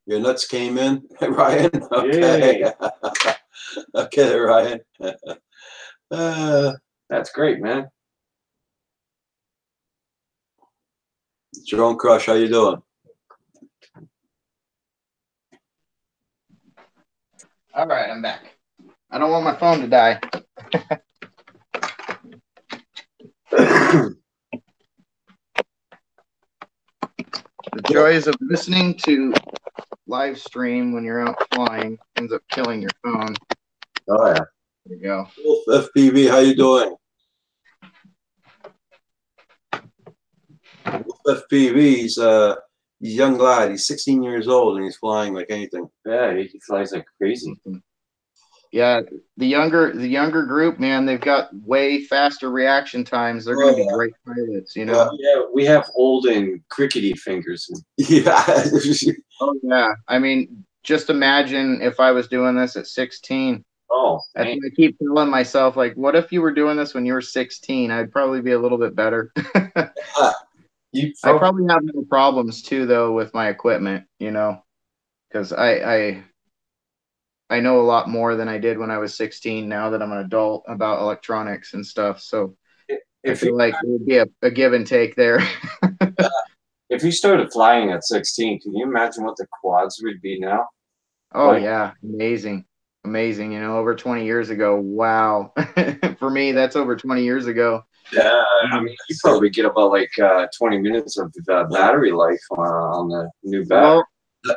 Your nuts came in, Ryan? Okay. Okay, Ryan. That's great, man. Drone Crush, how you doing? All right, I'm back. I don't want my phone to die. The joys of listening to live stream when you're out flying ends up killing your phone. Oh yeah. There you go. Wolf FPV, how you doing? Wolf FPV, he's a young lad. He's 16 years old and he's flying like anything. Yeah, he flies like crazy. Yeah, the younger group, man, they've got way faster reaction times. They're going to be great pilots, you know. Yeah, we have old and crickety fingers. Yeah. Oh yeah, I mean, just imagine if I was doing this at 16. Oh, I keep telling myself, like, what if you were doing this when you were 16? I'd probably be a little bit better. I probably have no problems too, though, with my equipment, you know, because I know a lot more than I did when I was 16 now that I'm an adult about electronics and stuff. So I feel like it would be a give and take there. If you started flying at 16, can you imagine what the quads would be now? Oh, yeah. Amazing. Amazing. You know, over 20 years ago. Wow. For me, that's over 20 years ago. Yeah. I mean, you probably get about like 20 minutes of battery life on the new battery.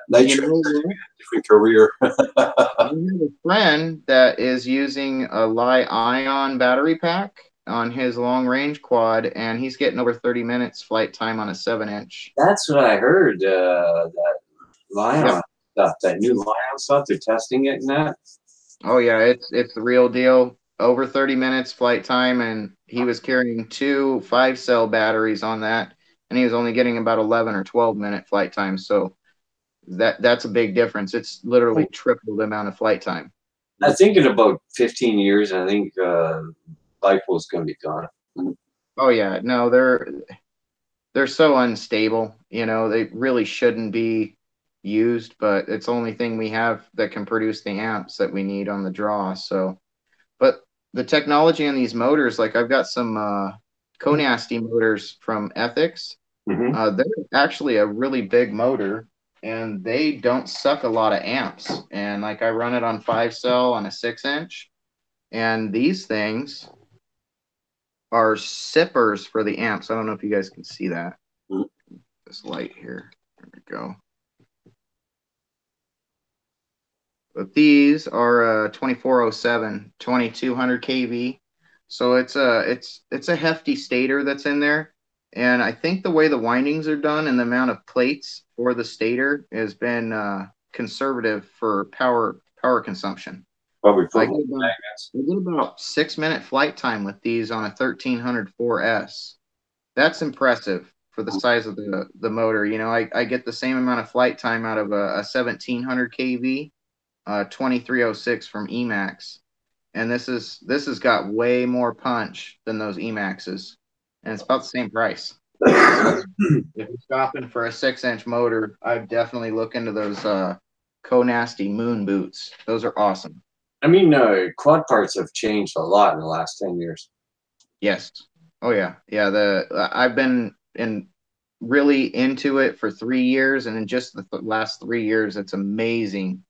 Well, you know, different career. I have a friend that is using a Li-ion battery pack on his long range quad, and he's getting over 30 minutes flight time on a 7-inch. That's what I heard. That Li-ion stuff, that new Li-ion stuff, they're testing it and that. Oh yeah, it's the real deal. Over 30 minutes flight time, and he was carrying 2 5-cell batteries on that, and he was only getting about 11 or 12-minute flight time. So that's a big difference. It's literally triple the amount of flight time. I think in about 15 years, I think LiPo is going to be gone. Oh yeah, no, they're so unstable. You know, they really shouldn't be used, but it's the only thing we have that can produce the amps that we need on the draw. So, but the technology on these motors, like I've got some Conasty motors from Ethics. Mm-hmm. They're actually a really big motor, and they don't suck a lot of amps. And like I run it on 5-cell on a 6-inch, and these things are sippers for the amps. I don't know if you guys can see that. This light here. There we go. But these are 2407, 2200 kV. So it's a hefty stator that's in there. And I think the way the windings are done and the amount of plates for the stator has been conservative for power consumption. Probably I did about 6-minute flight time with these on a 1300 4S. That's impressive for the size of the motor. You know, I get the same amount of flight time out of a 1700 kV 2306 from Emax, and this has got way more punch than those Emaxes, and it's about the same price. So if you're stopping for a 6-inch motor, I'd definitely look into those Conasty Moon boots. Those are awesome. I mean, quad parts have changed a lot in the last 10 years. Yes. Oh yeah, yeah. I've been really into it for 3 years, and in just the last 3 years, it's amazing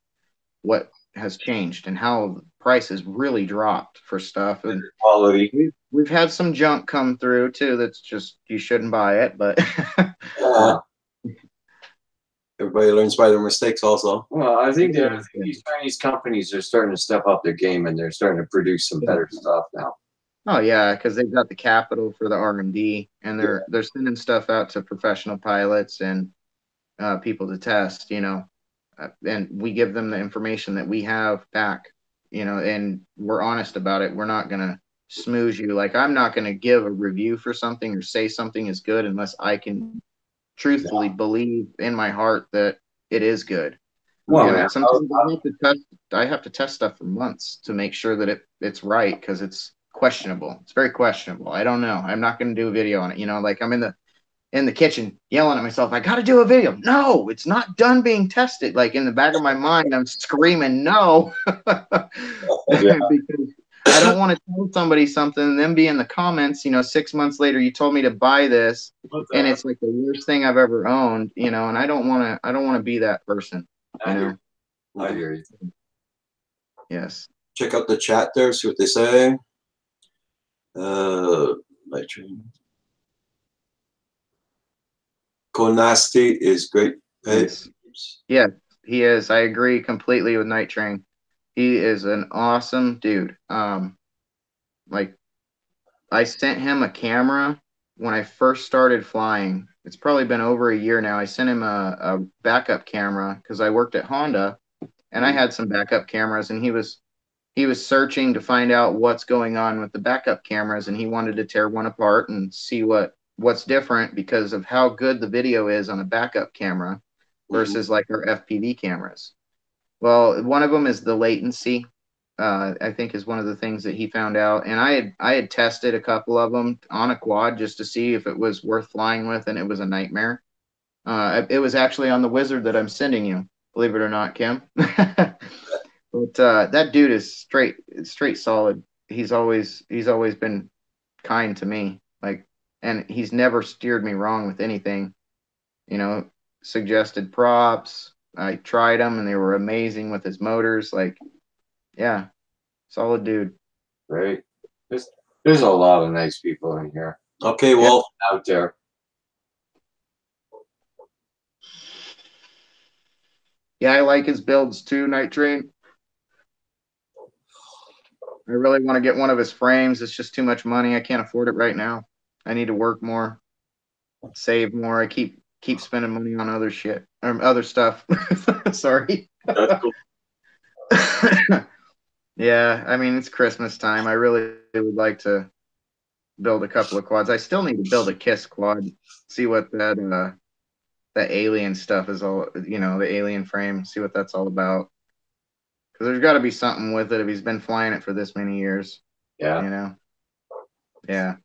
what has changed and how prices really dropped for stuff, and Quality. we've had some junk come through too. That's just, you shouldn't buy it, but Everybody learns by their mistakes also. Well, I think these Chinese companies are starting to step up their game, and they're starting to produce some better stuff now. oh yeah, because they've got the capital for the R&D, and they're sending stuff out to professional pilots and people to test, you know, and we give them the information that we have back, you know, and we're honest about it. We're not gonna smooze you. Like, I'm not gonna give a review for something or say something is good unless I can truthfully believe in my heart that it is good. Well, And man, sometimes I have to test stuff for months to make sure that it's right, because it's questionable. It's very questionable. I don't know. I'm not going to do a video on it. You know, like, I'm in the kitchen yelling at myself, I got to do a video. No, it's not done being tested. Like, in the back of my mind, I'm screaming no, because I don't want to tell somebody something and then be in the comments, you know, 6 months later, you told me to buy this, and it's like the worst thing I've ever owned, you know, and I don't want to be that person, you know. I hear you. Yes. Check out the chat there, see what they say. Night Train. Konasti is great. Yes. Yeah, he is. I agree completely with Night Train. He is an awesome dude. Like, I sent him a camera when I first started flying. It's probably been over a year now. I sent him a backup camera because I worked at Honda, and I had some backup cameras, and he was searching to find out what's going on with the backup cameras, and he wanted to tear one apart and see what's different because of how good the video is on a backup camera versus like our FPV cameras. Well, one of them is the latency. I think is one of the things that he found out, and I had tested a couple of them on a quad just to see if it was worth flying with, and it was a nightmare. It was actually on the Wizard that I'm sending you, believe it or not, Kim. But that dude is straight solid. He's always been kind to me, like, and he's never steered me wrong with anything. You know, suggested props. I tried them, and they were amazing with his motors. Like, yeah, solid dude. Right. There's a lot of nice people in here. Okay, well, Out there. Yeah, I like his builds too, Night Train. I really want to get one of his frames. It's just too much money. I can't afford it right now. I need to work more, save more. I keep spending money on other shit or other stuff. Sorry. that's cool. Yeah, I mean, it's Christmas time. I really would like to build a couple of quads. I still need to build a KISS quad. See what that alien stuff is all, you know, the alien frame. See what that's all about. Because there's got to be something with it if he's been flying it for this many years. Yeah. You know? Yeah.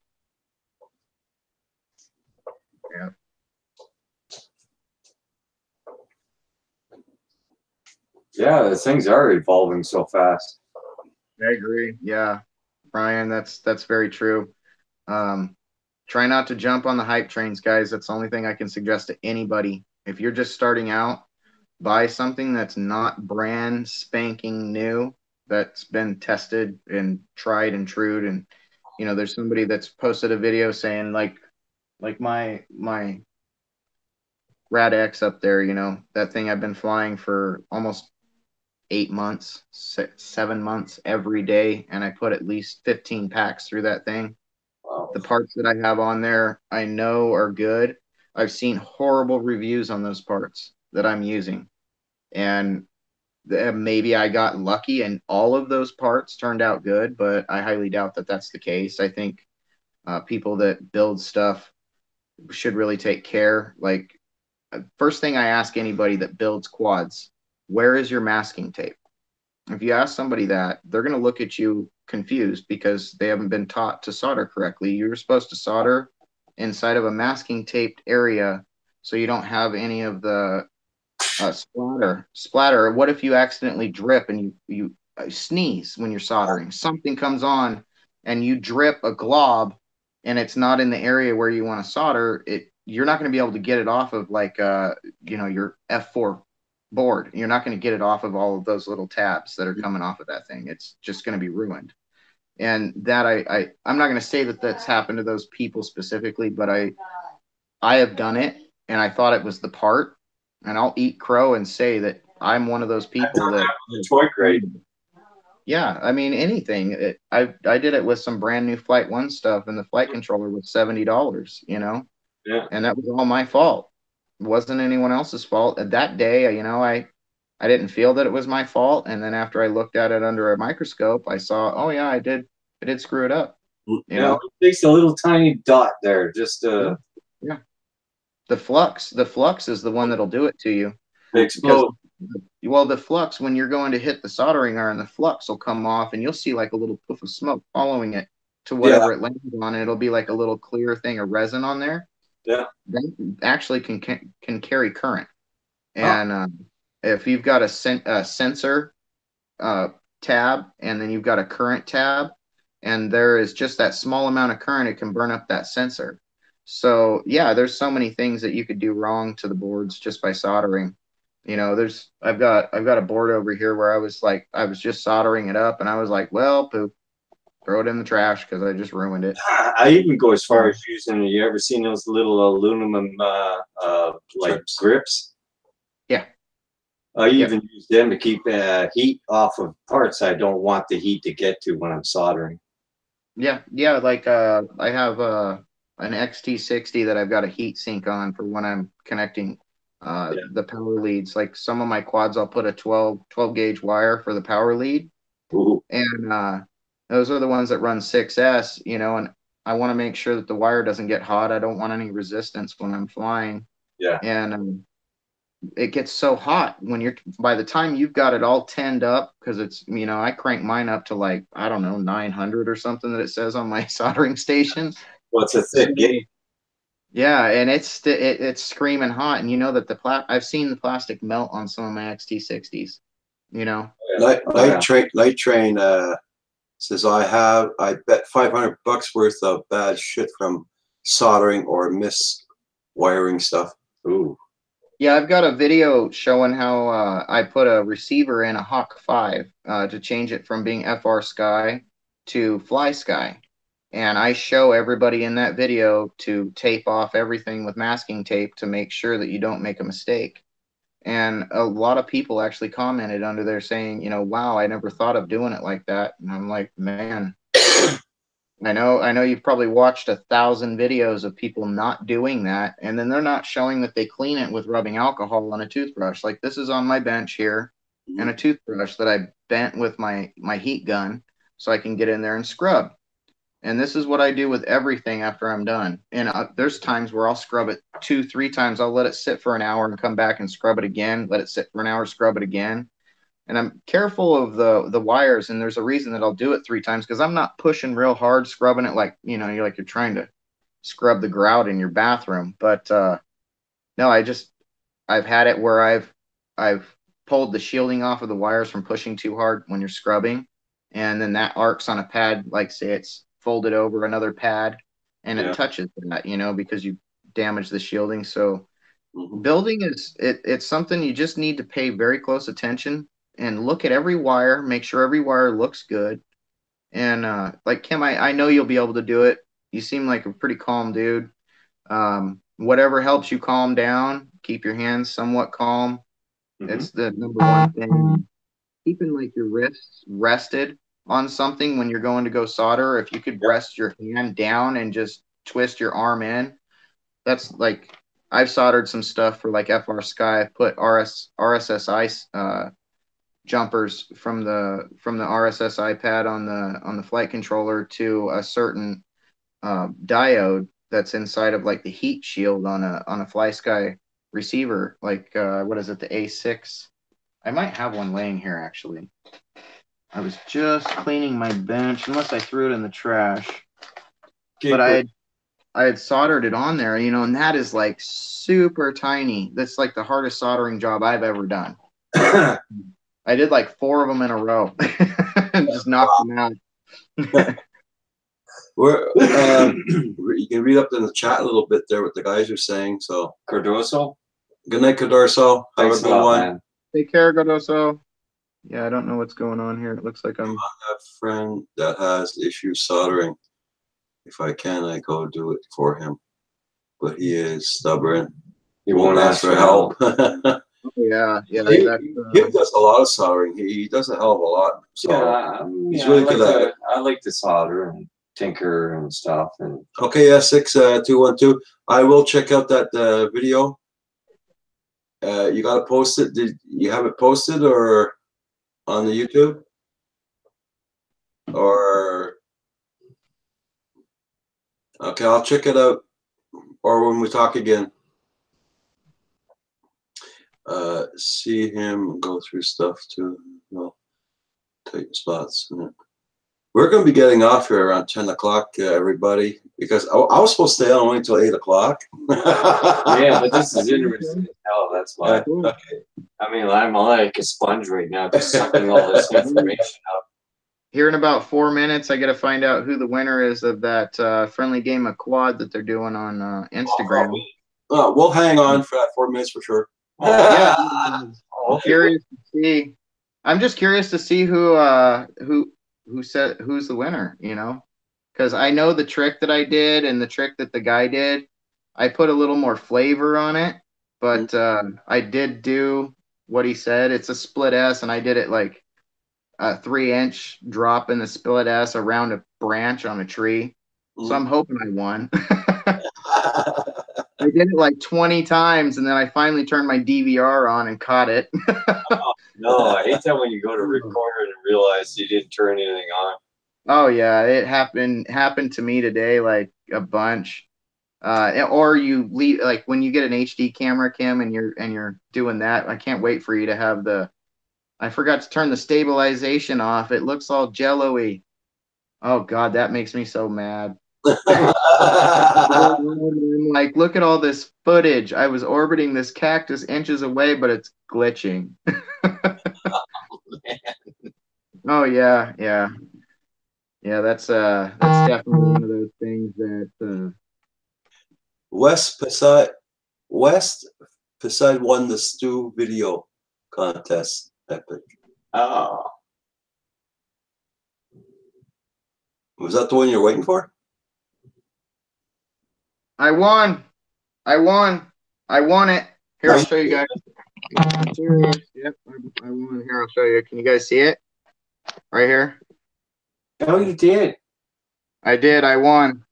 Yeah. Yeah, the things are evolving so fast. I agree. Yeah. Brian, that's very true. Try not to jump on the hype trains, guys. That's the only thing I can suggest to anybody. If you're just starting out, buy something that's not brand spanking new, that's been tested and tried and true. And, you know, there's somebody that's posted a video saying like my Rad X up there, you know, that thing I've been flying for almost 8 months, 7 months every day. And I put at least 15 packs through that thing. Wow. The parts that I have on there, I know are good. I've seen horrible reviews on those parts that I'm using. And maybe I got lucky and all of those parts turned out good, but I highly doubt that that's the case. I think people that build stuff should really take care. Like, first thing I ask anybody that builds quads, where is your masking tape? If you ask somebody that, they're going to look at you confused because they haven't been taught to solder correctly. You're supposed to solder inside of a masking taped area so you don't have any of the splatter. What if you accidentally drip and you sneeze when you're soldering? Something comes on and you drip a glob and it's not in the area where you want to solder it. You're not going to be able to get it off of like you know, your F4 board. You're not going to get it off of all of those little tabs that are coming off of that thing. It's just going to be ruined. And that I'm not going to say that that's happened to those people specifically, but I have done it, and I thought it was the part. And I'll eat crow and say that I'm one of those people that toy crate. Yeah, I mean anything. I did it with some brand new Flight One stuff, and the flight controller was $70. You know, Yeah. and that was all my fault. It wasn't anyone else's fault. That day, you know, I didn't feel that it was my fault, and then after I looked at it under a microscope, I saw, oh yeah, I did screw it up. You know, it takes a little tiny dot there, just yeah. The flux is the one that'll do it to you. explode. Well, the flux, when you're going to hit the soldering iron, the flux will come off, and you'll see like a little poof of smoke following it to whatever it lands on, and it'll be like a little clear thing of resin on there. Yeah, that actually can carry current. And if you've got a sensor tab, and then you've got a current tab, and there is just that small amount of current, it can burn up that sensor. So yeah, there's so many things that you could do wrong to the boards just by soldering. You know, I've got a board over here where I was just soldering it up, and I was like, well, poop, throw it in the trash because I just ruined it. I even go as far as using. You ever seen those little aluminum like grips? Yeah. I even use them to keep heat off of parts I don't want the heat to get to when I'm soldering. Yeah. Like I have an XT60 that I've got a heat sink on for when I'm connecting the power leads. Like some of my quads, I'll put a 12 gauge wire for the power lead. Ooh. And those are the ones that run 6S, you know, and I want to make sure that the wire doesn't get hot. I don't want any resistance when I'm flying. Yeah. And it gets so hot when by the time you've got it all tenned up, because it's, you know, I crank mine up to like, I don't know, 900 or something that it says on my soldering station. Well, it's a thick gauge. Yeah, and it's screaming hot, and you know that I've seen the plastic melt on some of my XT60s. You know, Light Train says I bet $500 worth of bad shit from soldering or miswiring stuff. Ooh. Yeah, I've got a video showing how I put a receiver in a Hawk 5 to change it from being FR Sky to Fly Sky. And I show everybody in that video to tape off everything with masking tape to make sure that you don't make a mistake. And a lot of people actually commented under there saying, you know, wow, I never thought of doing it like that. And I'm like, man, I know you've probably watched 1,000 videos of people not doing that. And then they're not showing that they clean it with rubbing alcohol on a toothbrush. Like this is on my bench here and a toothbrush that I bent with my heat gun so I can get in there and scrub. And this is what I do with everything after I'm done. And there's times where I'll scrub it 2-3 times. I'll let it sit for an hour and come back and scrub it again. Let it sit for an hour, scrub it again. And I'm careful of the wires. And there's a reason that I'll do it 3 times because I'm not pushing real hard, scrubbing it like, you know, you're trying to scrub the grout in your bathroom. But no, I've had it where I've pulled the shielding off of the wires from pushing too hard when you're scrubbing. And then that arcs on a pad, like say it's folded over another pad, and it touches that, you know, because you damage the shielding. So building it's something you just need to pay very close attention and look at every wire, make sure every wire looks good. And like Kim, I know you'll be able to do it. You seem like a pretty calm dude. Whatever helps you calm down, keep your hands somewhat calm. It's the number one thing. Keeping like your wrists rested on something when you're going to go solder. If you could rest your hand down and just twist your arm in, that's like, I've soldered some stuff for like FR Sky. I put RSSI jumpers from the RSSI pad on the flight controller to a certain diode that's inside of like the heat shield on a Fly Sky receiver. Like what is it, the A6? I might have one laying here actually. I was just cleaning my bench, unless I threw it in the trash. Okay, but I had soldered it on there, you know, and that is like super tiny. That's like the hardest soldering job I've ever done. I did like 4 of them in a row and just knocked them out. You can read up in the chat a little bit there what the guys are saying. So Cardoso. Good night, Cardoso. Have Thanks a good one. Man. Take care, Godoso. Yeah, I don't know what's going on here. It looks like I'm. A friend that has issues soldering. If I can, I go do it for him. But he is stubborn. He won't ask for help. Oh, yeah, yeah. He That's, does a lot of soldering. He does a hell of a lot. So he's yeah, really good at it. I like to solder and tinker and stuff. And Okay, S6212. I will check out that video. You got to post it. Did you have it posted or on the YouTube? Or okay, I'll check it out. Or when we talk again. See him go through stuff too. Well, tight spots. We're going to be getting off here around 10 o'clock, everybody, because I was supposed to stay on only until 8 o'clock. yeah, but this is interesting as hell. That's why. Okay. I mean, I'm like a sponge right now, just sucking all this information up. here in about 4 minutes, I got to find out who the winner is of that friendly game of quad that they're doing on Instagram. We'll hang on for that 4 minutes for sure. Yeah, I'm curious to see. I'm just curious to see who said who's the winner. You know, because I know the trick that I did and the trick that the guy did. I put a little more flavor on it, but I did do what he said. It's a split S, and I did it like a 3-inch drop in the split S around a branch on a tree. So I'm hoping I won. I did it like 20 times, and then I finally turned my DVR on and caught it. No, I hate that when you go to record and realize you didn't turn anything on. Oh yeah, it happened to me today like a bunch. Or you leave like when you get an HD camera, Kim, and you're doing that. I can't wait for you to have the. I forgot to turn the stabilization off. It looks all jello-y. Oh God, that makes me so mad. I'm like, look at all this footage. I was orbiting this cactus inches away, but it's glitching. Oh yeah, yeah, yeah. That's definitely one of those things that. West Poseid won the stew video contest. Epic. Oh, Was that the one you're waiting for? I won. I won it. Here, I'll show you guys. Yep, I won. Here, I'll show you. Can you guys see it? Right here. oh, you did. I did. I won.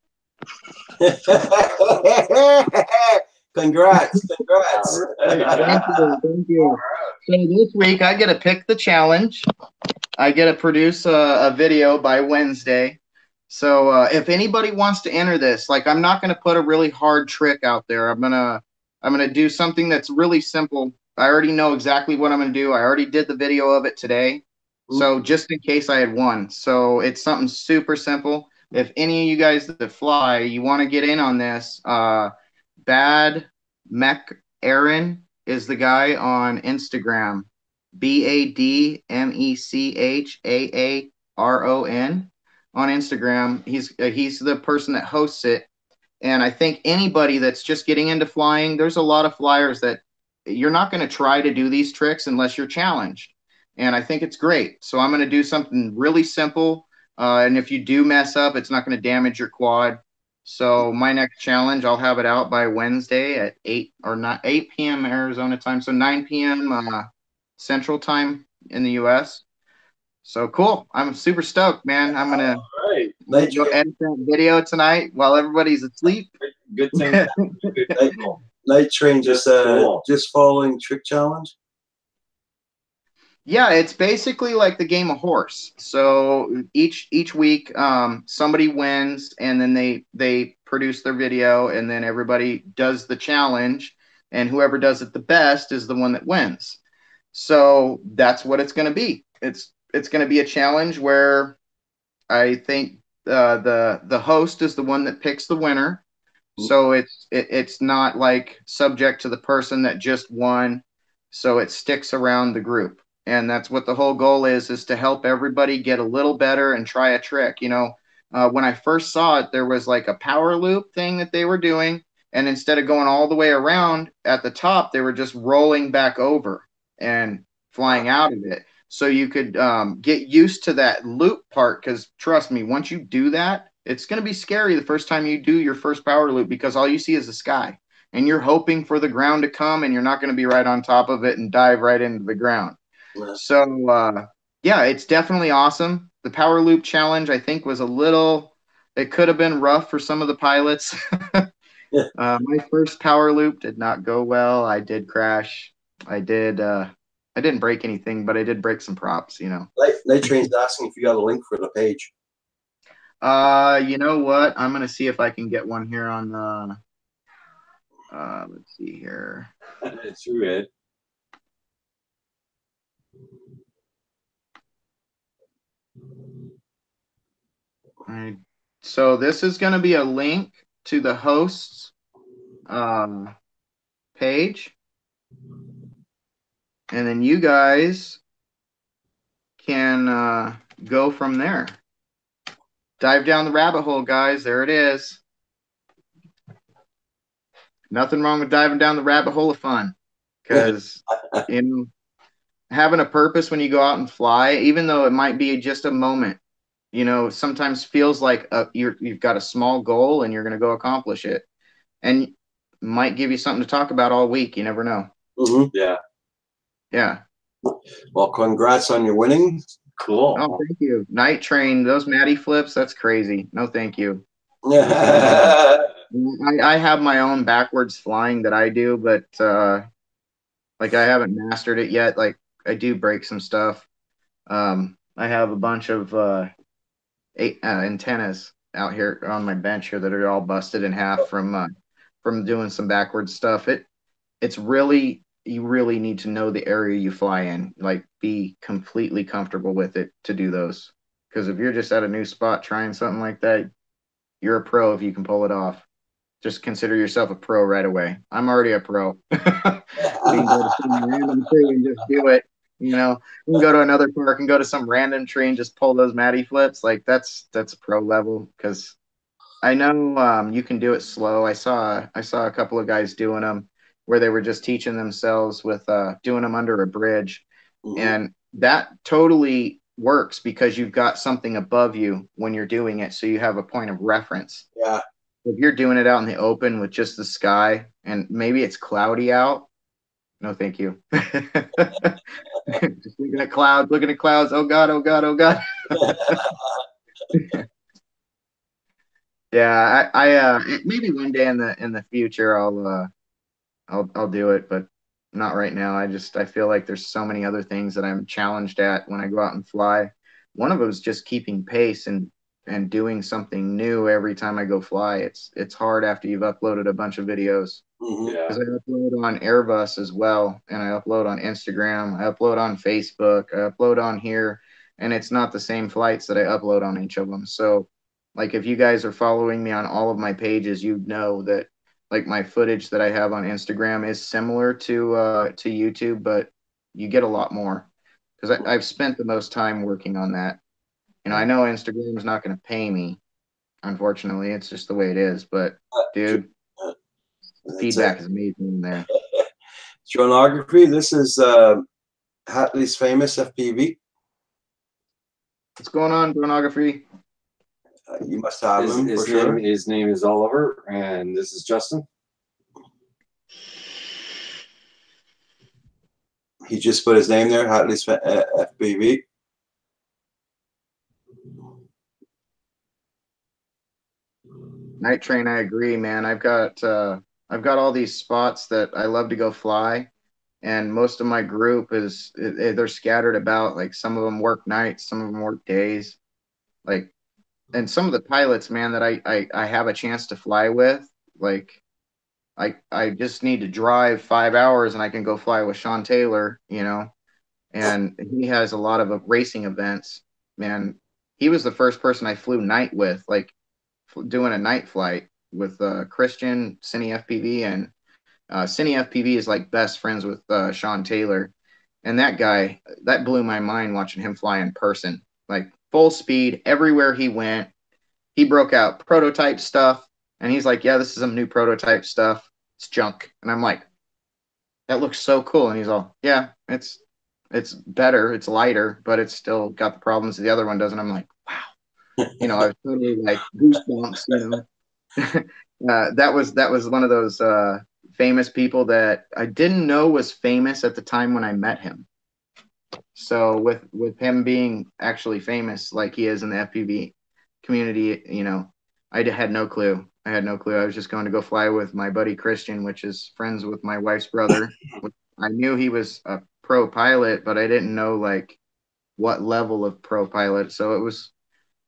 Congrats. Thank you. So this week I get to pick the challenge. I get to produce a video by Wednesday. So if anybody wants to enter this, like I'm not going to put a really hard trick out there. I'm gonna do something that's really simple. I already know exactly what I'm gonna do. I already did the video of it today. So just in case I had won. So it's something super simple. If any of you guys that fly, you want to get in on this, Bad Mech Aaron is the guy on Instagram. BADMECHAARON on Instagram. He's the person that hosts it. And I think anybody that's just getting into flying, there's a lot of flyers that you're not going to try to do these tricks unless you're challenged. And I think it's great. So I'm going to do something really simple. And if you do mess up, it's not going to damage your quad. So my next challenge, I'll have it out by Wednesday at 8 p.m. Arizona time. So 9 p.m. Central time in the U.S. So cool. I'm super stoked, man. I'm going to go edit that video tonight while everybody's asleep. Good thing. Night Train just following trick challenge. Yeah, it's basically like the game of horse. So each week, somebody wins, and then they produce their video, and then everybody does the challenge, and whoever does it the best is the one that wins. So that's what it's going to be. It's going to be a challenge where I think the host is the one that picks the winner. So it's not like subject to the person that just won. So it sticks around the group. And that's what the whole goal is to help everybody get a little better and try a trick. You know, when I first saw it, there was like a power loop thing that they were doing. And instead of going all the way around at the top, they were just rolling back over. And flying out of it. So you could get used to that loop part, because trust me, once you do that, it's going to be scary the first time you do your first power loop, because all you see is the sky and you're hoping for the ground to come, and you're not going to be right on top of it and dive right into the ground. Yeah. So yeah, it's definitely awesome. The power loop challenge, I think, was it could have been rough for some of the pilots. My first power loop did not go well. I did crash. I didn't break anything, but I did break some props, you know. Night Train's asking if you got a link for the page. You know what? I'm gonna see if I can get one here on the let's see here. It's red. So this is gonna be a link to the hosts page. And then you guys can go from there. Dive down the rabbit hole, guys. There it is. Nothing wrong with diving down the rabbit hole of fun, because having a purpose when you go out and fly, even though it might be just a moment, you know, sometimes feels like you've got a small goal and you're going to go accomplish it, and might give you something to talk about all week. You never know. Mm-hmm. Yeah. Yeah. Well, congrats on your winning. Cool. Oh, thank you. Night Train, those Matty flips, that's crazy. No, thank you. I have my own backwards flying that I do, but like I haven't mastered it yet. Like I do break some stuff. I have a bunch of antennas out here on my bench here that are all busted in half from doing some backwards stuff. It's really, you really need to know the area you fly in, like be completely comfortable with it to do those. Because if you're just at a new spot trying something like that, you're a pro if you can pull it off. Just consider yourself a pro right away. I'm already a pro. You can go to some random tree and just do it. You know, you can go to another park and go to some random tree and just pull those Matty flips. Like that's pro level, because I know you can do it slow. I saw a couple of guys doing them where they were just teaching themselves with doing them under a bridge, and that totally works because you've got something above you when you're doing it, so you have a point of reference. Yeah. If you're doing it out in the open with just the sky and maybe it's cloudy out, no, thank you. Just looking at clouds. Oh God, oh God, oh God. Yeah, I maybe one day in the future I'll do it, but not right now. I feel like there's so many other things that I'm challenged at when I go out and fly. One of them is just keeping pace and doing something new every time I go fly. It's hard after you've uploaded a bunch of videos. Yeah. Because I upload on Airbus as well, and I upload on Instagram, I upload on Facebook, I upload on here, and it's not the same flights that I upload on each of them. So, like, if you guys are following me on all of my pages, you know that like my footage that I have on Instagram is similar to YouTube, but you get a lot more because I've spent the most time working on that. You know, I know Instagram is not going to pay me, unfortunately. It's just the way it is. But dude, feedback is amazing in there. Dronography. This is Hatley's famous FPV. What's going on, Dronography? You must have him for sure. His name is Oliver, and this is Justin. He just put his name there, Hatley's FPV. Night Train, I agree, man. I've got all these spots that I love to go fly, and most of my group they're scattered about. Like some of them work nights, some of them work days. Like, and some of the pilots, man, that I have a chance to fly with, like I just need to drive 5 hours and I can go fly with Sean Taylor, you know, and he has a lot of racing events. Man, he was the first person I flew night with, like doing a night flight with Christian, Cine FPV, and Cine FPV is like best friends with Sean Taylor. And that guy, that blew my mind watching him fly in person, like full speed everywhere he went. He broke out prototype stuff, and he's like, yeah, this is some new prototype stuff. It's junk. And I'm like, that looks so cool. And he's all, yeah, it's It's better, it's lighter, but it's still got the problems the other one does. And I'm like, wow, you know, I was totally like goosebumps, you know. That was one of those famous people that I didn't know was famous at the time when I met him. So with him being actually famous like he is in the FPV community, you know, I had no clue. I had no clue. I was just going to go fly with my buddy Christian, which is friends with my wife's brother. I knew he was a pro pilot, but I didn't know like what level of pro pilot. So it was,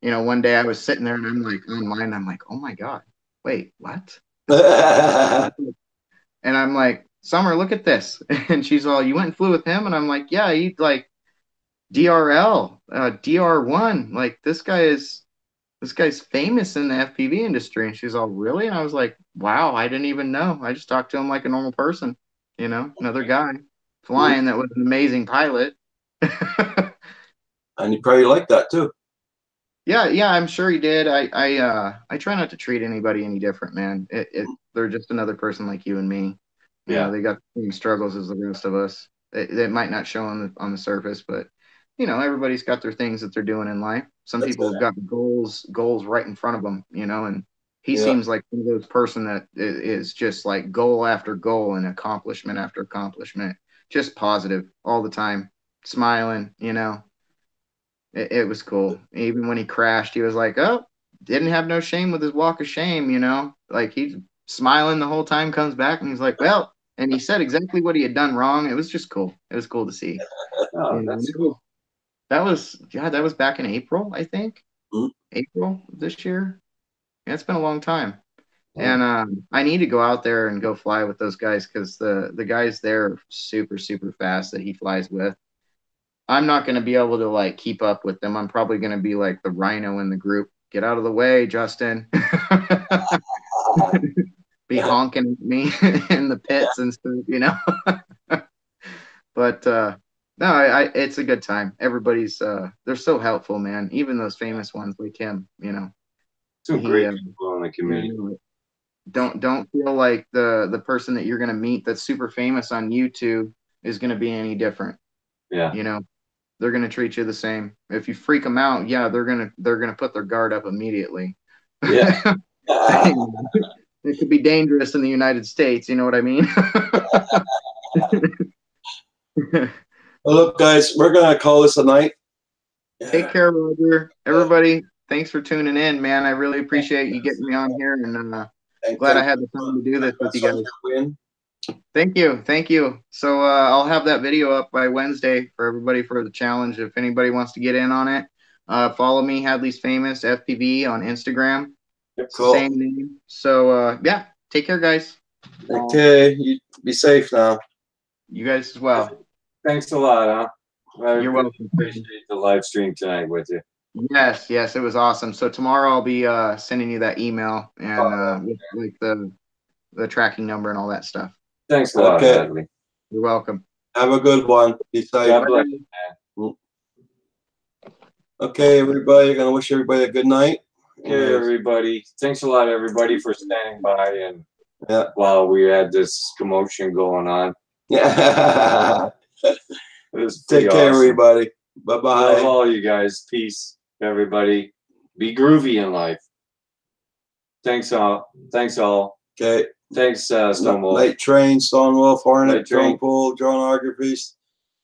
you know, one day I was sitting there and I'm like online, I'm like, oh my God, wait, what? And I'm like, Summer, look at this. And she's all, you went and flew with him? And I'm like, yeah, he like DRL, DR1. Like this guy's famous in the FPV industry. And she's all, really? And I was like, wow, I didn't even know. I just talked to him like a normal person, you know, another guy flying that was an amazing pilot. And you probably like that too. Yeah, I'm sure he did. I try not to treat anybody any different, man. They're just another person like you and me. You know, they got the same struggles as the rest of us. They might not show on the surface, but you know, everybody's got their things that they're doing in life. Some people have got goals right in front of them, you know, and he seems like one of those person that is just like goal after goal and accomplishment after accomplishment, just positive all the time, smiling, you know. It was cool. Even when he crashed, he was like, oh, didn't have no shame with his walk of shame, you know? Like he's smiling the whole time, comes back and he's like, well, and he said exactly what he had done wrong. It was just cool. It was cool to see. Oh, that's cool. That was back in April, I think. April this year. Yeah, it's been a long time. And I need to go out there and go fly with those guys because the guys there are super, super fast that he flies with. I'm not going to be able to like keep up with them. I'm probably going to be like the rhino in the group. Get out of the way, Justin. Be honking at me in the pits and stuff, you know. But no, it's a good time. Everybody's they're so helpful, man. Even those famous ones like him, you know. Some great people in the community. Don't feel like the person that you're going to meet that's super famous on YouTube is going to be any different. Yeah. You know. They're going to treat you the same. If you freak them out, yeah, they're going to put their guard up immediately. Yeah. It could be dangerous in the United States. You know what I mean? Well, look, guys, we're going to call this a night. Take care, Roger. Everybody, thanks for tuning in, man. I really appreciate you getting me on here, and I'm glad I had the time to do this with you guys. Thank you. So I'll have that video up by Wednesday for everybody for the challenge. If anybody wants to get in on it, follow me, Hadley's Famous FPV on Instagram. Cool. Same name. So yeah, take care, guys. Okay, you be safe now. You guys as well. Thanks a lot, huh? You're welcome. Appreciate the live stream tonight with you. Yes, it was awesome. So tomorrow I'll be sending you that email and with like the tracking number and all that stuff. Thanks a lot, Hadley. You're welcome. Have a good one. Be safe. God bless you, man. Okay, everybody. Gonna wish everybody a good night. Okay, everybody. Thanks a lot, everybody, for standing by and while we had this commotion going on. Yeah. Take care, everybody. Bye-bye. Love all you guys. Peace, everybody. Be groovy in life. Thanks all. Okay. Thanks, Stonewolf. Night Train, Stonewolf, Hornet, Night Train. Drone Pool, Droneographies.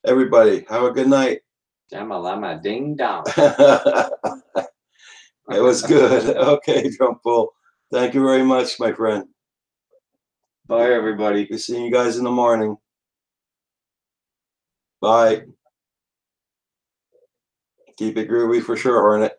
Everybody, have a good night. Jamalama ding dong. It was good. Okay, Drone Pool. Thank you very much, my friend. Bye, everybody. We'll see you guys in the morning. Bye. Keep it groovy for sure, Hornet.